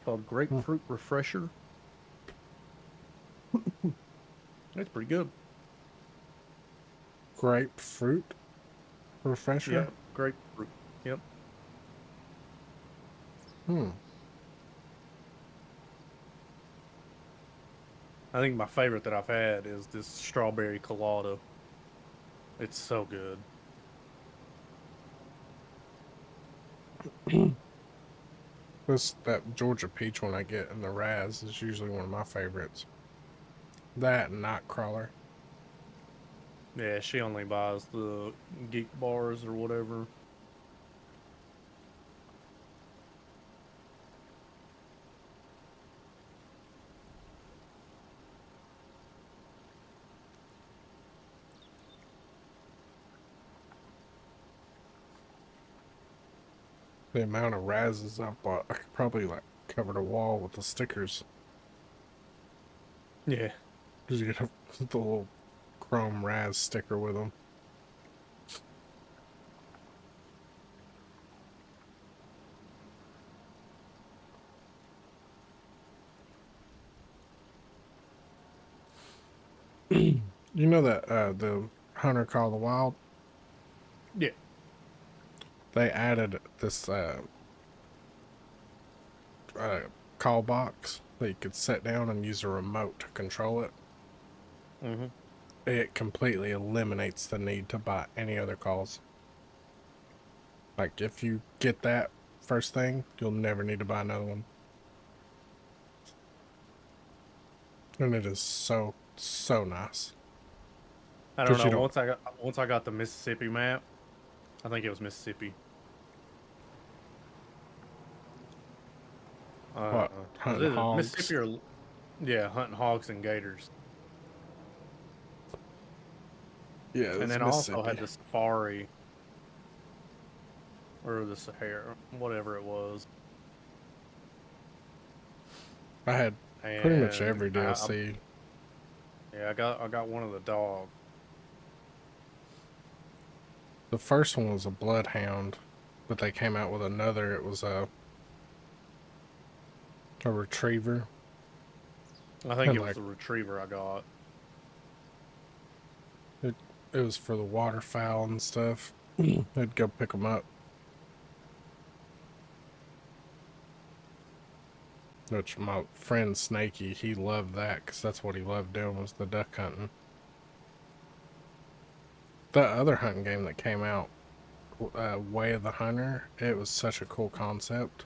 called Hmm. Grapefruit Refresher. It's pretty good. Grapefruit refresher. Yep, grapefruit. Yep. Hmm. I think my favorite that I've had is this strawberry colada. It's so good. That Georgia peach one I get in the Raz is usually one of my favorites. That and Nightcrawler. Yeah, she only buys the geek bars or whatever. The amount of Razes I bought, I could probably like cover the wall with the stickers. Yeah. Because you get the little chrome Raz sticker with them. You know that the Hunter Call the Wild, Yeah. they added this uh, call box that you could set down and use a remote to control it. Mm-hmm. It completely eliminates the need to buy any other calls. Like if you get that first thing, you'll never need to buy another one. And it is so nice. I don't Because you know. don't. Once I got the Mississippi map, I think it was Mississippi. What, was hunting it hogs? Mississippi or yeah, hunting hogs and gators. Yeah, it And was then I also Mississippi. had the safari or the Sahara, whatever it was. I had pretty much And every DLC. yeah, I got one of the dogs. The first one was a bloodhound, but they came out with another. It was a retriever, I think and it was like the retriever I got. it, it was for the waterfowl and stuff. I'd go pick them up. Which my friend Snaky, he loved that because that's what he loved doing was the duck hunting. The other hunting game that came out, Way of the Hunter, it was such a cool concept.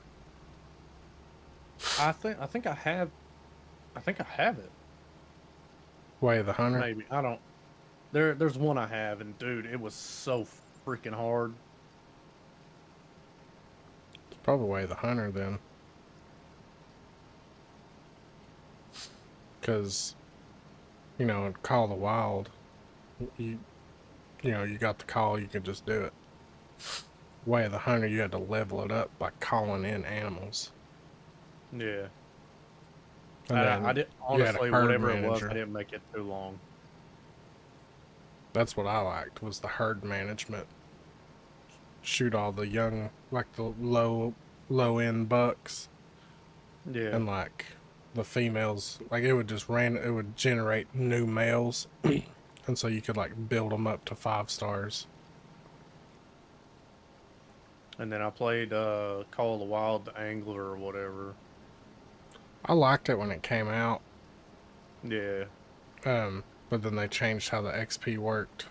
I think I have it. Way of the Hunter, Maybe. I don't there's one I have, and dude, it was so freaking hard. it's probably Way of the Hunter then, because in Call of the Wild, you you got the call, you could just do it. Way of the Hunter, you had to level it up by calling in animals, Yeah. and I then did you had a honestly, herd whatever it was, I manager. didn't make it too long. That's what I liked was the herd management. Shoot all the young, like the low end bucks, Yeah. and like the females, like it would just it would generate new males, and so you could like build them up to 5 stars. And then I played Call of the Wild, the Angler or whatever. I liked it when it came out, Yeah. but then they changed how the XP worked,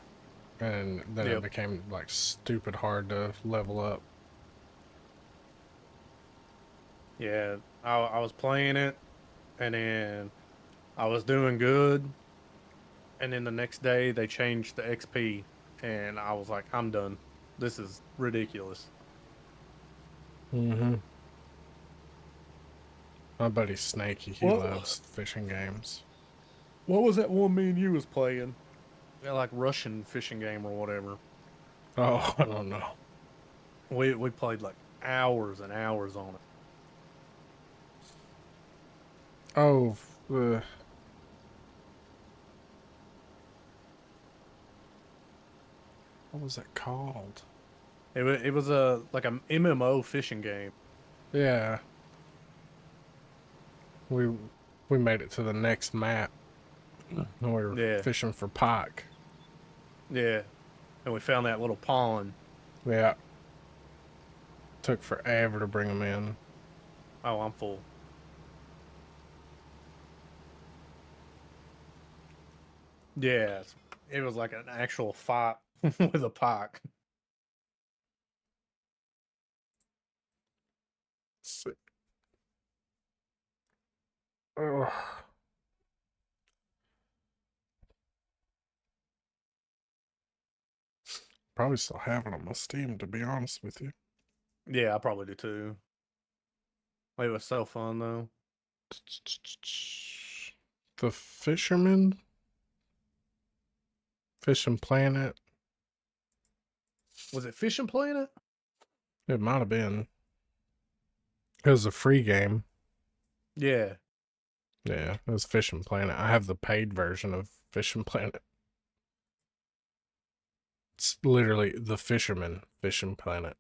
and then it Yep. became like stupid hard to level up. Yeah. I was playing it, and then I was doing good, and then the next day they changed the XP, and I was like, I'm done. This is ridiculous. Mm-hmm. My buddy Snaky, he What? loves fishing games. What was that one me and you was playing? Yeah, like Russian fishing game or whatever. Oh, I don't know. We played like hours and hours on it. Oh, what was it called? It was a like a MMO fishing game. Yeah, we we made it to the next map, and we were Yeah, fishing for pike. yeah. And we found that little pond. Yeah, took forever to bring them in. Oh, I'm full. Yeah, it was like an actual fight with a pike. Let's see. Ugh. Probably still have it on my Steam, to be honest with you. Yeah, I probably do too. It was so fun though. The Fisherman? Fishing Planet? Was it Fishing Planet? It might have been. It was a free game. Yeah. Yeah, it was Fishing Planet. I have the paid version of Fishing Planet. It's literally the Fisherman Fishing Planet.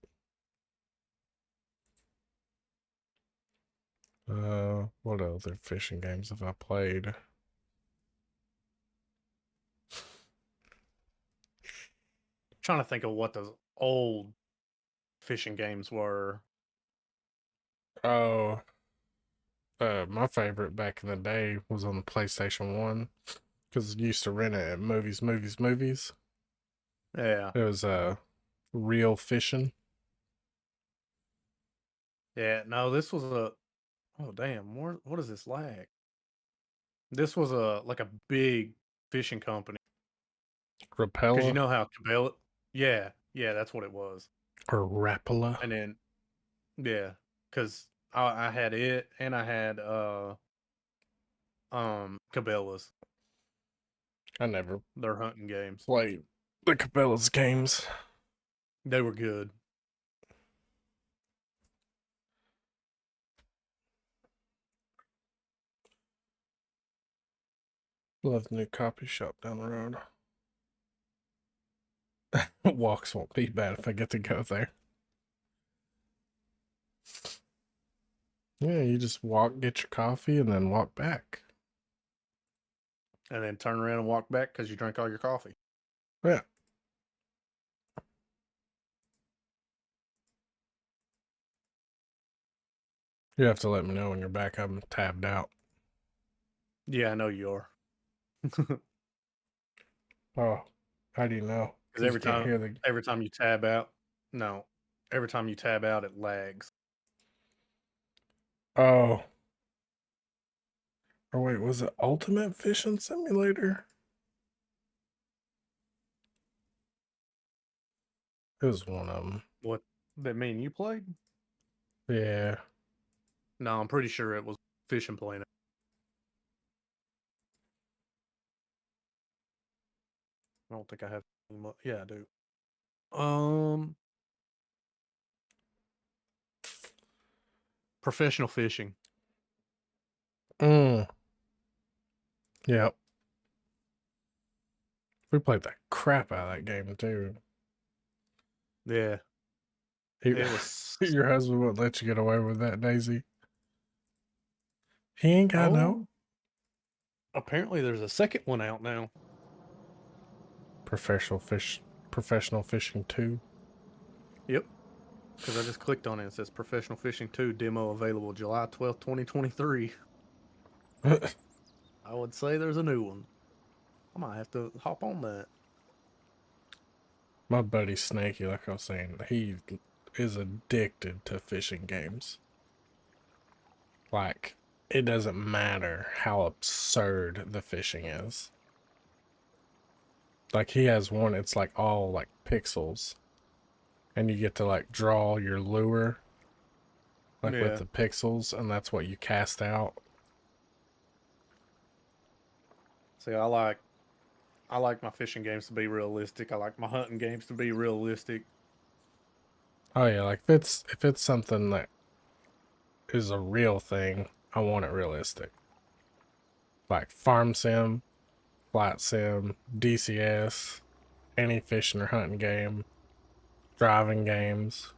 What other fishing games have I played? Trying to think of what those old fishing games were. Oh, my favorite back in the day was on the PlayStation 1 because I used to rent it at movies. Yeah. It was Real Fishing. Yeah. No, this was a oh damn, what is this lag? This was a like a big fishing company. Because you Rapella know how Cabela yeah, yeah, that's what it was. or Rapala. And then yeah, because I had it, and I had Cabela's. I never Their hunting games. played the Cabela's games. They were good. Love the new coffee shop down the road. Walks won't be bad if I get to go there. Yeah, you just walk, get your coffee, and then walk back. And then turn around and walk back because you drank all your coffee. Yeah. You have to let me know when you're back. I'm tabbed out. Yeah, I know you are. Oh, how do you know? Because You can't hear the. every time you tab out, no, every time you tab out, it lags. Oh. Or wait, was it Ultimate Fishing Simulator? It was one of them. What that mean? You played? Yeah. No, I'm pretty sure it was Fishing Planet. I don't think I have. Yeah, I do. Professional fishing. Mm. Yep. We played the crap out of that game too. Yeah, He, it was. your husband won't let you get away with that, Daisy. He ain't got no Apparently, there's a second one out now. professional fishing 2. Yep. Because I just clicked on it. It says Professional Fishing 2 demo available July 12th, 2023. I would say there's a new one. I might have to hop on that. My buddy Snaky, like I was saying, he is addicted to fishing games. Like, it doesn't matter how absurd the fishing is. Like, he has one, it's like all like pixels. And you get to like draw your lure, like with Yeah. the pixels, and that's what you cast out. See, I like my fishing games to be realistic. I like my hunting games to be realistic. Oh yeah, like if it's something that is a real thing, I want it realistic. Like farm sim, flight sim, DCS, any fishing or hunting game, driving games.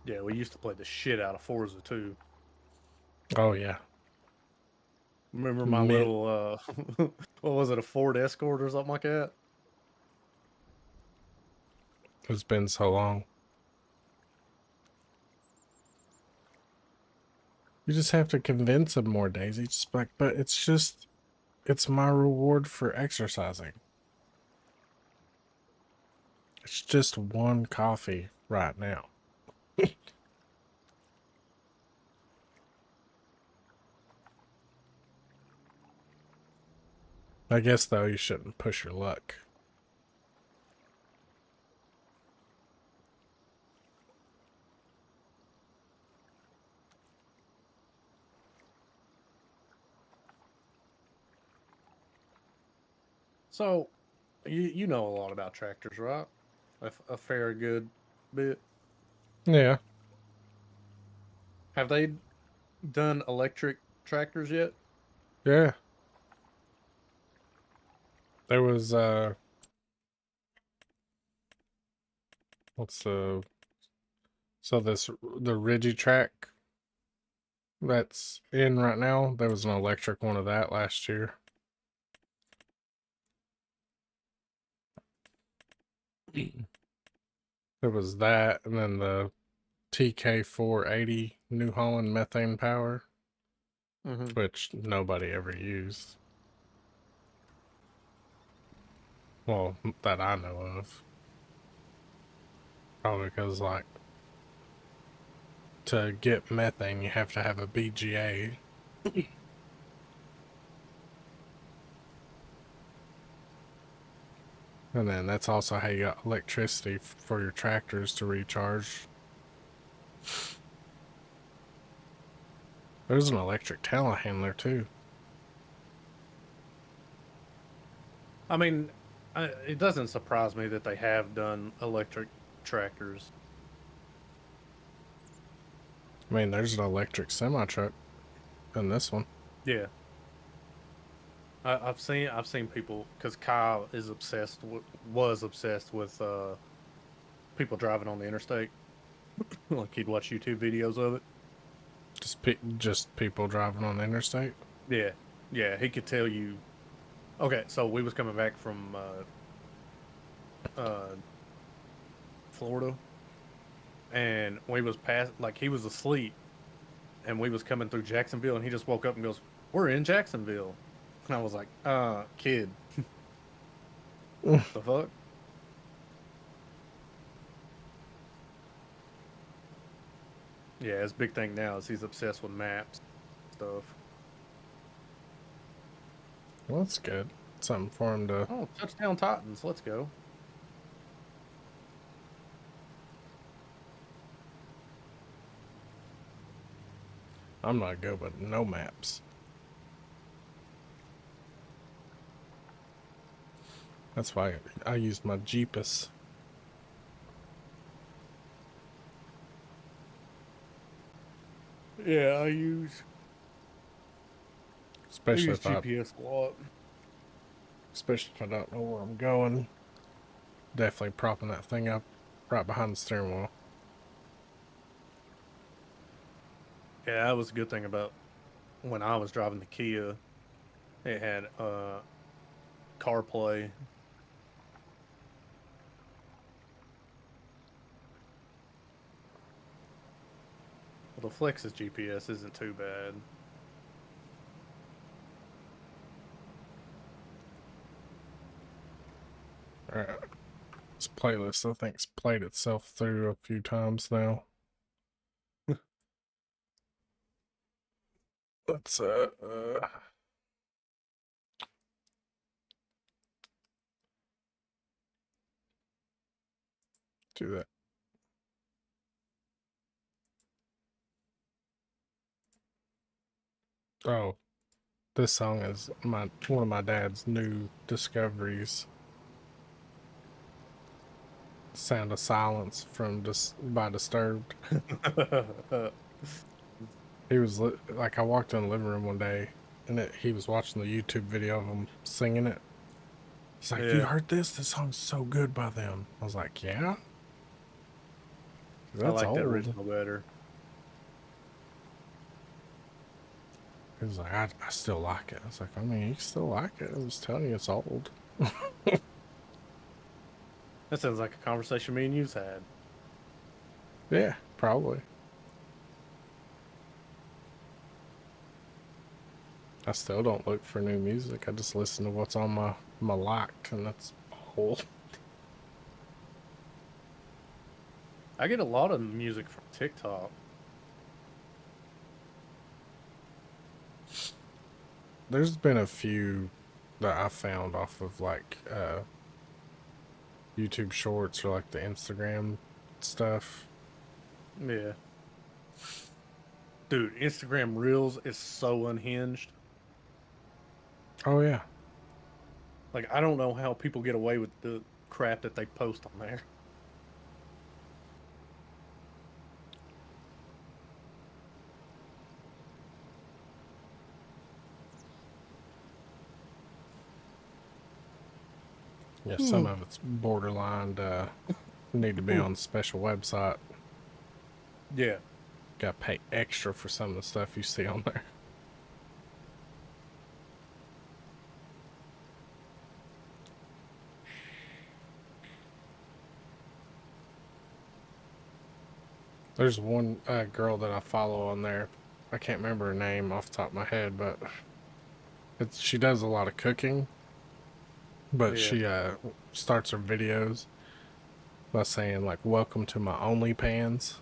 Yeah, we used to play the shit out of Forza too. Oh yeah. Remember my Mint. little what was it, a Ford Escort or something like that? It's been so long. You just have to convince them more, Daisy. Just like, but it's my reward for exercising. It's just one coffee right now. I guess though you shouldn't push your luck. So, you know a lot about tractors, right? A fair good bit. Yeah. Have they done electric tractors yet? Yeah. There was what's the so this the Rigitrack that's in right now, there was an electric one of that last year. There was that, and then the TK480 New Holland methane power, Mm-hmm. which nobody ever used. Well, that I know of. Probably because, like, to get methane, you have to have a BGA. And then that's also how you got electricity for your tractors to recharge. There's an electric telehandler too. I mean, it doesn't surprise me that they have done electric tractors. I mean, there's an electric semi truck in this one. Yeah, I've seen people because Kyle is was obsessed with people driving on the interstate. Like he'd watch YouTube videos of it. Just people driving on the interstate. Yeah, yeah, he could tell you. Okay, so we was coming back from uh, Florida, and we was past like he was asleep, and we was coming through Jacksonville, and he just woke up and goes, "We're in Jacksonville," and I was like, kid, the fuck." Yeah, his big thing now is he's obsessed with maps stuff. Well, that's good. Something for him to. Oh, touchdown Titans, let's go. I'm not good with no maps. That's why I use my Jeepus. Yeah, I use Especially if GPS a lot. especially if I don't know where I'm going. Definitely propping that thing up right behind the steering wheel. Yeah, that was a good thing about when I was driving the Kia. It had CarPlay. Well, the Flex's GPS isn't too bad. Alright. This playlist, I think, has played itself through a few times now. Let's do that. Oh, this song is one of my dad's new discoveries. Sound of Silence from by Disturbed. He was like, I walked in the living room one day, and he was watching the YouTube video of him singing it. He's like, "You Yeah, heard this? This song's so good by them." I was like, "Yeah." I That's like the old. original better. He was like, I still like it. I was like, I mean, you still like it. I was telling you it's old. That sounds like a conversation me and you've had. Yeah, probably. I still don't look for new music. I just listen to what's on my locked, and that's old. I get a lot of music from TikTok. There's been a few that I found off of like YouTube Shorts or like the Instagram stuff. Yeah. Dude, Instagram Reels is so unhinged. Oh yeah. Like, I don't know how people get away with the crap that they post on there. Yeah, some of it's borderline need to be on a special website. Yeah. Gotta pay extra for some of the stuff you see on there. There's one girl that I follow on there. I can't remember her name off the top of my head, but she does a lot of cooking. But Yeah. she starts her videos by saying like, "Welcome to my OnlyPans."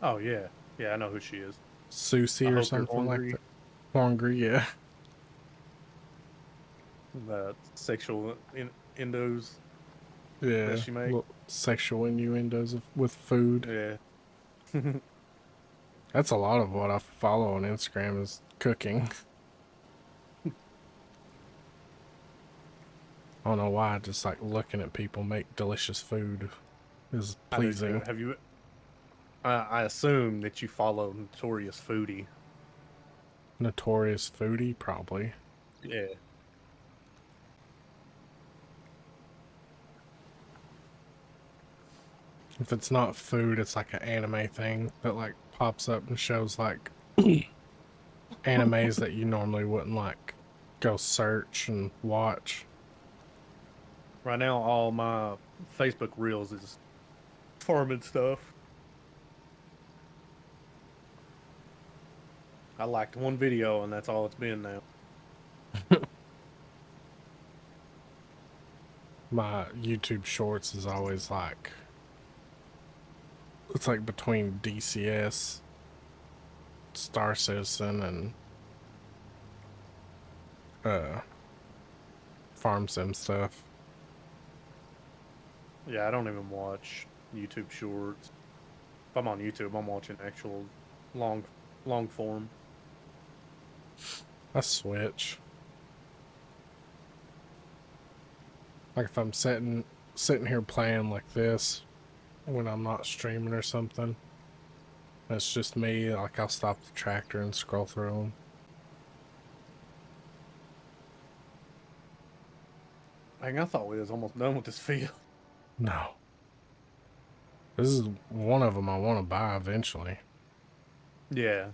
Oh, yeah. Yeah, I know who she is. I Susie or hope you're something like hungry. that. Hungry, yeah. The sexual endos that Yeah. she makes. Little sexual innuendos with food. Yeah. That's a lot of what I follow on Instagram is cooking. I don't know why, just like looking at people make delicious food is I do too. pleasing. Have you? I assume that you follow Notorious Foodie. Notorious foodie, probably. Yeah. If it's not food, it's like an anime thing that like pops up and shows like animes that you normally wouldn't like go search and watch. Right now, all my Facebook reels is farming stuff. I liked one video, and that's all it's been now. My YouTube shorts is always like, it's like between DCS, Star Citizen, and farm sim stuff. Yeah, I don't even watch YouTube shorts. If I'm on YouTube, I'm watching actual long, long form. I switch. Like if I'm sitting here playing like this when I'm not streaming or something, it's just me. Like I'll stop the tractor and scroll through them. Dang, I thought we was almost done with this field. No, this is one of them I want to buy eventually. Yeah.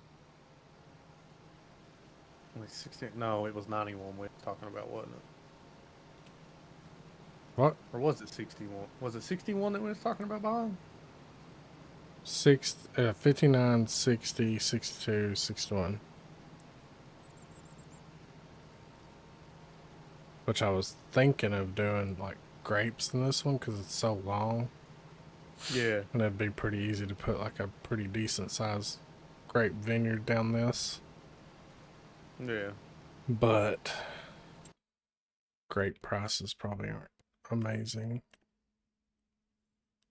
Only 16. No, it was 91 we were talking about, wasn't it? What? Or was it 61? Was it 61 that we was talking about buying? 59, 60, 62, 61. Which I was thinking of doing like grapes in this one because it's so long. Yeah. And it'd be pretty easy to put like a pretty decent sized grape vineyard down this. Yeah. But grape prices probably aren't amazing.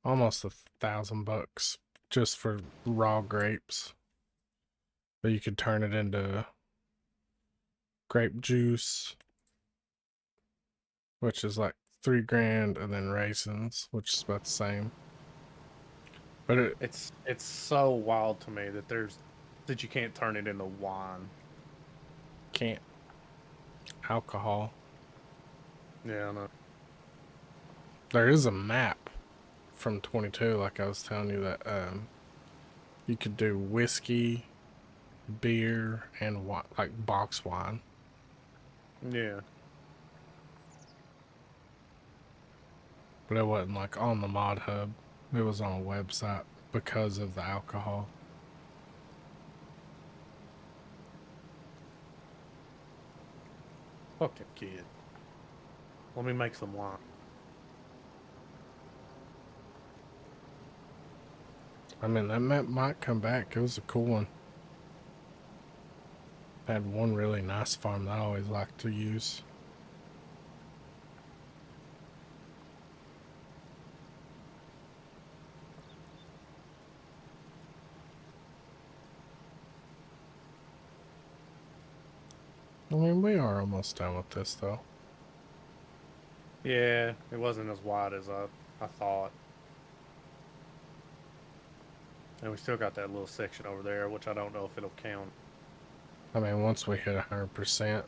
Almost $1,000 just for raw grapes. But you could turn it into grape juice, which is like $3,000, and then raisins, which is about the same. But it It's so wild to me that you can't turn it into wine. can't alcohol. Yeah, I know. There is a map from 22, like I was telling you, that you could do whiskey, beer, and like box wine. Yeah. But it wasn't like on the mod hub. It was on a website because of the alcohol. Fuck that kid. Let me make some wine. I mean, that map might come back. It was a cool one. I had one really nice farm that I always liked to use. I mean, we are almost done with this, though. Yeah, it wasn't as wide as I thought. And we still got that little section over there, which I don't know if it'll count. I mean, once we hit 100%,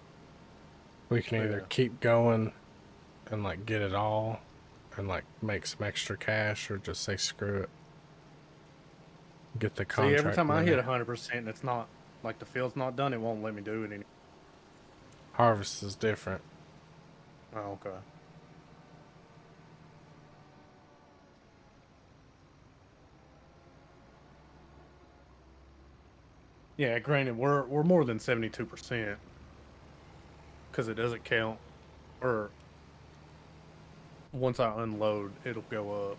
we can either Yeah. keep going and like get it all and like make some extra cash, or just say screw it. Get the See, contract every time I money. hit 100% and it's not, like the field's not done, it won't let me do it anymore. Harvest is different. Oh, okay. Yeah, granted, we're more than 72% because it doesn't count. Or once I unload, it'll go up.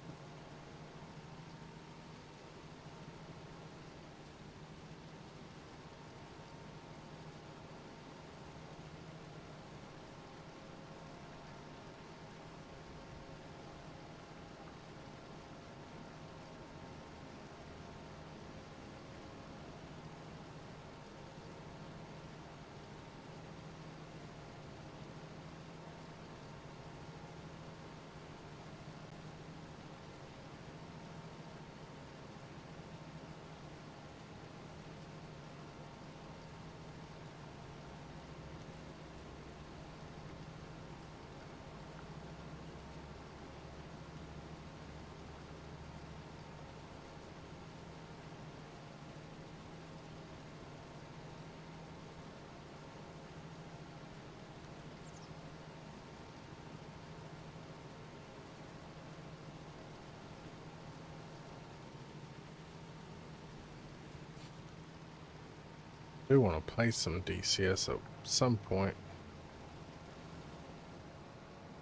do want to play some DCS at some point.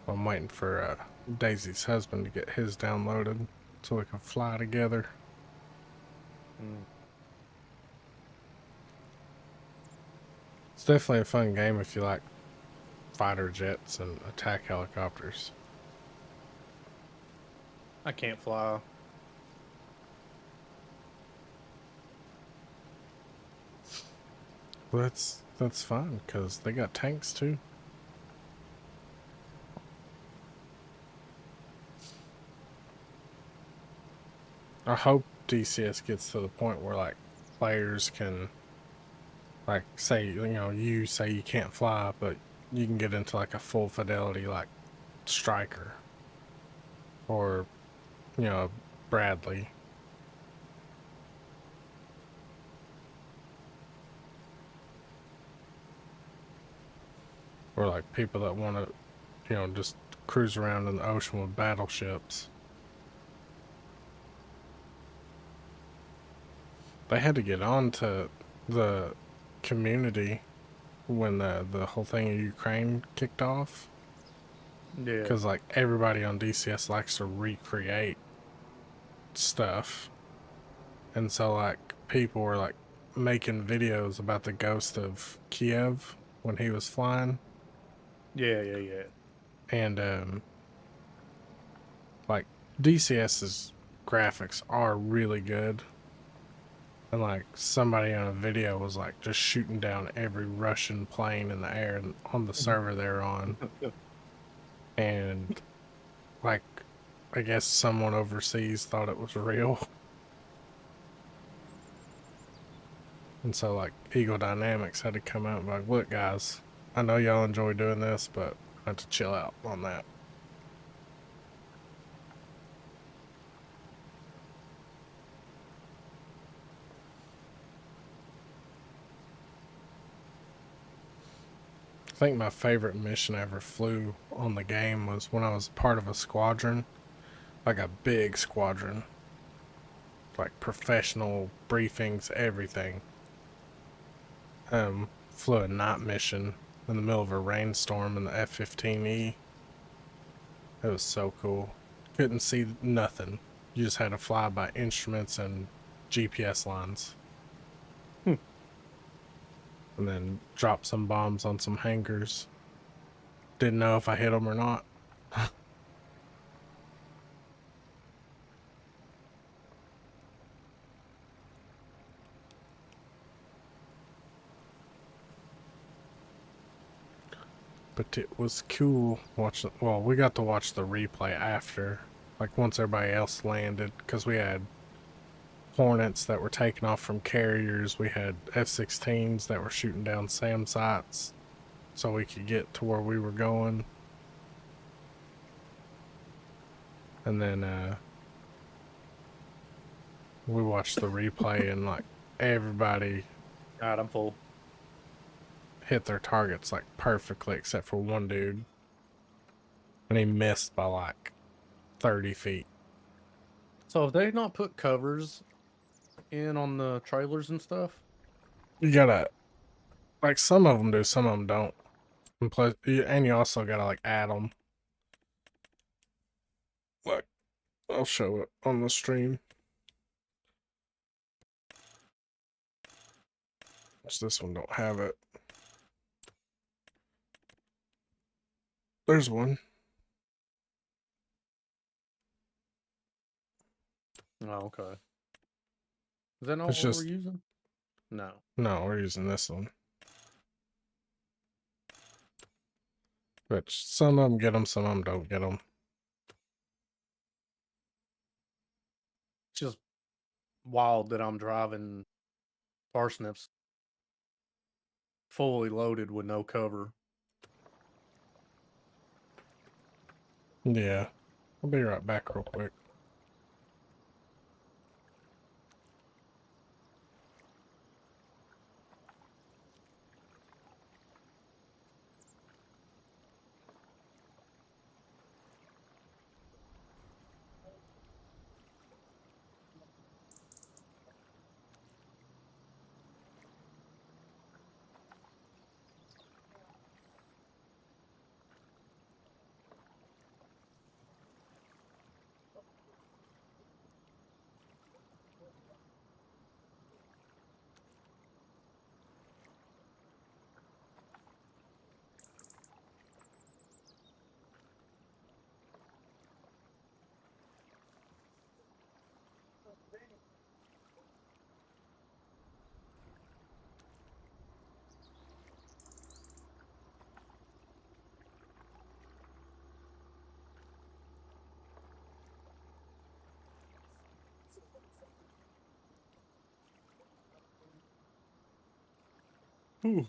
I'm waiting for Daisy's husband to get his downloaded so we can fly together. Mm. It's definitely a fun game if you like fighter jets and attack helicopters. I can't fly. Well, that's fine because they got tanks too. I hope DCS gets to the point where like players can like say you say you can't fly, but you can get into like a full fidelity like Striker or Bradley. Or like people that want to just cruise around in the ocean with battleships. They had to get on to the community when the whole thing in Ukraine kicked off. Yeah. Because like everybody on DCS likes to recreate stuff. And so like people were like making videos about the ghost of Kiev when he was flying. Yeah. And like DCS's graphics are really good. And like somebody on a video was like just shooting down every Russian plane in the air on the server they're on. And like I guess someone overseas thought it was real. And so like Eagle Dynamics had to come out and be like, look guys, I know y'all enjoy doing this, but I have to chill out on that. I think my favorite mission I ever flew on the game was when I was part of a squadron, like a big squadron, like professional briefings, everything. Flew a night mission in the middle of a rainstorm in the F-15E. It was so cool. Couldn't see nothing. You just had to fly by instruments and GPS lines. Hmm. And then drop some bombs on some hangars. Didn't know if I hit them or not. But it was cool watching. Well, we got to watch the replay after, like once everybody else landed, because we had Hornets that were taking off from carriers. We had F-16s that were shooting down SAM sites, so we could get to where we were going. And then we watched the replay, and like everybody God, I'm full. hit their targets like perfectly, except for one dude, and he missed by like 30 feet. So have they not put covers in on the trailers and stuff? You gotta like some of them do, some of them don't. And plus, and you also gotta like add them. Like I'll show it on the stream. This one don't have it. There's one. Oh, okay. Is that not It's what just we're using? No. no, we're using this one. But some of them get them, some of them don't get them. It's just wild that I'm driving parsnips fully loaded with no cover. Yeah, I'll be right back real quick. Ooh.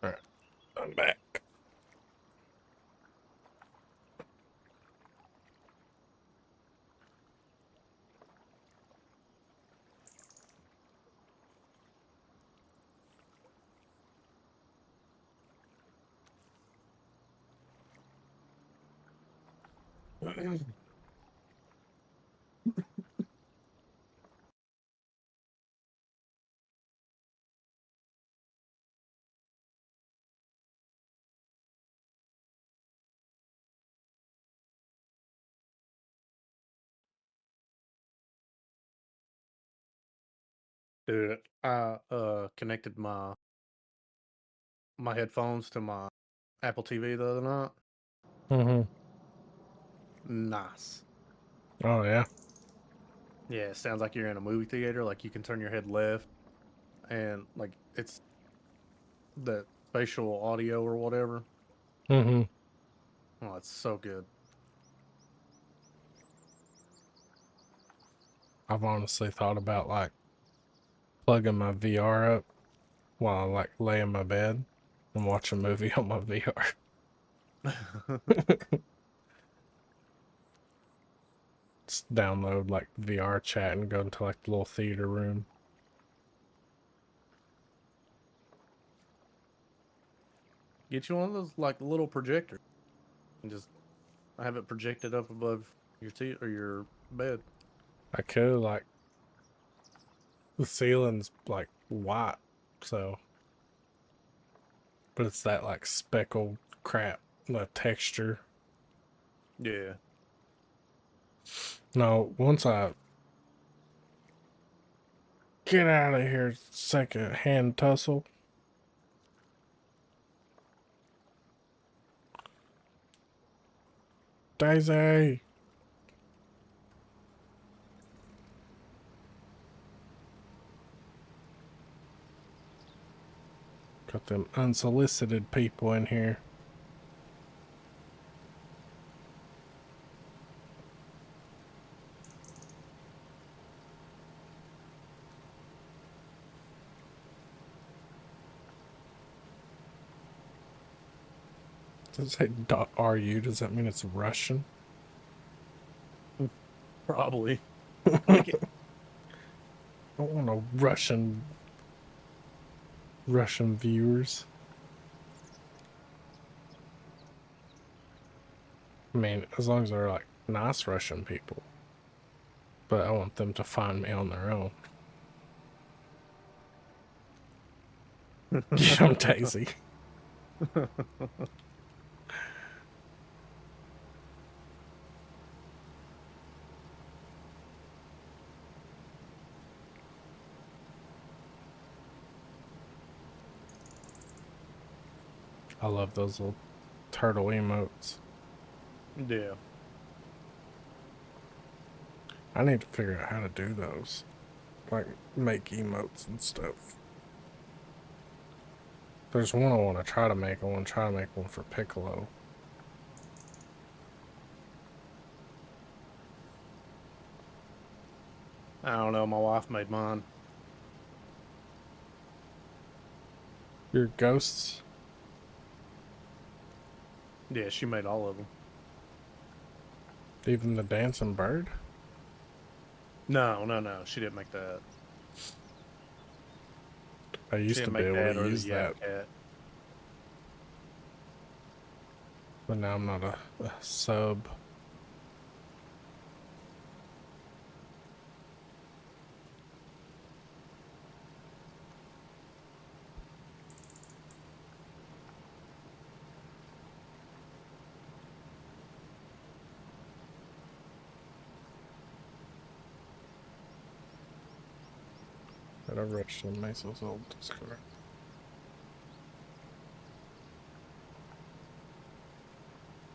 All right, I'm back. Dude, I connected my headphones to my Apple TV the other night. Mm-hmm. Nice. Oh yeah. Yeah, it sounds like you're in a movie theater. Like you can turn your head left, and like it's the spatial audio or whatever. Mm-hmm. Oh, it's so good. I've honestly thought about like plugging my VR up while I like lay in my bed and watch a movie on my VR. Just download like VR chat and go into like the little theater room. Get you one of those like little projectors and just have it projected up above your or your bed. I could like the ceiling's like white, so but it's that like speckled crap, the texture. Yeah. No, once I get out of here, second hand tussle. Daisy! Got them unsolicited people in here. Does it say .ru? Does that mean it's Russian? Probably. I Click it. don't want no Russian viewers. I mean, as long as they're like nice Russian people. But I want them to find me on their own. Get them, Daisy. I love those little turtle emotes. Yeah. I need to figure out how to do those. Like, make emotes and stuff. There's one I want to try to make. I want to try to make one for Piccolo. I don't know. My wife made mine. Your ghosts? Yeah, she made all of them. Even the dancing bird? No, no, no. She didn't make that. I She used to didn't be make able to that or the use Yak that, Cat. but now I'm not a sub. But I rushed on Meso's old Discord.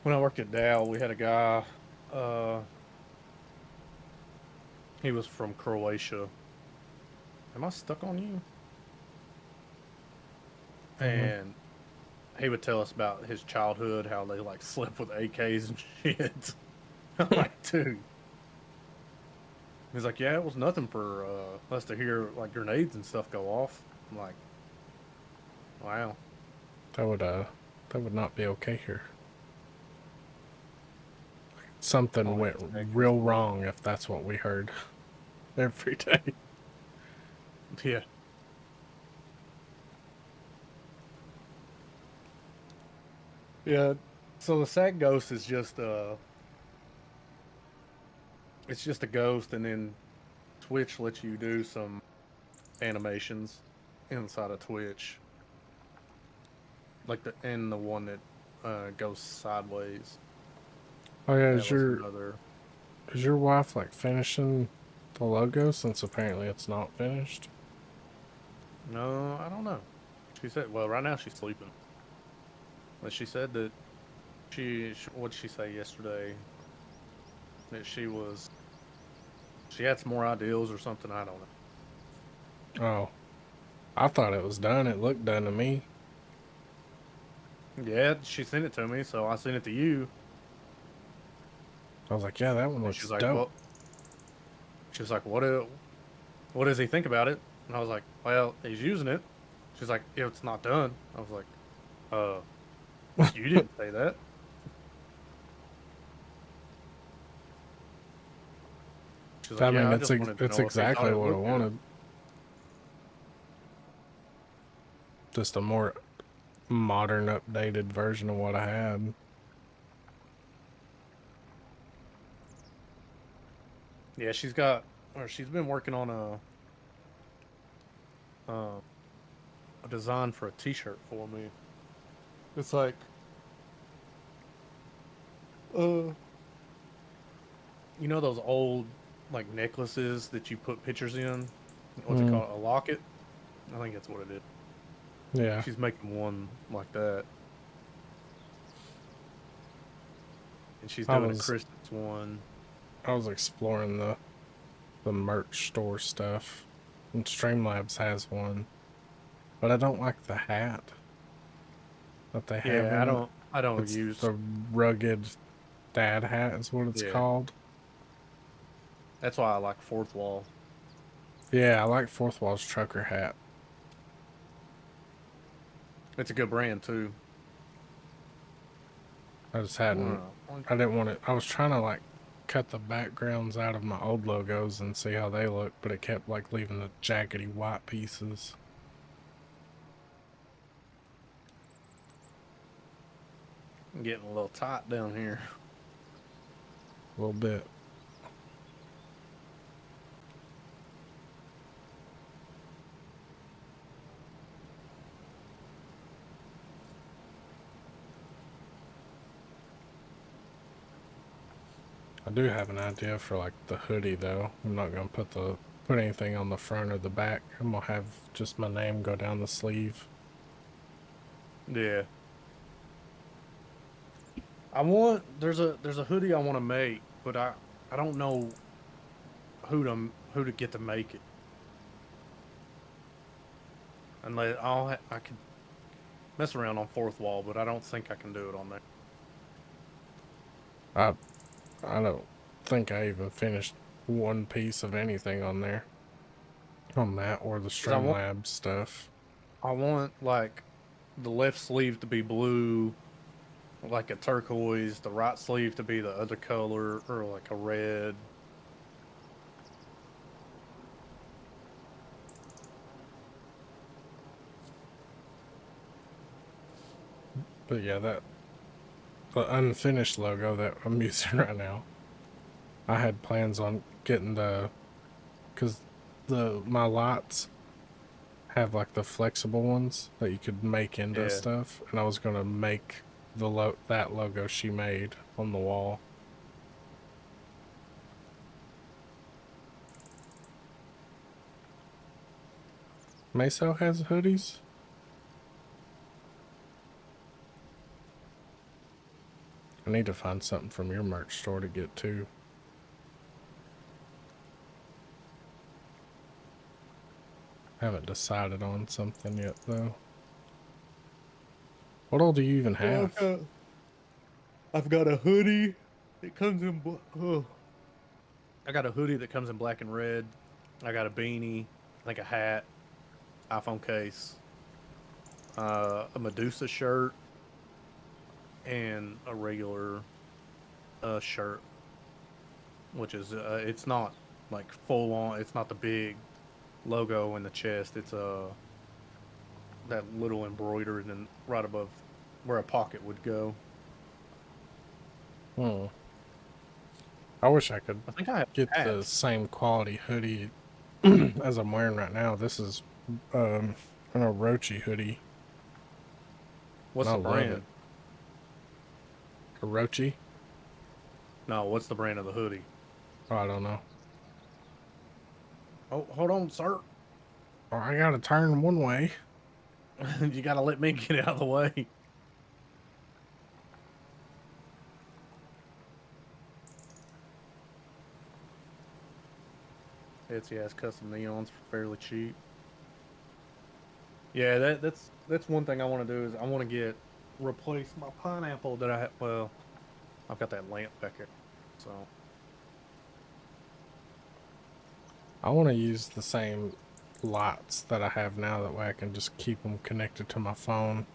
When I worked at Dow, we had a guy. He was from Croatia. Am I stuck on you? Mm-hmm. And he would tell us about his childhood, how they like slept with AKs and shit. I'm like, dude. He's like, yeah, it was nothing for us to hear like grenades and stuff go off. I'm like, wow. That would not be okay here. Something Oh, went Texas, real boy. wrong if that's what we heard every day. Yeah. Yeah. So the SAC ghost is just it's just a ghost, and then Twitch lets you do some animations inside of Twitch, like the one that goes sideways. Oh yeah, That was another. is your wife like finishing the logo since apparently it's not finished? No, I don't know. She said, well, right now she's sleeping. But she said that what did she say yesterday? That she had some more ideals or something. I don't know. Oh, I thought it was done. It looked done to me. Yeah, she sent it to me, so I sent it to you. I was like, yeah, that one And she looks was like, dope. well, she was like, what does he think about it? And I was like, well, he's using it. She's like, it's not done. I was like, uh, you didn't say that. She's like, I mean, yeah, I just wanted to it's know if he thought exactly it what I looked good. wanted. Just a more modern, updated version of what I had. Yeah, she's been working on uh, a design for a T-shirt for me. It's like, uh, you know those old like necklaces that you put pictures in? What's it Mm, called? A locket? I think that's what it is. yeah, She's making one like that, and she's I doing a was Christmas one. I was exploring the merch store stuff, and Streamlabs has one, but I don't like the hat that they have Yeah, in it. I don't It's use. the rugged dad hat is what it's Yeah, called. that's why I like Fourth Wall. Yeah, I like Fourth Wall's trucker hat. It's a good brand too. I just hadn't, Wow. I didn't want it. I was trying to like cut the backgrounds out of my old logos and see how they look, but it kept like leaving the jaggedy white pieces. I'm getting a little tight down here. A little bit. I do have an idea for like the hoodie though. I'm not gonna put anything on the front or the back. I'm gonna have just my name go down the sleeve. Yeah, there's a hoodie I want to make, but I don't know who to get to make it. Unless I could mess around on Fourth Wall, but I don't think I can do it on I I don't think I even finished one piece of anything on there. On that or the 'Cause Streamlabs stuff. I want like the left sleeve to be blue, like a turquoise, the right sleeve to be the other color, or like a red. But yeah, that the unfinished logo that I'm using right now. I had plans on getting because my lots have like the flexible ones that you could make into Yeah. stuff, and I was gonna make that logo she made on the wall. Meso has hoodies. I need to find something from your merch store to get too. I haven't decided on something yet though. What all do you even have? I've got a hoodie. It comes in. I got a hoodie that comes in black and red. I got a beanie. I think a hat, iPhone case, a Medusa shirt, and a regular shirt, which is it's not like full on. It's not the big logo in the chest. It's that little embroidered and right above where a pocket would go. Hmm. I wish I could I think I have get the hats. same quality hoodie as I'm wearing right now. This is an Orochi hoodie, and What's I the love it. brand? Orochi? No, what's the brand of the hoodie? Oh, I don't know. Oh, hold on, sir. Oh, I gotta turn one way. You gotta let me get out of the way. It's custom neons for fairly cheap. Yeah, that's one thing I want to do is I want to replace my pineapple that I have. Well, I've got that lamp back here, so I want to use the same lights that I have now. That way I can just keep them connected to my phone.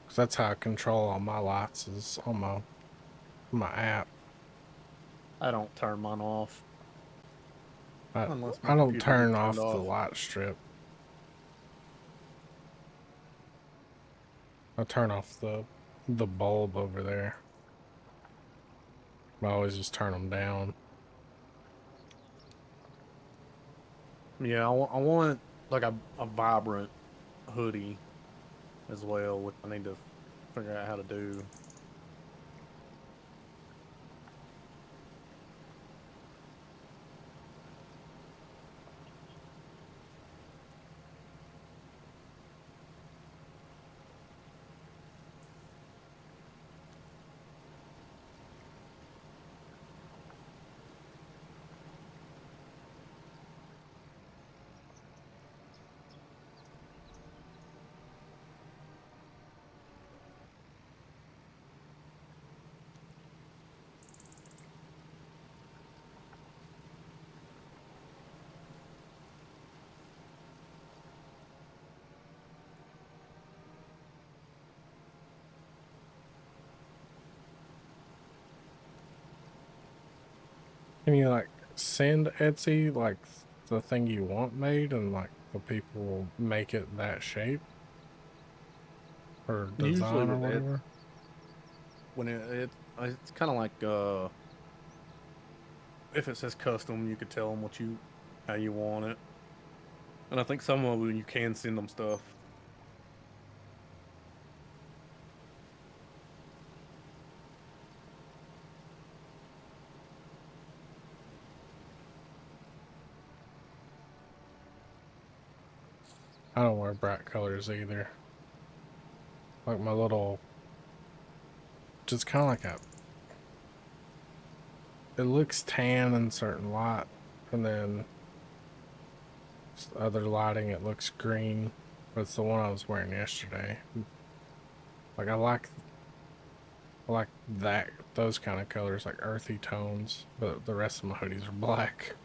Because that's how I control all my lights is on my app. I don't turn mine off I, unless my I don't computer gets turn turned off the off. light strip. I turn off the bulb over there. I always just turn them down. Yeah, I want like a vibrant hoodie as well, which I need to figure out how to do. Can you like send Etsy like the thing you want made and like the people will make it that shape or Usually design or with it, whatever? when it's kind of like if it says custom, you could tell them how you want it. And I think some of them you can send them stuff. I don't wear bright colors either. Like my little, just kind of like it looks tan in certain light, and then other lighting it looks green. But it's the one I was wearing yesterday. Like I like that, those kind of colors, like earthy tones, but the rest of my hoodies are black.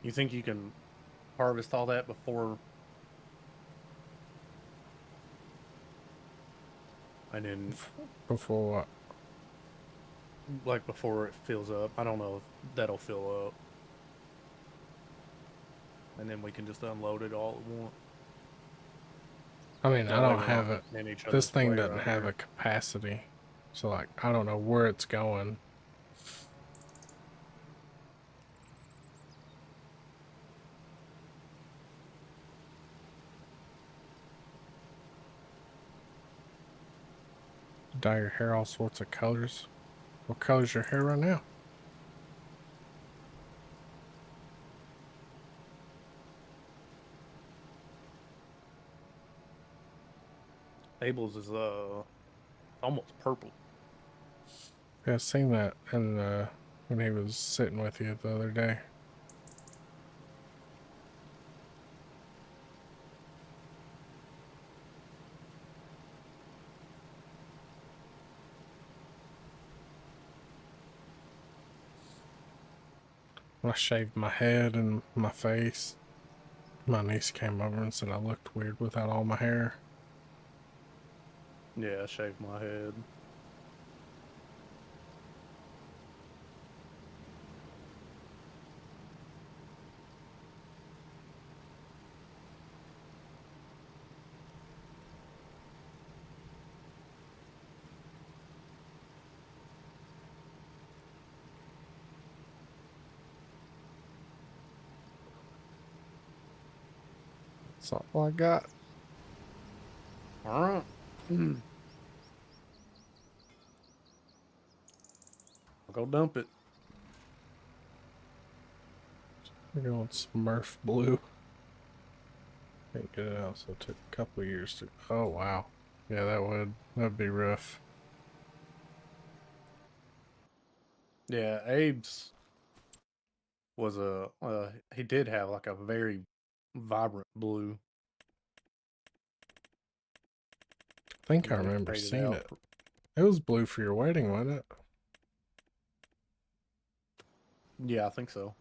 You think you can harvest all that before, and then Before what? like before it fills up? I don't know if that'll fill up, and then we can just unload it all at once. I mean, I That way don't we're not have it. getting in each This other's thing way doesn't right have here. a capacity. So, like, I don't know where it's going. Dye your hair all sorts of colors. What color's your hair right now? Abel's is almost purple. Yeah, I seen that in when he was sitting with you the other day. When I shaved my head and my face, my niece came over and said I looked weird without all my hair. Yeah, I shaved my head. That's all I got. All right. I'll go dump it. We're going Smurf blue. Can't get it out, so it took a couple of years to. Oh wow, yeah, that'd be rough. Yeah, Abe's was a he did have like a very vibrant blue. I think I Might have remember traded seeing out. it. It was blue for your wedding, wasn't it? Yeah, I think so.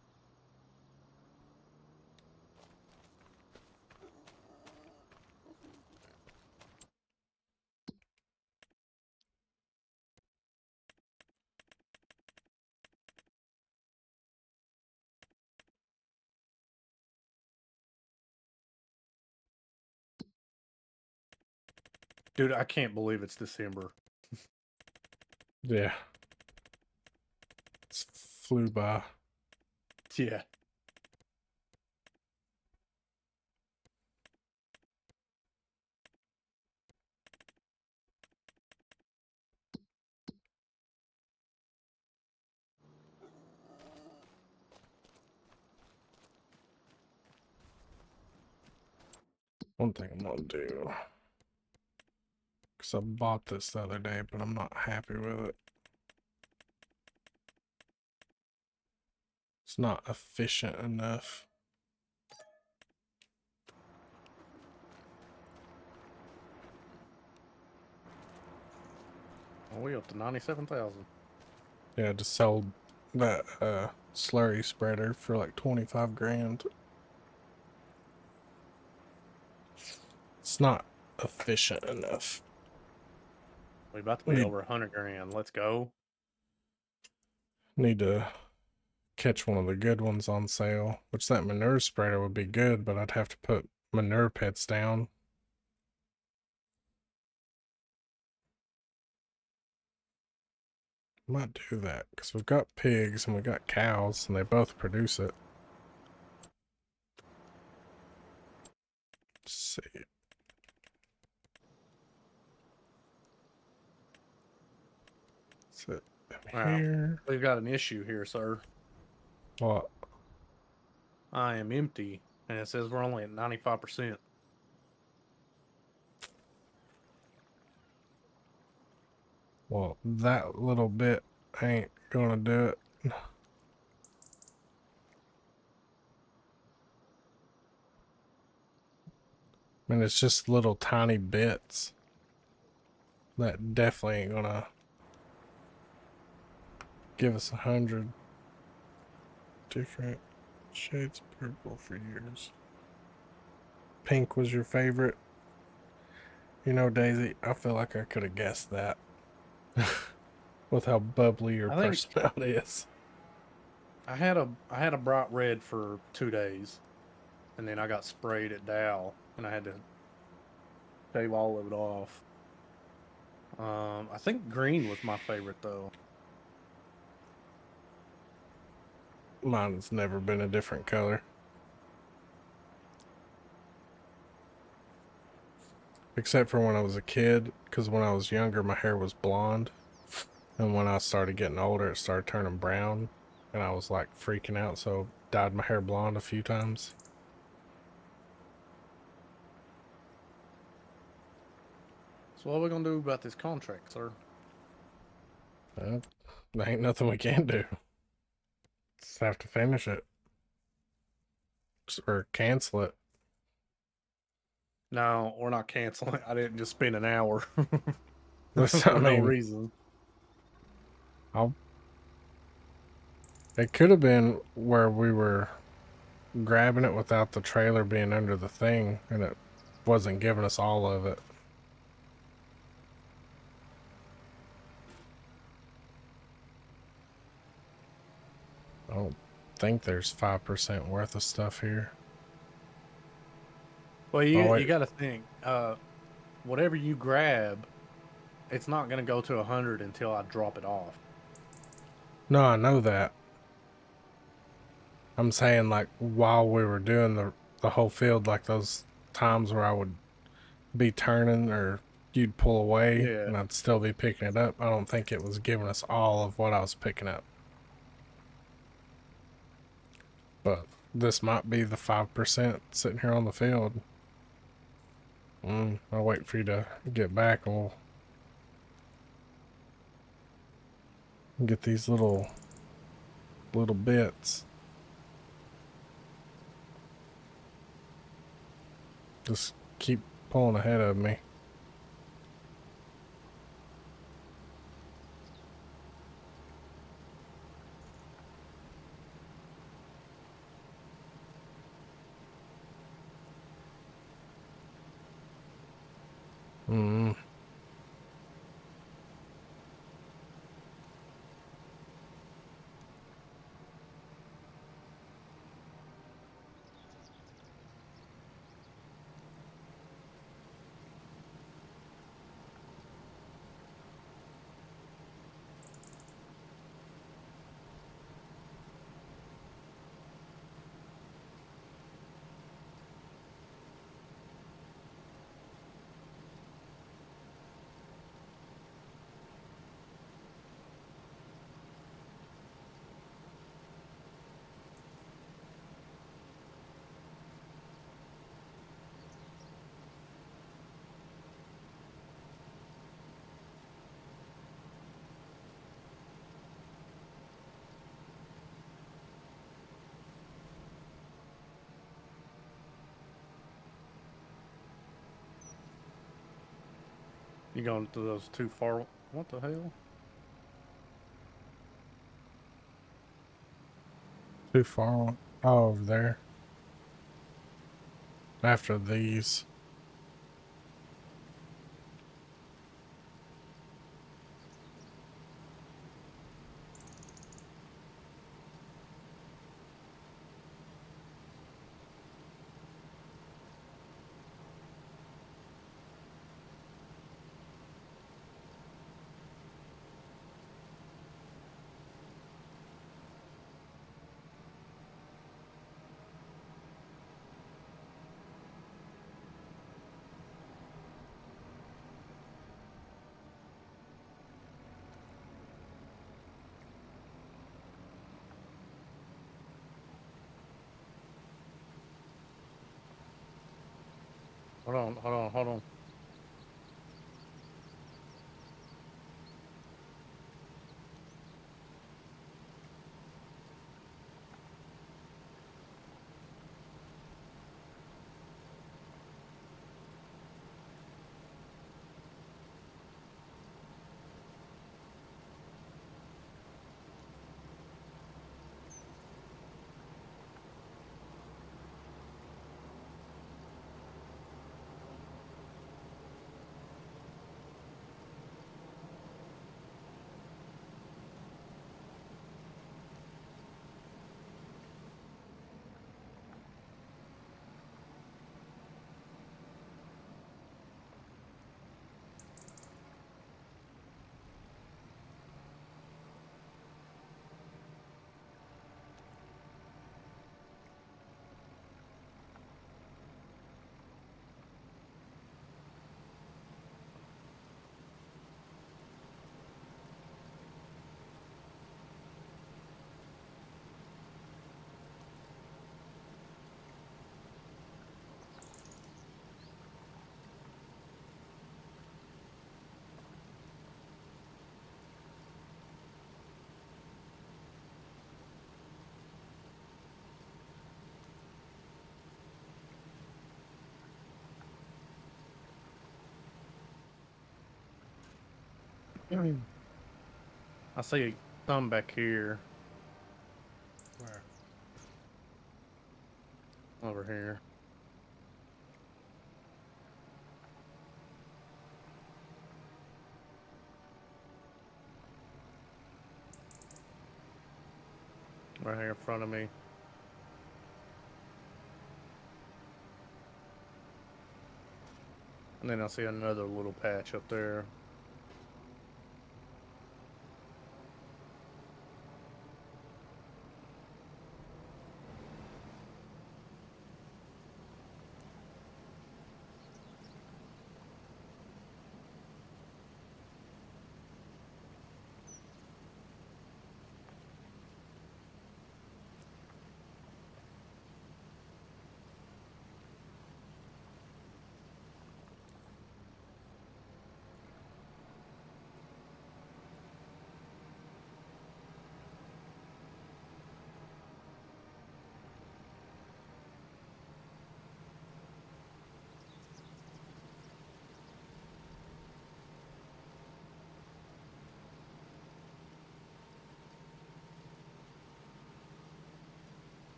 Dude, I can't believe it's December. Yeah. It flew by. Yeah. One thing I'm gonna do, because I bought this the other day, but I'm not happy with it. It's not efficient enough. Oh, we up to 97,000. Yeah, I just sold that slurry spreader for like 25 grand. It's not efficient enough. We about to be Need over 100 grand. Let's go. need to catch one of the good ones on sale, which that manure spreader would be good, but I'd have to put manure pits down. Might do that because we've got pigs and we got cows and they both produce it. Let's see. Sit Wow. here. We've got an issue here, sir. What? I am empty, and it says we're only at 95%. Well, that little bit ain't gonna do it. And it's just little tiny bits. That definitely ain't gonna give us 100 different shades of purple for years. Pink was your favorite. You know, Daisy, I feel like I could have guessed that with how bubbly your I think personality is. I had a bright red for 2 days, and then I got sprayed at Dow, and I had to shave all of it off. I think green was my favorite though. Mine's never been a different color. Except for when I was a kid, because when I was younger, my hair was blonde. And when I started getting older, it started turning brown. And I was like freaking out, so dyed my hair blonde a few times. So what are we gonna do about this contract, sir? There ain't nothing we can do. Just have to finish it. Or cancel it. No, we're not canceling. I didn't just spend an hour I for no mean, reason. it could have been where we were grabbing it without the trailer being under the thing, and it wasn't giving us all of it. I don't think there's 5% worth of stuff here. Well, Oh, you wait. got to think. Whatever you grab, it's not gonna go to 100 until I drop it off. No, I know that. I'm saying, like, while we were doing the whole field, like those times where I would be turning or you'd pull away Yeah. and I'd still be picking it up. I don't think it was giving us all of what I was picking up. But this might be the 5% sitting here on the field. I'll wait for you to get back and we'll get these little bits. Just keep pulling ahead of me. Mm. You going to those too far? What the hell? Too far. Oh, over there. After these. Hold on. I see some back here. Where? Over here. Right here in front of me. And then I see another little patch up there.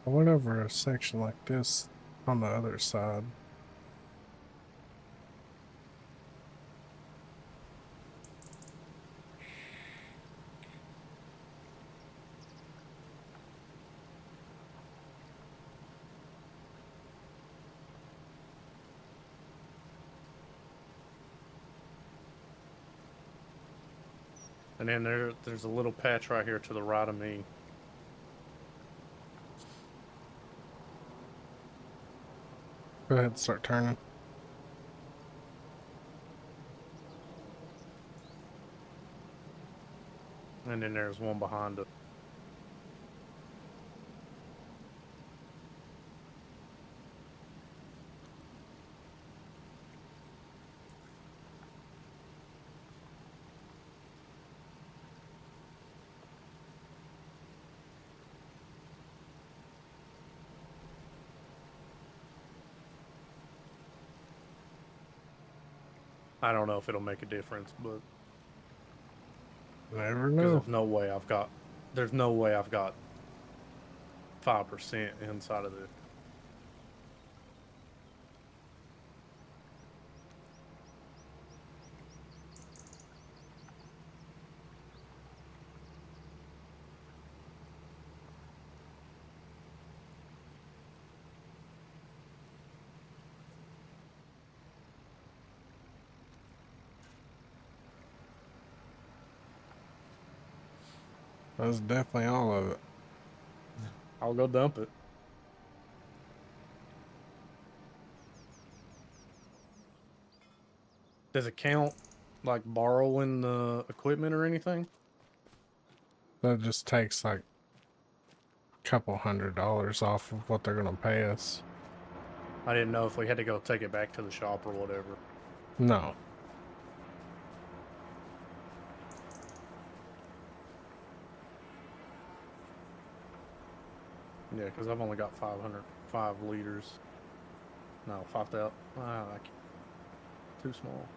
I went over a section like this on the other side. And then there's a little patch right here to the right of me. Go ahead, start turning. And then there's one behind it. I don't know if it'll make a difference, but Never because know. there's no way I've got 5% inside of this. That's definitely all of it. I'll go dump it. Does it count like borrowing the equipment or anything? That just takes like a couple $100 off of what they're gonna pay us. I didn't know if we had to go take it back to the shop or whatever. No. Yeah, because I've only got 505 liters. No, 5,000. Too small.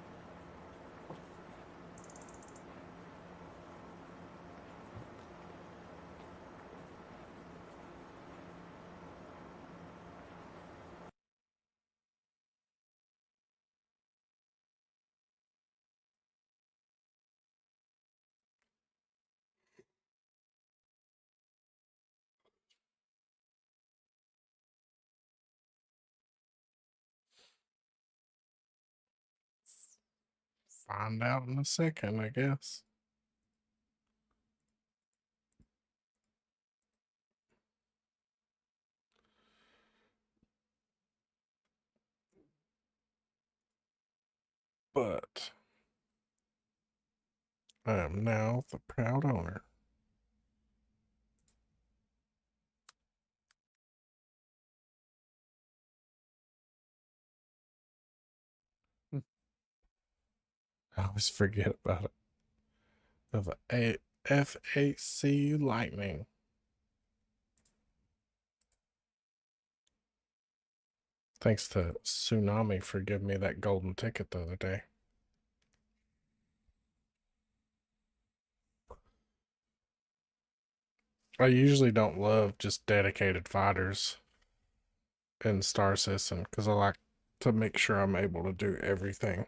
Find out in a second, I guess. But I am now the proud owner. I always forget about it. of a FAC Lightning. Thanks to Tsunami for giving me that golden ticket the other day. I usually don't love just dedicated fighters in Star Citizen because I like to make sure I'm able to do everything.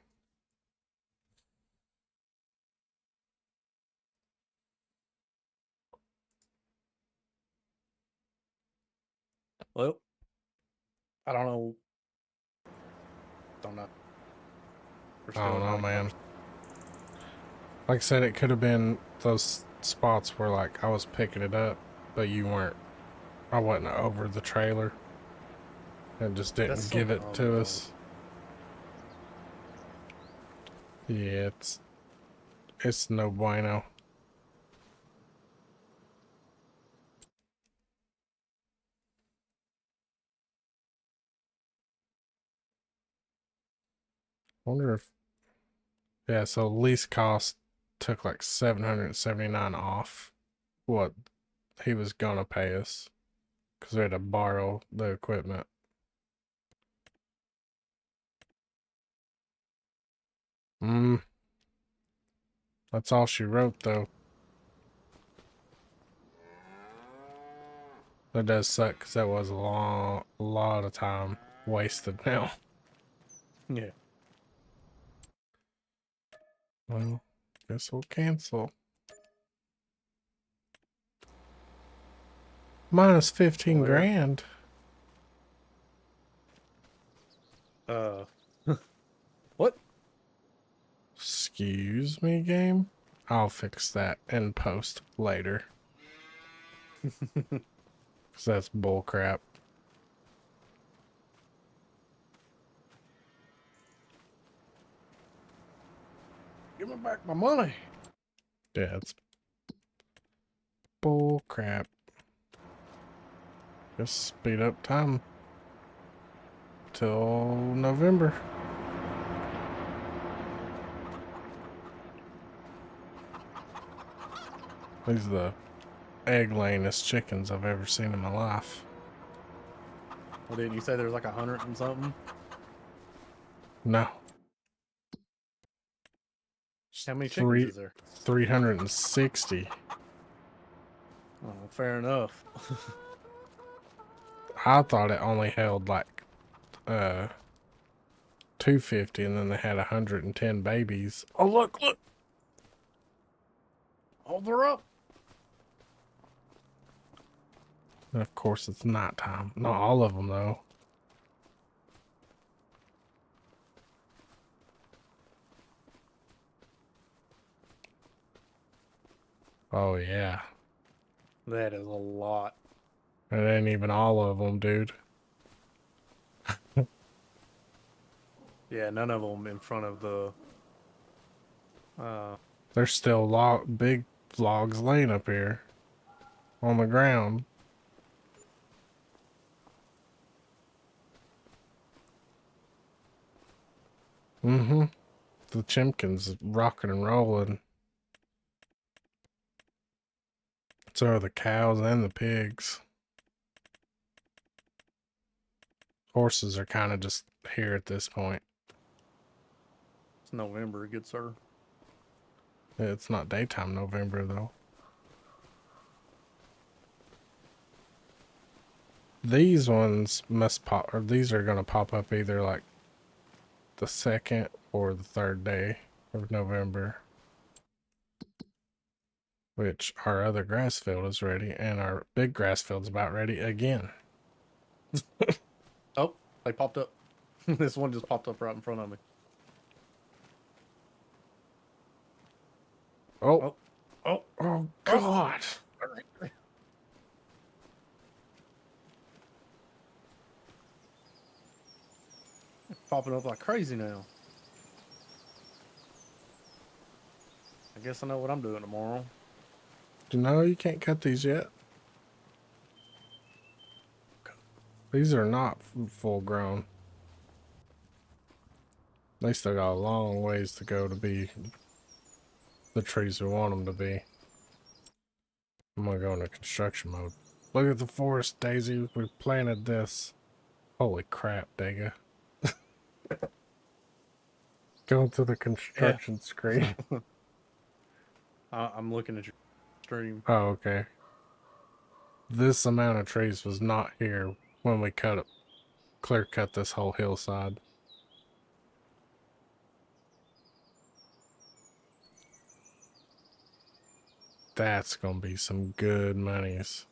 Well, I don't know. Don't know. We're I still don't at know, 95%. man. Like I said, it could have been those spots where like I was picking it up, but you weren't. I wasn't over the trailer and just didn't That's so give it dumb, to though. us. Yeah, it's no bueno. Wonder if yeah. So lease cost took like 779 off what he was gonna pay us because we had to borrow the equipment. That's all she wrote though. That does suck because that was a lot of time wasted now. Yeah. Well, guess we'll cancel. Minus 15 Well, there. grand. What? Excuse me, game? I'll fix that in post later. Because that's bullcrap. Give me back my money. Yeah, it's bullcrap. Just speed up time till November. These are the egg-layingest chickens I've ever seen in my life. Well, didn't you say there's like 100 and something? No. How many chickens Three, is there? 360. Oh, fair enough. I thought it only held like 250 and then they had 110 babies. Oh, look. Hold her up. And of course it's nighttime. Not all of them though. Oh yeah. That is a lot. It ain't even all of them, dude. Yeah, none of them in front of the. There's still big logs laying up here on the ground. Mm-hmm. The chimkins rocking and rolling. So are the cows and the pigs. Horses are kind of just here at this point. It's November, good sir. It's not daytime November though. These ones must pop, or these are gonna pop up either like the 2nd or the 3rd day of November. Which our other grass field is ready, and our big grass field's about ready again. Oh, they popped up. This one just popped up right in front of me. Oh, Oh, oh God. popping up like crazy now. I guess I know what I'm doing tomorrow. No, you can't cut these yet. These are not full grown. They still got a long ways to go to be the trees we want them to be. I'm gonna go into construction mode. Look at the forest, Daisy. We planted this. Holy crap, Dega. Go to the construction screen. I'm looking at your stream. Oh, okay. This amount of trees was not here when we clear cut this whole hillside. That's gonna be some good monies.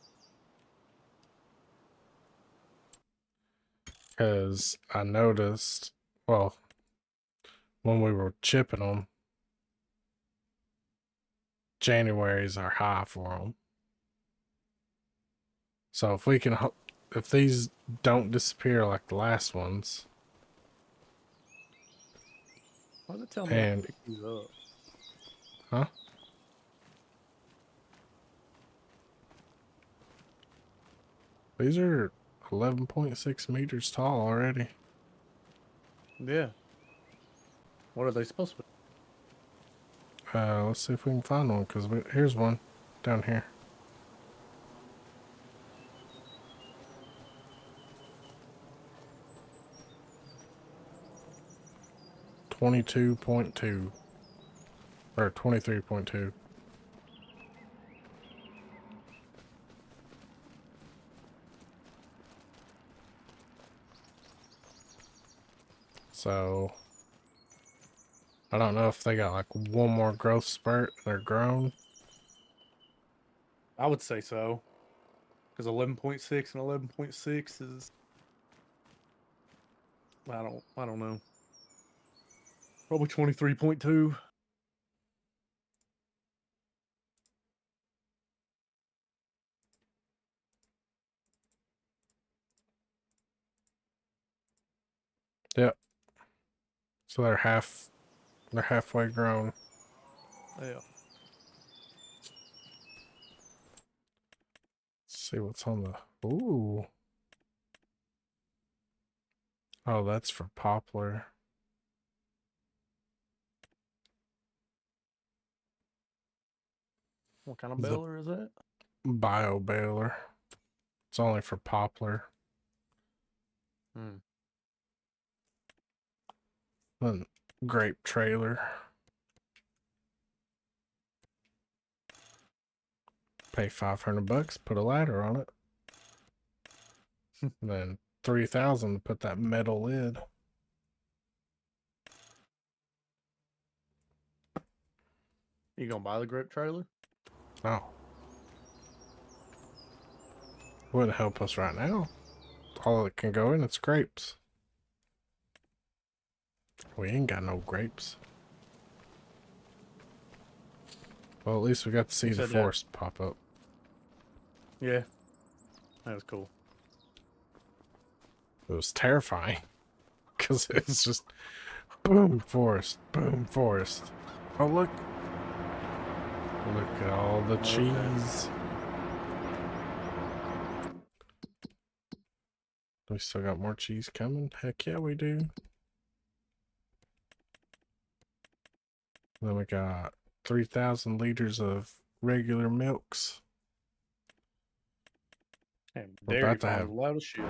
Because I noticed, well, when we were chipping them, January's our high for them. So if we can, if these don't disappear like the last ones, Why does it tell me I can pick these up? Huh? These are 11.6 meters tall already. Yeah. What are they supposed to be? Let's see if we can find one, because here's one down here. .2 or 23.2. So I don't know if they got like one more growth spurt. They're grown. I would say so. Because 11.6 and 11.6 is, I don't know. Probably 23.2. Yep. So they're halfway grown. Yeah. Let's see what's on the ooh. Oh, that's for poplar. What kind of baler is that? Bio baler. It's only for poplar. Hmm. Then grape trailer. Pay $500, put a ladder on it. And then 3,000 to put that metal lid. You gonna buy the grape trailer? Oh. Wouldn't help us right now. All that can go in, it's grapes. We ain't got no grapes. Well, at least we got to see the forest pop up. Yeah. That was cool. It was terrifying. Because it's just boom, forest, boom, forest. Oh, look. Look at all the cheese. We still got more cheese coming? Heck yeah, we do. Then we got 3,000 liters of regular milks. And We're dairy about to farm have is loud as shit.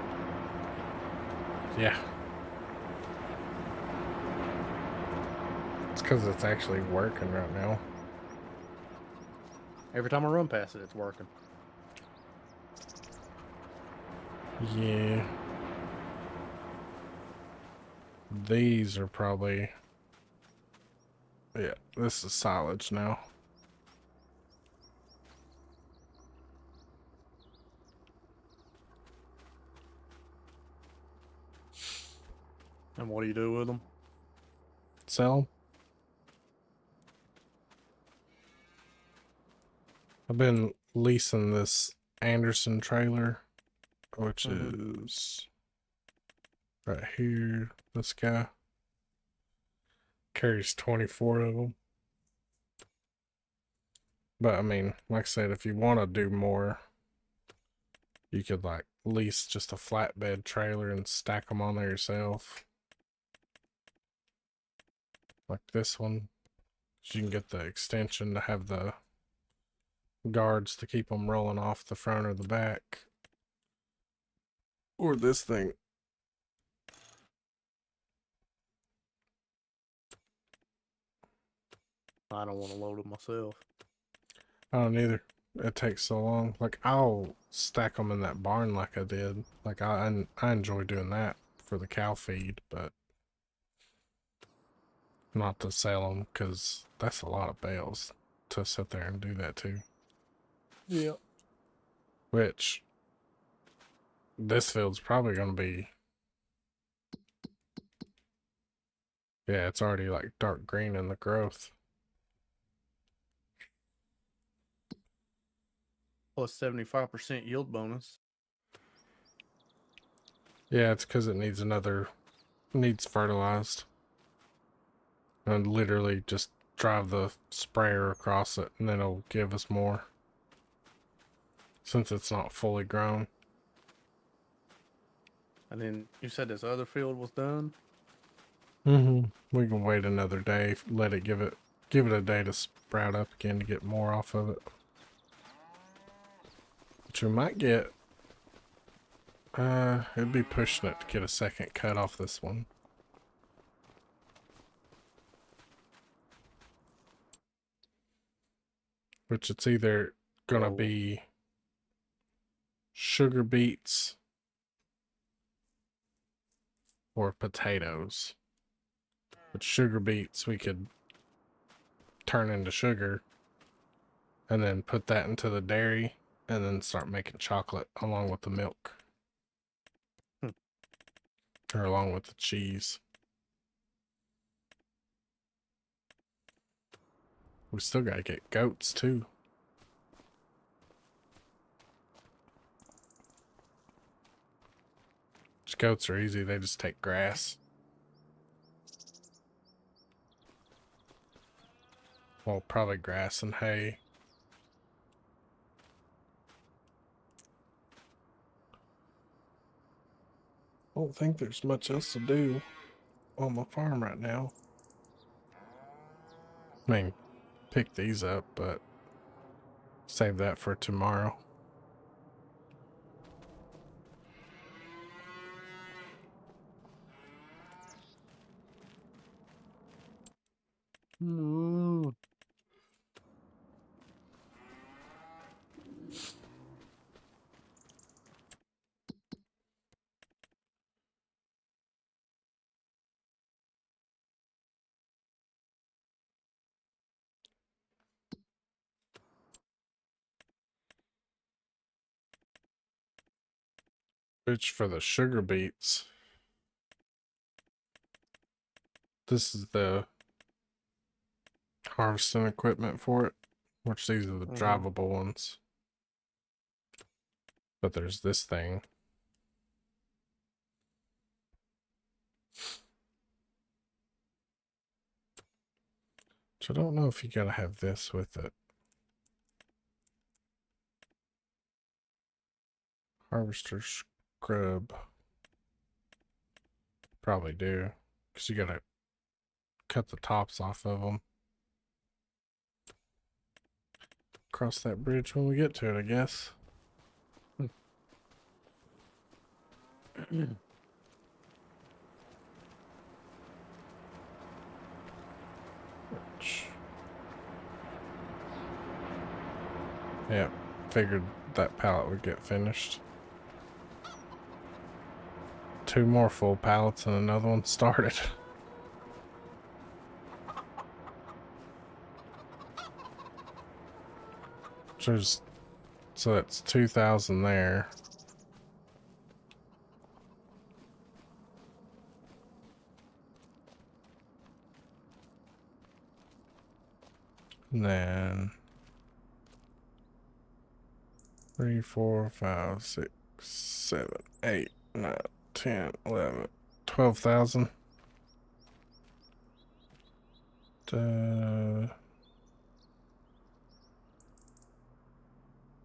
Yeah. It's because it's actually working right now. Every time I run past it, it's working. Yeah. These are probably... Yeah, this is silage now. And what do you do with them? Sell 'em. I've been leasing this Anderson trailer, which is right here. This guy carries 24 of them. But I mean, like I said, if you want to do more, you could like lease just a flatbed trailer and stack them on there yourself. Like this one. So you can get the extension to have the guards to keep them rolling off the front or the back. Or this thing. I don't want to load it myself. I don't either. It takes so long. Like, I'll stack them in that barn like I did. Like, I enjoy doing that for the cow feed, but not to sell them, because that's a lot of bales to sit there and do that too. Yeah. Which, this field's probably going to be... Yeah, it's already like dark green in the growth. Plus 75% yield bonus. Yeah, it's because it needs fertilized. And literally just drive the sprayer across it and then it'll give us more. Since it's not fully grown. And then you said this other field was done? Mm-hmm. We can wait another day, let it give it a day to sprout up again to get more off of it. Which we might get. It'd be pushing it to get a second cut off this one. Which it's either gonna be sugar beets or potatoes. But sugar beets we could turn into sugar and then put that into the dairy and then start making chocolate along with the milk. Or along with the cheese. We still gotta get goats too. Which goats are easy, they just take grass. Well, probably grass and hay. I don't think there's much else to do on my farm right now. I mean, pick these up, but save that for tomorrow. No. Which for the sugar beets, this is the harvesting equipment for it, which these are the drivable ones. But there's this thing. Which I don't know if you gotta have this with it. Harvester scrub. Probably do. Because you gotta cut the tops off of them. Cross that bridge when we get to it, I guess. Yeah, figured that pallet would get finished. 2 more full pallets and another one started. So that's 2,000 there. And then 3, 4, 5, 6, 7, 8, 9, 10, 11, 12,000.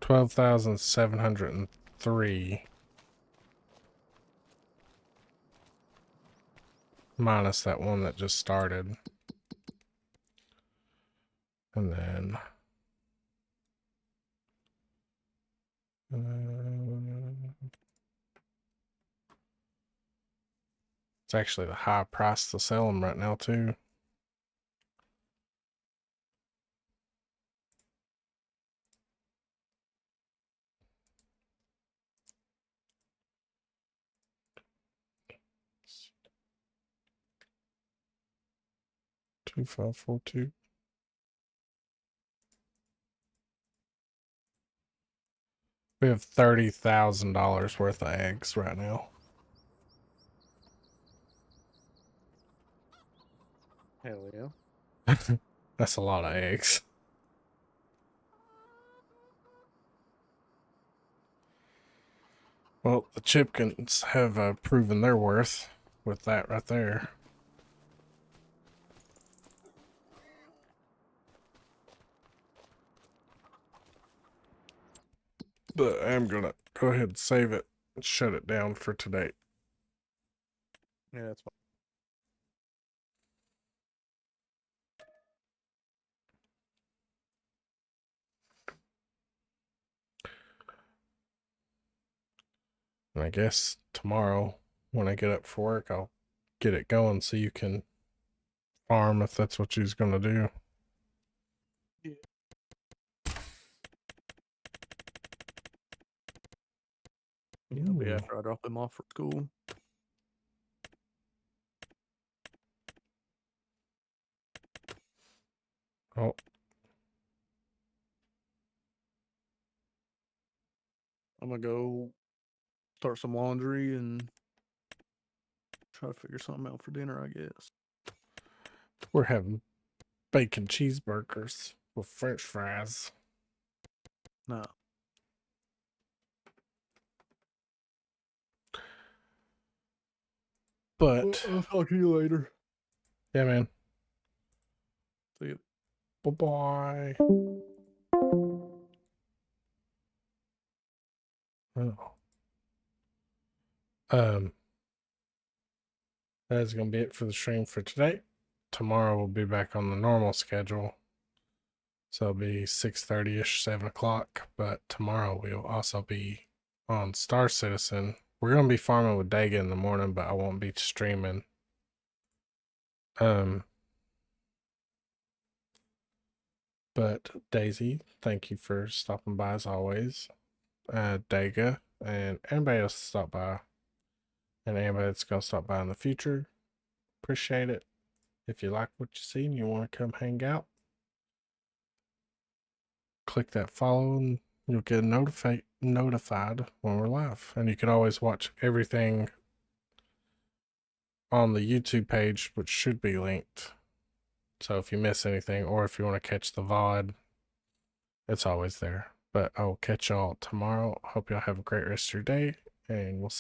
12,703 minus that one that just started. And then it's actually the high price to sell them right now too. $2,542. We have $30,000 worth of eggs right now. Hell yeah. That's a lot of eggs. Well, the Chipkins have proven their worth with that right there. But I'm gonna go ahead and save it and shut it down for today. Yeah, that's fine. And I guess tomorrow when I get up for work, I'll get it going so you can farm if that's what you're gonna do. Yeah, it'll be Ooh. after I drop him off for school. Oh, I'm gonna go start some laundry and try to figure something out for dinner, I guess. we're having bacon cheeseburgers with French fries. No. But I'll talk to you later. yeah, man. See you. Bye bye. Oh. That is gonna be it for the stream for today. Tomorrow we'll be back on the normal schedule. So it'll be 6:30ish, 7 o'clock. But tomorrow we'll also be on Star Citizen. We're gonna be farming with Dega in the morning, but I won't be streaming. But Daisy, thank you for stopping by as always. Dega and anybody else stop by. And anybody that's gonna stop by in the future. Appreciate it. If you like what you see and you want to come hang out, click that follow and you'll get notified when we're live. And you can always watch everything on the YouTube page, which should be linked. So if you miss anything or if you want to catch the VOD, it's always there. But I'll catch y'all tomorrow. Hope y'all have a great rest of your day and we'll see.